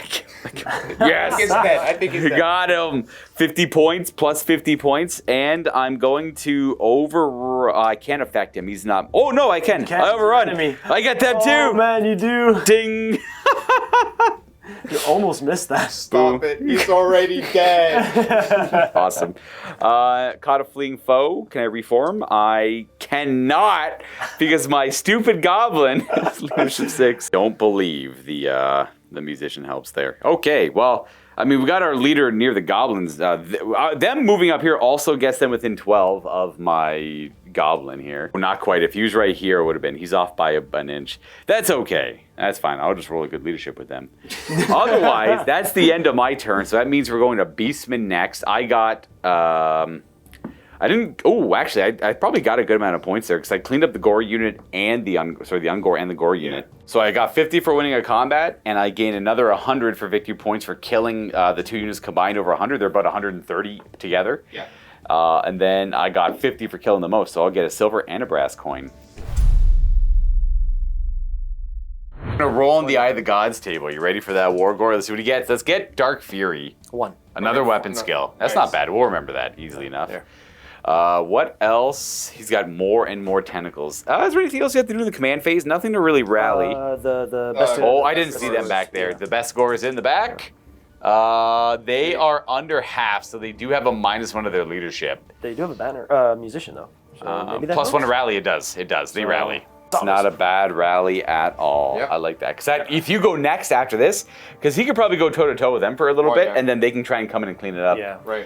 Yes! I think he's dead. Got him! 50 points plus 50 points. And I'm going to I can't affect him. He's not. Oh, no, I can. I overrun. I got them too. Oh, man, you do. Ding! You almost missed that. Stop it. He's already dead. Awesome. Caught a fleeing foe. Can I reform? I cannot because my stupid goblin is leadership 6. Don't believe the musician helps there. Okay, well, I mean, we got our leader near the goblins. Them moving up here also gets them within 12 of my Goblin here. Well, not quite. If he was right here, it would have been. He's off by an inch. That's okay. That's fine. I'll just roll a good leadership with them. Otherwise, that's the end of my turn. So that means we're going to Beastmen next. I got... I didn't... Oh, actually, I probably got a good amount of points there because I cleaned up the gore unit and the Ungore and the gore unit. So I got 50 for winning a combat, and I gained another 100 for victory points for killing the 2 units combined over 100. They're about 130 together. Yeah. And then I got 50 for killing the most, so I'll get a silver and a brass coin. I'm gonna roll on the Eye of the Gods table. You ready for that Wargore? Let's see what he gets. Let's get Dark Fury. 1. Another weapon skill. That's not bad. We'll remember that easily enough. There. What else? He's got more and more tentacles. Is there anything else you have to do in the command phase? Nothing to really rally. The best. I didn't see them back there. The best score is in the back. They are under half, so they do have a -1 of their leadership. They do have a banner. Musician though. So maybe that +1 to helps? rally. It does. They rally. It's not a bad rally at all. Yep. I like that. Because if you go next after this, because he could probably go toe-to-toe with them for a little bit, yeah. and then they can try and come in and clean it up. Yeah. Right.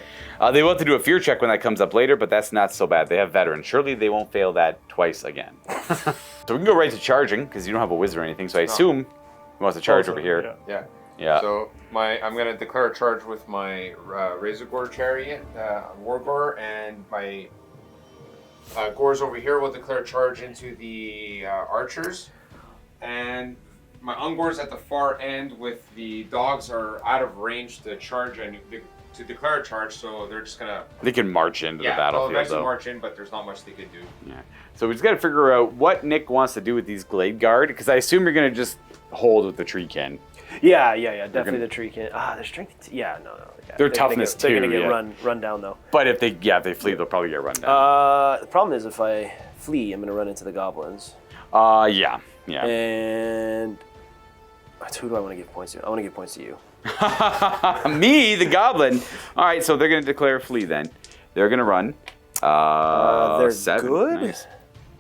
They will have to do a fear check when that comes up later, but that's not so bad. They have veterans. Surely they won't fail that twice again. So we can go right to charging, because you don't have a wizard or anything, so I assume he wants to charge over here. Yeah. Yeah. So I'm going to declare a charge with my Razorgore Chariot, Wargore, and my Gores over here will declare a charge into the archers. And my Ungores at the far end with the dogs are out of range to charge and to declare a charge, so they're just going to... They can march into the battlefield, they'll eventually though. march in, but there's not much they could do. Yeah. So we just got to figure out what Nick wants to do with these Glade Guard, because I assume you're going to just hold with the Treekin. Yeah. Definitely the tree can. Their strength. Yeah. Their toughness they're gonna too, get yeah. run down though. But if they flee, they'll probably get run down. The problem is if I flee, I'm gonna run into the goblins. Yeah. And who do I want to give points to? I want to give points to you. Me, the goblin. All right, so they're going to declare flee then. They're going to run. They're 7. good. Nice.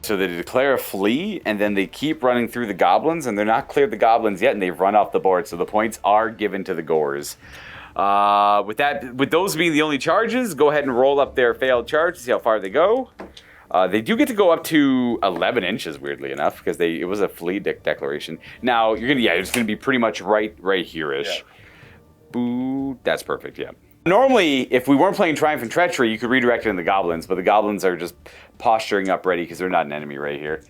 So they declare a flee, and then they keep running through the goblins, and they're not cleared the goblins yet, and they've run off the board. So the points are given to the Gores. With those being the only charges, go ahead and roll up their failed charge to see how far they go. They do get to go up to 11 inches, weirdly enough, because it was a flee declaration. Now it's gonna be pretty much right here-ish. Yeah. Boo, that's perfect. Yeah. Normally, if we weren't playing Triumph and Treachery, you could redirect it in the goblins, but the goblins are just posturing up ready because they're not an enemy right here.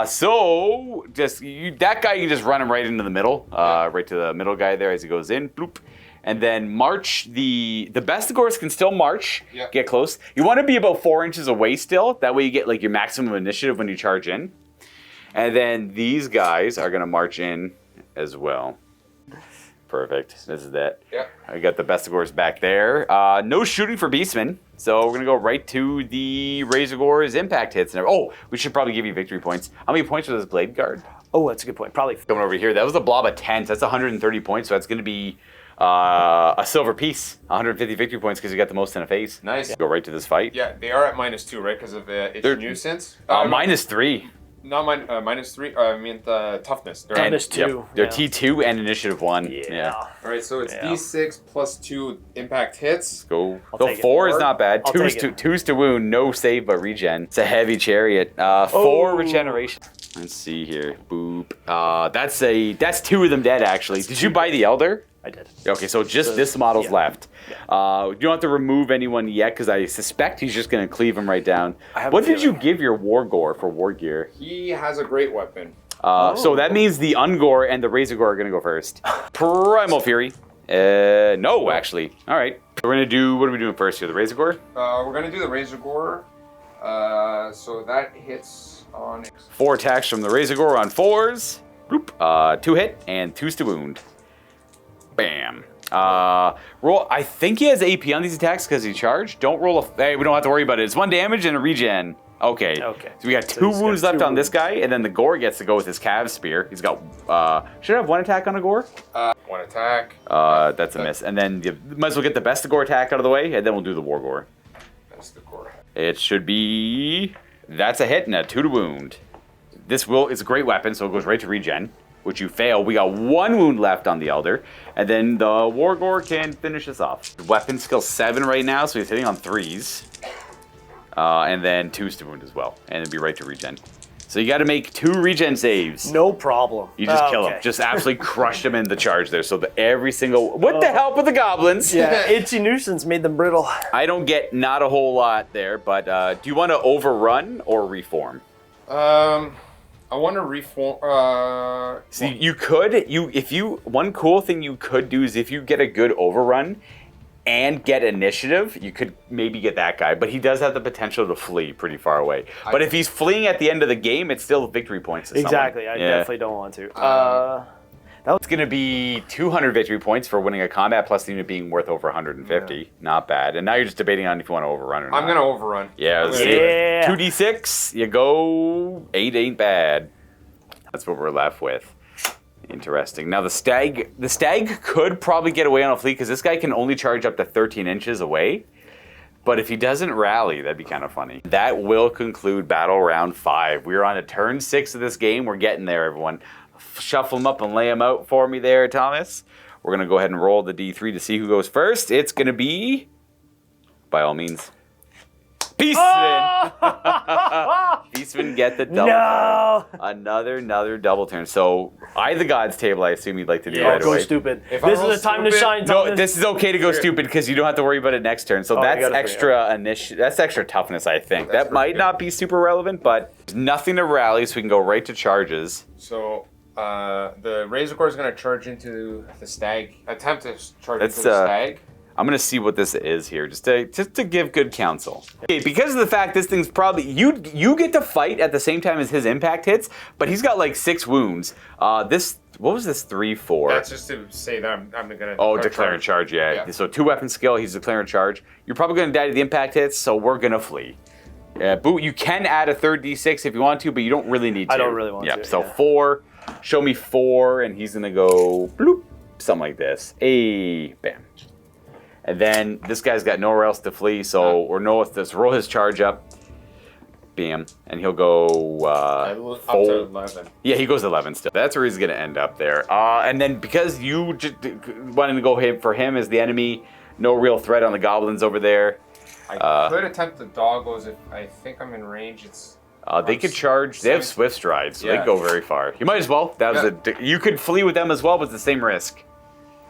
So that guy, you can just run him right into the middle, right to the middle guy there as he goes in. Bloop. And then march the best Gores can still march, get close. You want to be about 4 inches away still. That way you get like your maximum initiative when you charge in. And then these guys are going to march in as well. Perfect. This is it. Yeah. I got the best Gores back there. No shooting for Beastmen. So we're going to go right to the Razorgore's impact hits. We should probably give you victory points. How many points was this Blade Guard? Oh, that's a good point. Probably. Coming over here. That was a blob of 10. So that's 130 points. So that's going to be a silver piece. 150 victory points because you got the most in a phase. Nice. Go right to this fight. Yeah, they are at -2, right? Because of itch nuisance. -3. Not -3. I mean the toughness. They're Toughness 2. They're T2 and initiative 1. Yeah. All right, so it's D6 plus 2 impact hits. Go. I'll take it. 4 is not bad. I'll take it. Two's to wound, no save but regen. It's a heavy chariot. 4 regeneration. Let's see here. Boop. That's 2 of them dead actually. Did you buy the Elder? I did. Okay, so just this model's left. Yeah. You don't have to remove anyone yet because I suspect he's just going to cleave him right down. have What a did you feeling. give your Wargore for war gear? He has a great weapon. So that means the Ungore and the Razorgore are going to go first. Primal Fury. No, actually. All right. We're going to do, what are we doing first here? The Razorgore? We're going to do the Razorgore. So that hits on... 4 attacks from the Razorgore on 4s. Bloop. 2 hit and 2's to wound. Bam. Roll. I think he has AP on these attacks because he charged. Don't roll a... Hey, we don't have to worry about it. It's 1 damage and a regen. Okay. So we got 2 wounds left on this guy, and then the Gore gets to go with his Cav Spear. He's got... should I have 1 attack on a Gore? 1 attack. That's a miss. And then you might as well get the best Gore attack out of the way, and then we'll do the War Gore. That's the Gore. It should be... That's a hit and a 2 to wound. It's a great weapon, so it goes right to regen, which you fail. We got 1 wound left on the Elder, and then the Wargore can finish us off. Weapon skill 7 right now, so he's hitting on 3s. and then 2 to wound as well, and it'd be right to regen. So you got to make 2 regen saves. No problem. You just kill him. Just absolutely crush him in the charge there. So that every single... With the help of the goblins. Yeah, itchy nuisance made them brittle. I don't get not a whole lot there, but do you want to overrun or reform? I want to reform... See, you could... One cool thing you could do is if you get a good overrun and get initiative, you could maybe get that guy, but he does have the potential to flee pretty far away. But if he's fleeing at the end of the game, it's still victory points to Exactly, someone. I definitely don't want to. That's going to be 200 victory points for winning a combat, plus the unit being worth over 150. Yeah. Not bad. And now you're just debating on if you want to overrun or not. I'm going to overrun. Yeah, let's see. 2d6, you go. 8 ain't bad. That's what we're left with. Interesting. Now the stag could probably get away on a fleet because this guy can only charge up to 13 inches away. But if he doesn't rally, that'd be kind of funny. That will conclude battle round 5. We're on to turn 6 of this game. We're getting there, everyone. Shuffle them up and lay them out for me there, Thomas. We're going to go ahead and roll the D3 to see who goes first. It's going to be, by all means, Beastmen! Oh! Beastmen get the double turn. Another double turn. So, the Gods table, I assume you'd like to do right go away. stupid. This is the time to shine, Thomas. No, this is okay to go stupid because you don't have to worry about it next turn. So that's extra toughness, I think. That might not be super relevant, but there's nothing to rally, so we can go right to charges. So, the Razor Core is going to charge into the stag. Attempt to charge into the stag. I'm going to see what this is here, just to give good counsel. Okay, because of the fact this thing's probably... You get to fight at the same time as his impact hits, but he's got like 6 wounds. What was this 3 for? That's just to say that I'm going to... Oh, declare a charge, yeah. So 2 weapon skill, he's declaring charge. You're probably going to die to the impact hits, so we're going to flee. Boot, you can add a third D6 if you want to, but you don't really need to. I don't really want to. So 4, show me 4, and he's going to go bloop, something like this. Bam. And then this guy's got nowhere else to flee, so let's roll his charge up. Bam. And he'll go up to 11. Yeah, he goes 11 still. That's where he's going to end up there. And then because you just wanted to go for him as the enemy, no real threat on the goblins over there. I could attempt the doggos if I think I'm in range. They could charge. They have swift strides, so they can go very far. You might as well. You could flee with them as well, but it's the same risk.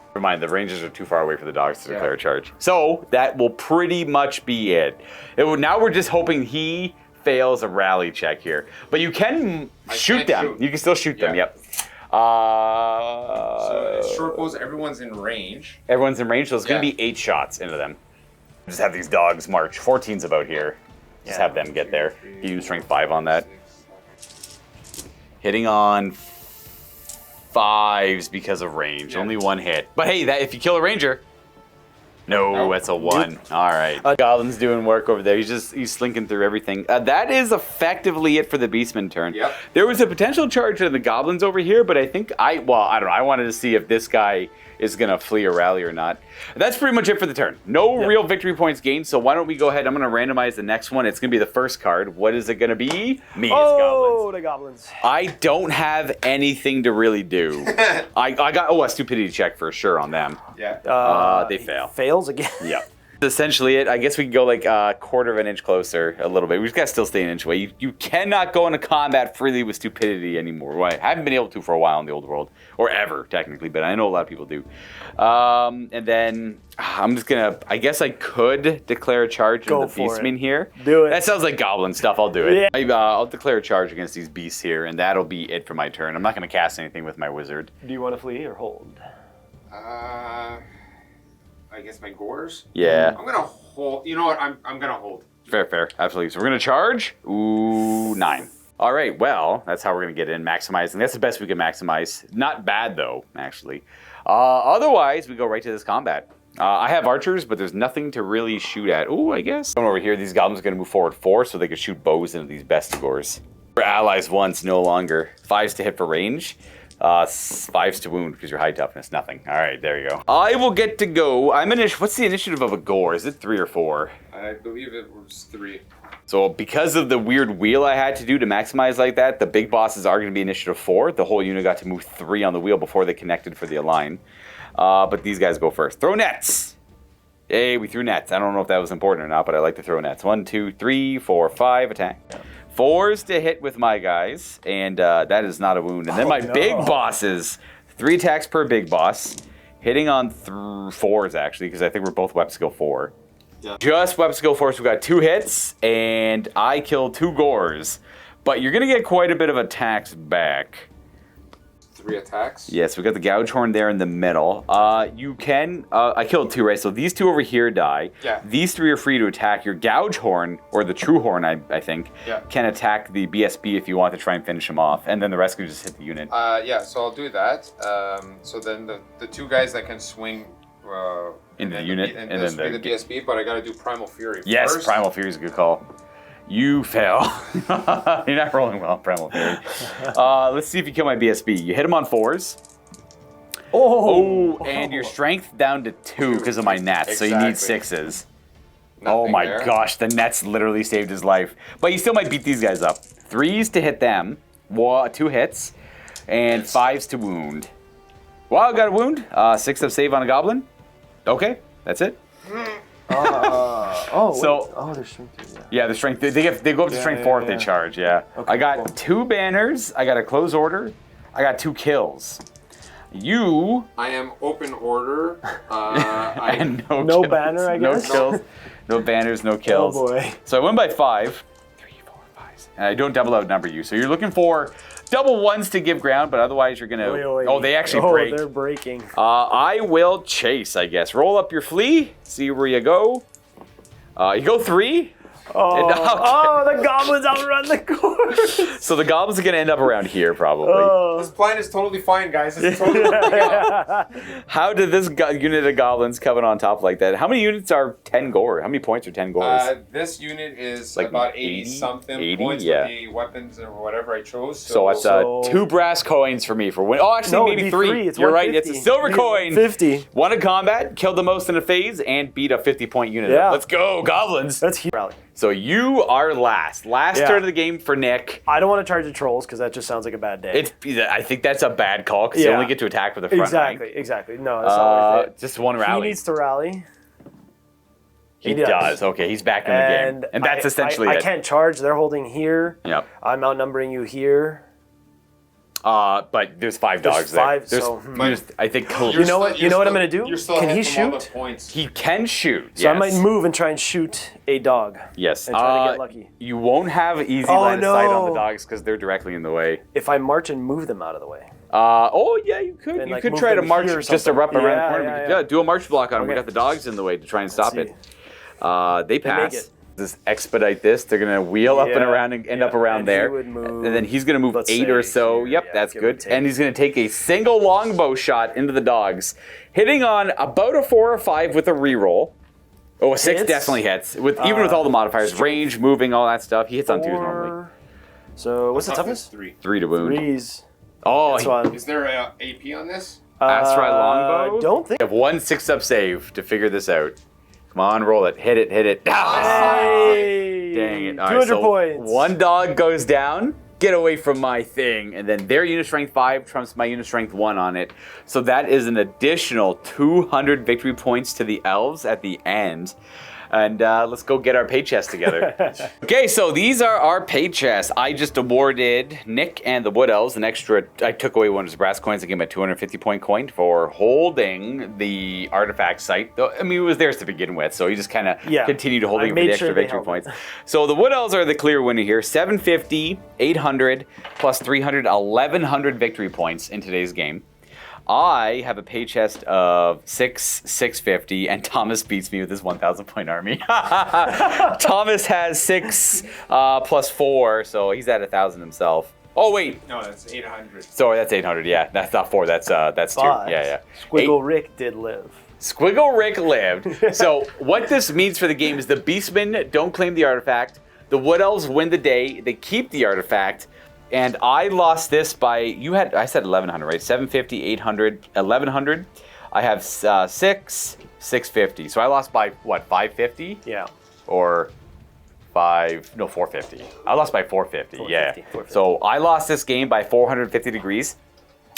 Never mind, the ranges are too far away for the dogs to declare a charge. So that will pretty much be it. Now we're just hoping he fails a rally check here. But you can shoot them. You can still shoot them, yep. So short bows, everyone's in range. Everyone's in range, so it's going to be 8 shots into them. Just have these dogs march. 14's about here. Just have them get there. You use strength 5 on that. Hitting on 5s because of range. Only 1 hit. But hey, if you kill a ranger... No, that's a 1. All right. Goblin's doing work over there. He's slinking through everything. That is effectively it for the Beastman turn. Yep. There was a potential charge to the Goblins over here, but I think I don't know. I wanted to see if this guy is going to flee or rally or not. That's pretty much it for the turn. No real victory points gained, so why don't we go ahead. I'm going to randomize the next one. It's going to be the first card. What is it going to be? Me, Oh, the Goblins. I don't have anything to really do. I got a stupidity check for sure on them. Yeah. They fail. Fails again. Yeah. That's essentially it. I guess we can go like a quarter of an inch closer a little bit. We've got to still stay an inch away. You cannot go into combat freely with stupidity anymore. Well, I haven't been able to for a while in the old world. Or ever, technically, but I know a lot of people do. And then I'm just going to... I guess I could declare a charge in the Beastmen here. Do it. That sounds like Goblin stuff. I'll do it. Yeah. I'll declare a charge against these beasts here, and that'll be it for my turn. I'm not going to cast anything with my wizard. Do you want to flee or hold? I guess my gores? Yeah. I'm going to hold. You know what? I'm going to hold. Fair. Absolutely. So we're going to charge. Ooh, 9. All right. Well, that's how we're going to get in. Maximizing. That's the best we can maximize. Not bad, though, actually. Otherwise, we go right to this combat. I have archers, but there's nothing to really shoot at. Ooh, I guess. Over here, these goblins are going to move forward 4, so they can shoot bows into these bestigores. For allies once, no longer. 5s to hit for range. 5s to wound because you're high toughness. Nothing. All right, there you go. I will get to go. What's the initiative of a gore? Is it 3 or 4? I believe it was 3. So because of the weird wheel I had to do to maximize like that, the big bosses are going to be initiative 4. The whole unit got to move 3 on the wheel before they connected for the align. But these guys go first. Throw nets. Hey, we threw nets. I don't know if that was important or not, but I like to throw nets. 1, 2, 3, 4, 5 attack. 4s to hit with my guys, and that is not a wound. And then my big bosses, 3 attacks per big boss, hitting on 4s actually, because I think we're both weapon skill 4. Yeah. Just weapon skill 4, so we got 2 hits, and I killed 2 gores. But you're gonna get quite a bit of attacks back. 3 attacks? Yes, we got the gouge horn there in the middle. You can, I killed 2, right? So these 2 over here die. Yeah. These 3 are free to attack. Your gouge horn, or the true horn, I think, Yeah. can attack the BSB if you want to try and finish him off. And then the rest can just hit the unit. Yeah, so I'll do that. So then the 2 guys that can swing Into the unit, and and then then the BSB, but I gotta do Primal Fury Yes, first. Primal Fury is a good call. You fail. You're not rolling well, Primal Fury. Let's see if you kill my BSB. You hit him on 4s. Oh, and your strength down to 2 because of my nets, so you need Exactly. 6s. Nothing Oh my there. gosh, the nets literally saved his life. But you still might beat these guys up. 3s to hit them, 2 hits, and 5s to wound. Wow, got a wound. 6 of save on a goblin. Okay, that's it. There's strength. Yeah, the strength. They go up to strength 4 if they charge. Yeah. Okay, I got cool. 2 banners. I got a close order. I got 2 kills. You I am open order. and no No kills. banner, I guess? No kills. No banners. No kills. Oh boy. So I win by 5. 3, 4, 5. And I don't double outnumber you. So you're looking for double 1s to give ground, but otherwise you're gonna. Oh, they actually break. They're breaking. I will chase, I guess. Roll up your flea. See where you go. You go 3. The goblins outrun the course. So the goblins are going to end up around here, probably. This plan is totally fine, guys. It's totally working out. How did this unit of goblins come in on top like that? How many units are 10 gore? How many points are 10 gores? This unit is Like about 80? 80-something 80? points Yeah. with the weapons or whatever I chose. So it's So- 2 brass coins for me for win. Oh, actually, No, maybe it'd be 3. 3. It's You're right. It's 150. a silver coin. 50. Won a combat, killed the most in a phase, and beat a 50-point unit. Yeah. Let's go, goblins. That's huge. Rally. So you are last. Last Yeah. turn of the game for Nick. I don't want to charge the trolls because that just sounds like a bad day. I think that's a bad call because you Yeah. only get to attack with the front rank. Exactly. No, that's not worth it. Just one He rally. needs to rally. He does. Okay, he's back in the game. And that's essentially I it. can't charge. They're holding here. Yep. I'm outnumbering you here. But there's 5 dogs there. 5, so, I think You know what? You know what I'm gonna do? You're still Can ahead he from all the shoot? points. he can shoot. So I yes. might move and try and shoot a dog. Yes. and try to get lucky. You won't have easy Oh, line of sight on the no. dogs because they're directly in the way. If I march and move them out of the way. Oh yeah, you could. And, You like, could move try to them march here or just something. up around the Yeah, corner. yeah, We could, yeah. do a march block on them. We Okay. got the dogs in the way to try and stop see. it. They pass. make it. Just expedite this. They're gonna wheel up and Yeah, around and end yeah. up around And he there. would move, and then he's gonna move let's 8 or say so. here, Yep, yeah, that's give or good. take. And he's gonna take a single longbow shot into the dogs, hitting on about a 4 or 5 with a reroll. Oh, a 6 Hits? definitely hits. Even with all the modifiers, range, moving, all that stuff. He hits on 2s normally. 4. So what's the toughness? 3. 3 to wound. 3s. Oh, That's one. Is there a AP on this? Astral longbow. Don't think. You have 1 6-up save to figure this out. Come on, roll it. Hit it. Hit it. Ah! Hey! Dang it. All 200 right, so points. 1 dog goes down. Get away from my thing. And then their unit strength 5 trumps my unit strength 1 on it. So that is an additional 200 victory points to the elves at the end. And let's go get our pay chest together. Okay, so these are our pay chests. I just awarded Nick and the Wood Elves an extra. I took away one of his brass coins and gave him a 250 point coin for holding the artifact site. Though, I mean, it was theirs to begin with, so he just kind of continued holding it for the extra victory points. So the Wood Elves are the clear winner here. 750, 800, plus 300, 1100 victory points in today's game. I have a pay chest of 650, and Thomas beats me with his 1,000 point army. Thomas has 6 plus 4, so he's at 1,000 himself. Oh wait, No, that's 800. sorry, that's 800. Yeah, that's not 4. That's 2. But Yeah. Squiggle Rick did live. Squiggle Rick lived. So what this means for the game is the Beastmen don't claim the artifact. The Wood Elves win the day. They keep the artifact. And I lost this by, I said 1,100, right? 750, 800, 1,100. I have 650. So I lost by, what, 550? Yeah. Or 450. I lost by 450, yeah. 450. So I lost this game by 450 degrees.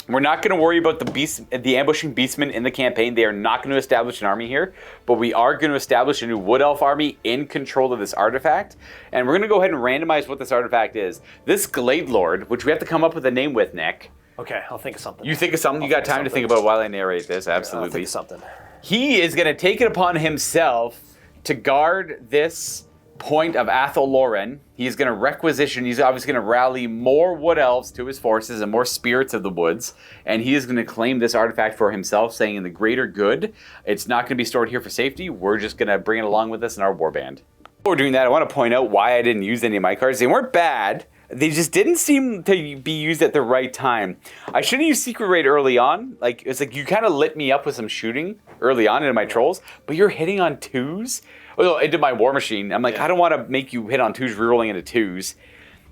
We're not going to worry about the ambushing beastmen in the campaign. They are not going to establish an army here, but we are going to establish a new wood elf army in control of this artifact. And we're going to go ahead and randomize what this artifact is. This Glade Lord, which we have to come up with a name with, Nick. Okay, I'll think of something. You think of something? You got time to think about while I narrate this? Absolutely. I'll think of something. He is going to take it upon himself to guard this point of Athel Loren. He's going to requisition, he's obviously going to rally more wood elves to his forces and more spirits of the woods, and he is going to claim this artifact for himself, saying in the greater good, it's not going to be stored here for safety, we're just going to bring it along with us in our warband. Before doing that, I want to point out why I didn't use any of my cards. They weren't bad, they just didn't seem to be used at the right time. I should have used Secret Raid early on. Like, it's like you kind of lit me up with some shooting early on into my trolls, but you're hitting on 2s. Well, into my War Machine. I'm like, I don't want to make you hit on 2s, rerolling into 2s.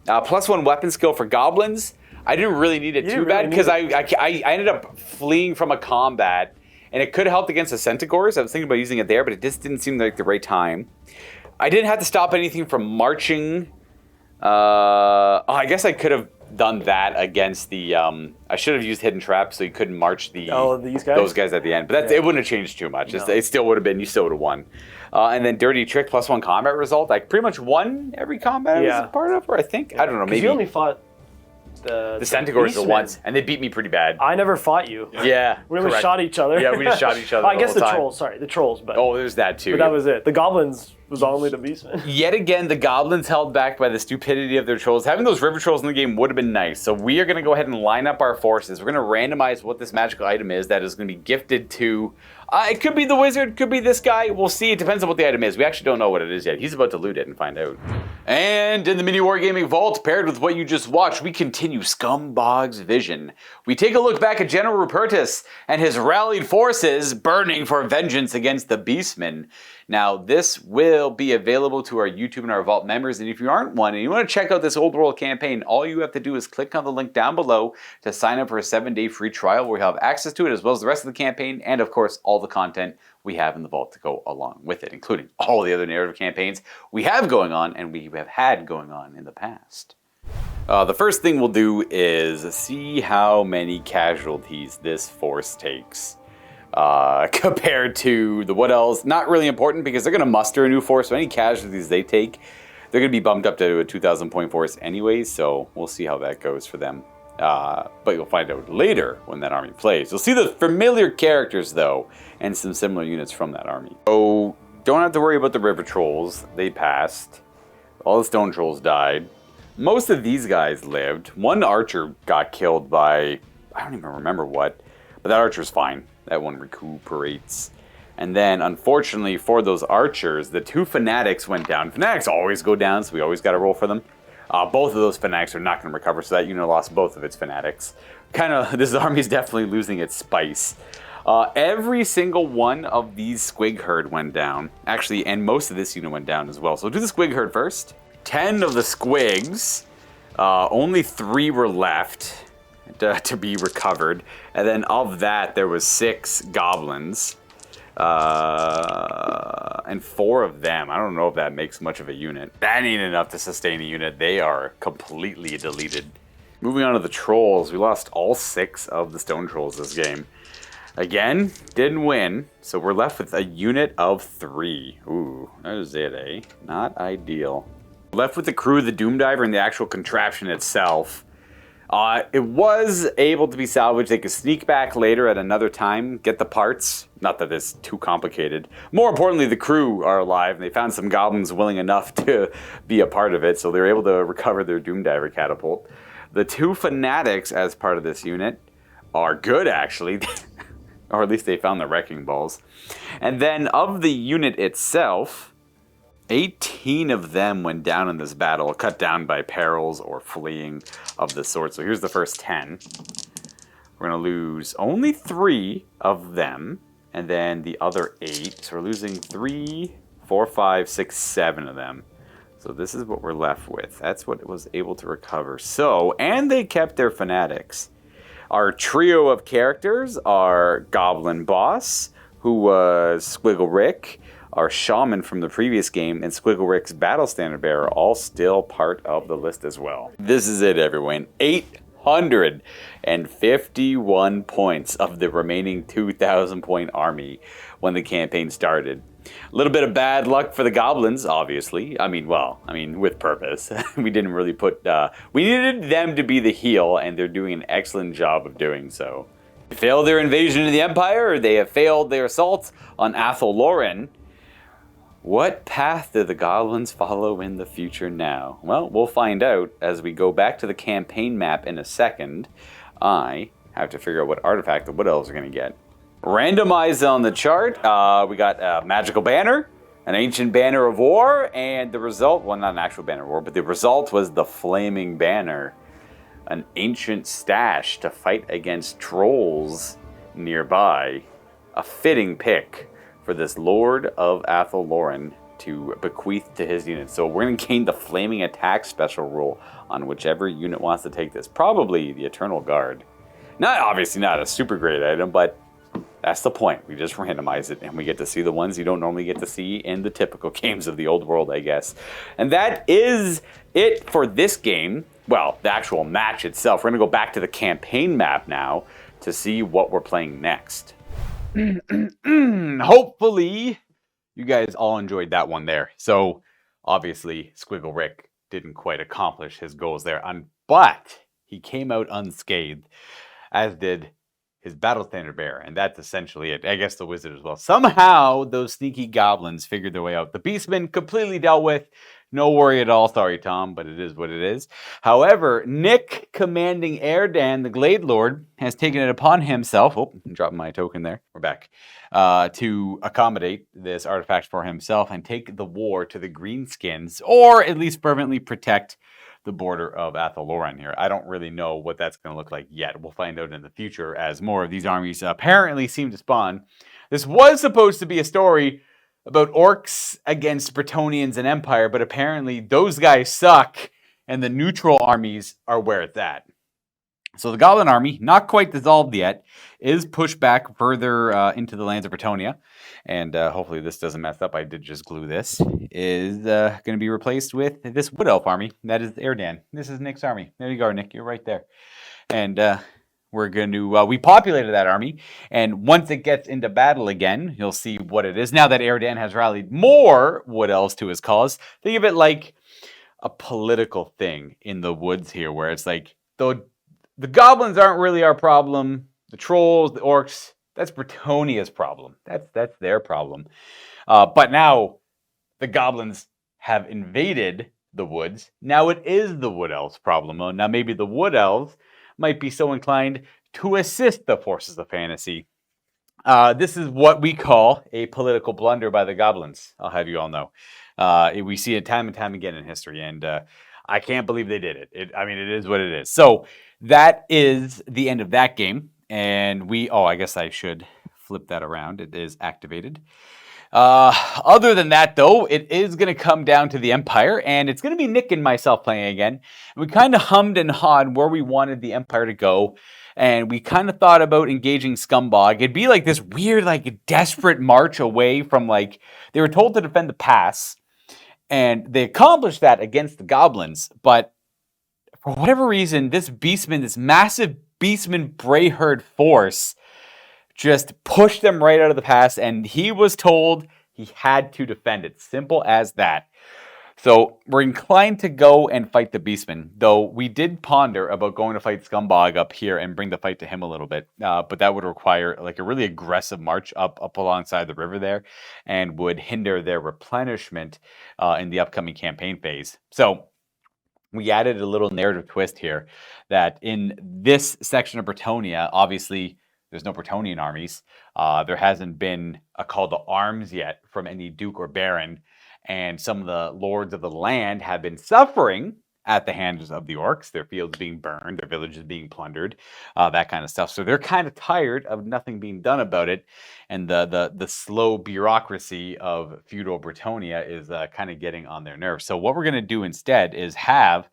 +1 weapon skill for Goblins. I didn't really need it too bad because I ended up fleeing from a combat, and it could have helped against the Centaurs. I was thinking about using it there, but it just didn't seem like the right time. I didn't have to stop anything from marching. I guess I could have done that against the. I should have used Hidden Trap so you couldn't march those guys at the end. But it wouldn't have changed too much. No. It still would have been. You still would have won. And then Dirty Trick +1 combat result. I pretty much won every combat I was a part of, or I think. I don't know. Maybe you only fought the Centaurs once, and they beat me pretty bad. I never fought you. Yeah, we only shot each other. Yeah, we just shot each other. I guess the trolls. Sorry, the trolls. But there's that too. But that was it. The Goblins was only the Beastmen. Yet again, the Goblins held back by the stupidity of their trolls. Having those river trolls in the game would have been nice. So we are going to go ahead and line up our forces. We're going to randomize what this magical item is that is going to be gifted to. It could be the wizard, could be this guy. We'll see. It depends on what the item is. We actually don't know what it is yet. He's about to loot it and find out. And in the MiniWarGaming Vault, paired with what you just watched, we continue Scumbogg's vision. We take a look back at General Rupertus and his rallied forces burning for vengeance against the Beastmen. Now, this will be available to our YouTube and our Vault members, and if you aren't one and you want to check out this old world campaign, all you have to do is click on the link down below to sign up for a 7-day free trial where you'll have access to it as well as the rest of the campaign and, of course, all the content we have in the Vault to go along with it, including all the other narrative campaigns we have going on and we have had going on in the past. The first thing we'll do is see how many casualties this force takes. Compared to the Wood Elves, not really important because they're going to muster a new force, so any casualties they take, they're going to be bumped up to a 2,000 point force anyways, so we'll see how that goes for them. But you'll find out later when that army plays. You'll see the familiar characters, though, and some similar units from that army. So, don't have to worry about the River Trolls. They passed. All the Stone Trolls died. Most of these guys lived. One archer got killed by, I don't even remember what, but that archer's fine. That one recuperates. And then, unfortunately for those archers, the 2 Fanatics went down. Fanatics always go down, so we always got to roll for them. Both of those Fanatics are not going to recover, so that unit lost both of its Fanatics. This army is definitely losing its spice. Every single one of these Squig Herd went down. Actually, and most of this unit went down as well. So we'll do the Squig Herd first. 10 of the Squigs. Only 3 were left to be recovered, and then of that there was 6 goblins, and 4 of them. I don't know if that makes much of a unit. That ain't enough to sustain a unit. They are completely deleted. Moving on to the trolls, we lost all 6 of the stone trolls this game. Again, didn't win, so we're left with a unit of 3. Ooh, that is it, eh? Not ideal. Left with the crew, the Doom Diver, and the actual contraption itself. It was able to be salvaged. They could sneak back later at another time, get the parts. Not that it's too complicated. More importantly, the crew are alive, and they found some goblins willing enough to be a part of it, so they were able to recover their Doomdiver catapult. The 2 Fanatics, as part of this unit, are good, actually. Or at least they found the Wrecking Balls. And then, of the unit itself, 18 of them went down in this battle, cut down by perils or fleeing of the sort. So here's the first 10. We're going to lose only 3 of them, and then the other 8. So we're losing 3, 4, 5, 6, 7 of them. So this is what we're left with. That's what it was able to recover. So, and they kept their Fanatics. Our trio of characters are Goblin Boss, who was Squiggle Rick, our Shaman from the previous game, and Squiggle Rick's Battle Standard Bearer, all still part of the list as well. This is it, everyone. 8 151 points of the remaining 2,000 point army when the campaign started. A little bit of bad luck for the Goblins, obviously. I mean, with purpose. We didn't really we needed them to be the heel, and they're doing an excellent job of doing so. They failed their invasion of the Empire, or they have failed their assault on Athel Loren. What path do the Goblins follow in the future now? Well, we'll find out as we go back to the campaign map in a second. I have to figure out what artifact the Wood Elves are going to get. Randomized on the chart, we got a magical banner, an ancient banner of war, and the result, well, not an actual banner of war, but the result was the flaming banner, an ancient stash to fight against trolls nearby. A fitting pick for this Lord of Athel Loren to bequeath to his unit. So we're going to gain the flaming attack special rule on whichever unit wants to take this. Probably the Eternal Guard. Obviously not a super great item, but that's the point. We just randomize it, and we get to see the ones you don't normally get to see in the typical games of the old world, I guess. And that is it for this game. Well, the actual match itself. We're going to go back to the campaign map now to see what we're playing next. Hopefully, you guys all enjoyed that one there. So, obviously, Squiggle Rick didn't quite accomplish his goals there, but he came out unscathed, as did his Battle Standard Bearer, and that's essentially it. I guess the Wizard as well. Somehow, those sneaky Goblins figured their way out. The Beastmen completely dealt with. No worry at all. Sorry, Tom, but it is what it is. However, Nick, commanding Erdan, the Glade Lord, has taken it upon himself. Oh, I'm dropping my token there. We're back. To accommodate this artifact for himself and take the war to the Greenskins, or at least fervently protect the border of Athel Loren here. I don't really know what that's going to look like yet. We'll find out in the future as more of these armies apparently seem to spawn. This was supposed to be a story about orcs against Bretonnians and Empire, but apparently those guys suck, and the neutral armies are where it's at. So the Goblin army, not quite dissolved yet, is pushed back further into the lands of Bretonnia, and hopefully this doesn't mess up. I did just glue this. Is going to be replaced with this Wood Elf army. That is Erdan. This is Nick's army. There you go, Nick. You're right there. And we're going to, we populated that army, and once it gets into battle again, you'll see what it is. Now that Erdan has rallied more Wood Elves to his cause, think of it like a political thing in the woods here, where it's like, the Goblins aren't really our problem. The trolls, the orcs, that's Bretonnia's problem. That's their problem. But now the Goblins have invaded the woods. Now it is the Wood Elves' problem. Now maybe the Wood Elves might be so inclined to assist the forces of fantasy. This is what we call a political blunder by the Goblins. I'll have you all know. We see it time and time again in history, and I can't believe they did it. It is what it is. So that is the end of that game. And I guess I should flip that around. It is activated. Other than that, though, it is going to come down to the Empire, and it's going to be Nick and myself playing again. We kind of hummed and hawed where we wanted the Empire to go, and we kind of thought about engaging Scumbogg. It'd be like this weird, desperate march away from, they were told to defend the pass, and they accomplished that against the Goblins, but for whatever reason, this massive Beastman Brayherd force just pushed them right out of the pass, and he was told he had to defend it. Simple as that. So we're inclined to go and fight the Beastmen, though we did ponder about going to fight Scumbogg up here and bring the fight to him a little bit. But that would require a really aggressive march up alongside the river there, and would hinder their replenishment in the upcoming campaign phase. So we added a little narrative twist here that in this section of Bretonnia, obviously there's no Bretonnian armies. There hasn't been a call to arms yet from any duke or baron, and some of the lords of the land have been suffering at the hands of the orcs, their fields being burned, their villages being plundered, that kind of stuff. So they're kind of tired of nothing being done about it, and the slow bureaucracy of feudal Bretonnia is kind of getting on their nerves. So what we're going to do instead is have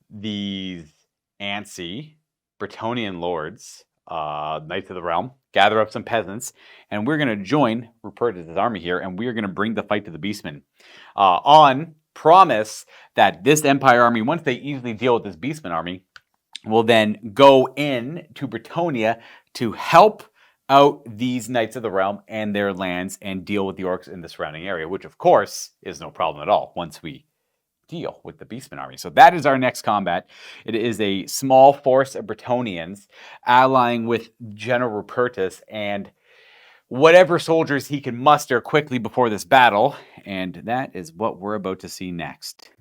these antsy Bretonnian lords, Knights of the Realm, gather up some peasants, and we're going to join Rupertus' army here, and we're going to bring the fight to the Beastmen. On promise that this Empire army, once they easily deal with this Beastmen army, will then go in to Bretonia to help out these Knights of the Realm and their lands and deal with the orcs in the surrounding area, which of course is no problem at all once we deal with the Beastmen army. So that is our next combat. It is a small force of Bretonians allying with General Rupertus and whatever soldiers he can muster quickly before this battle. And that is what we're about to see next.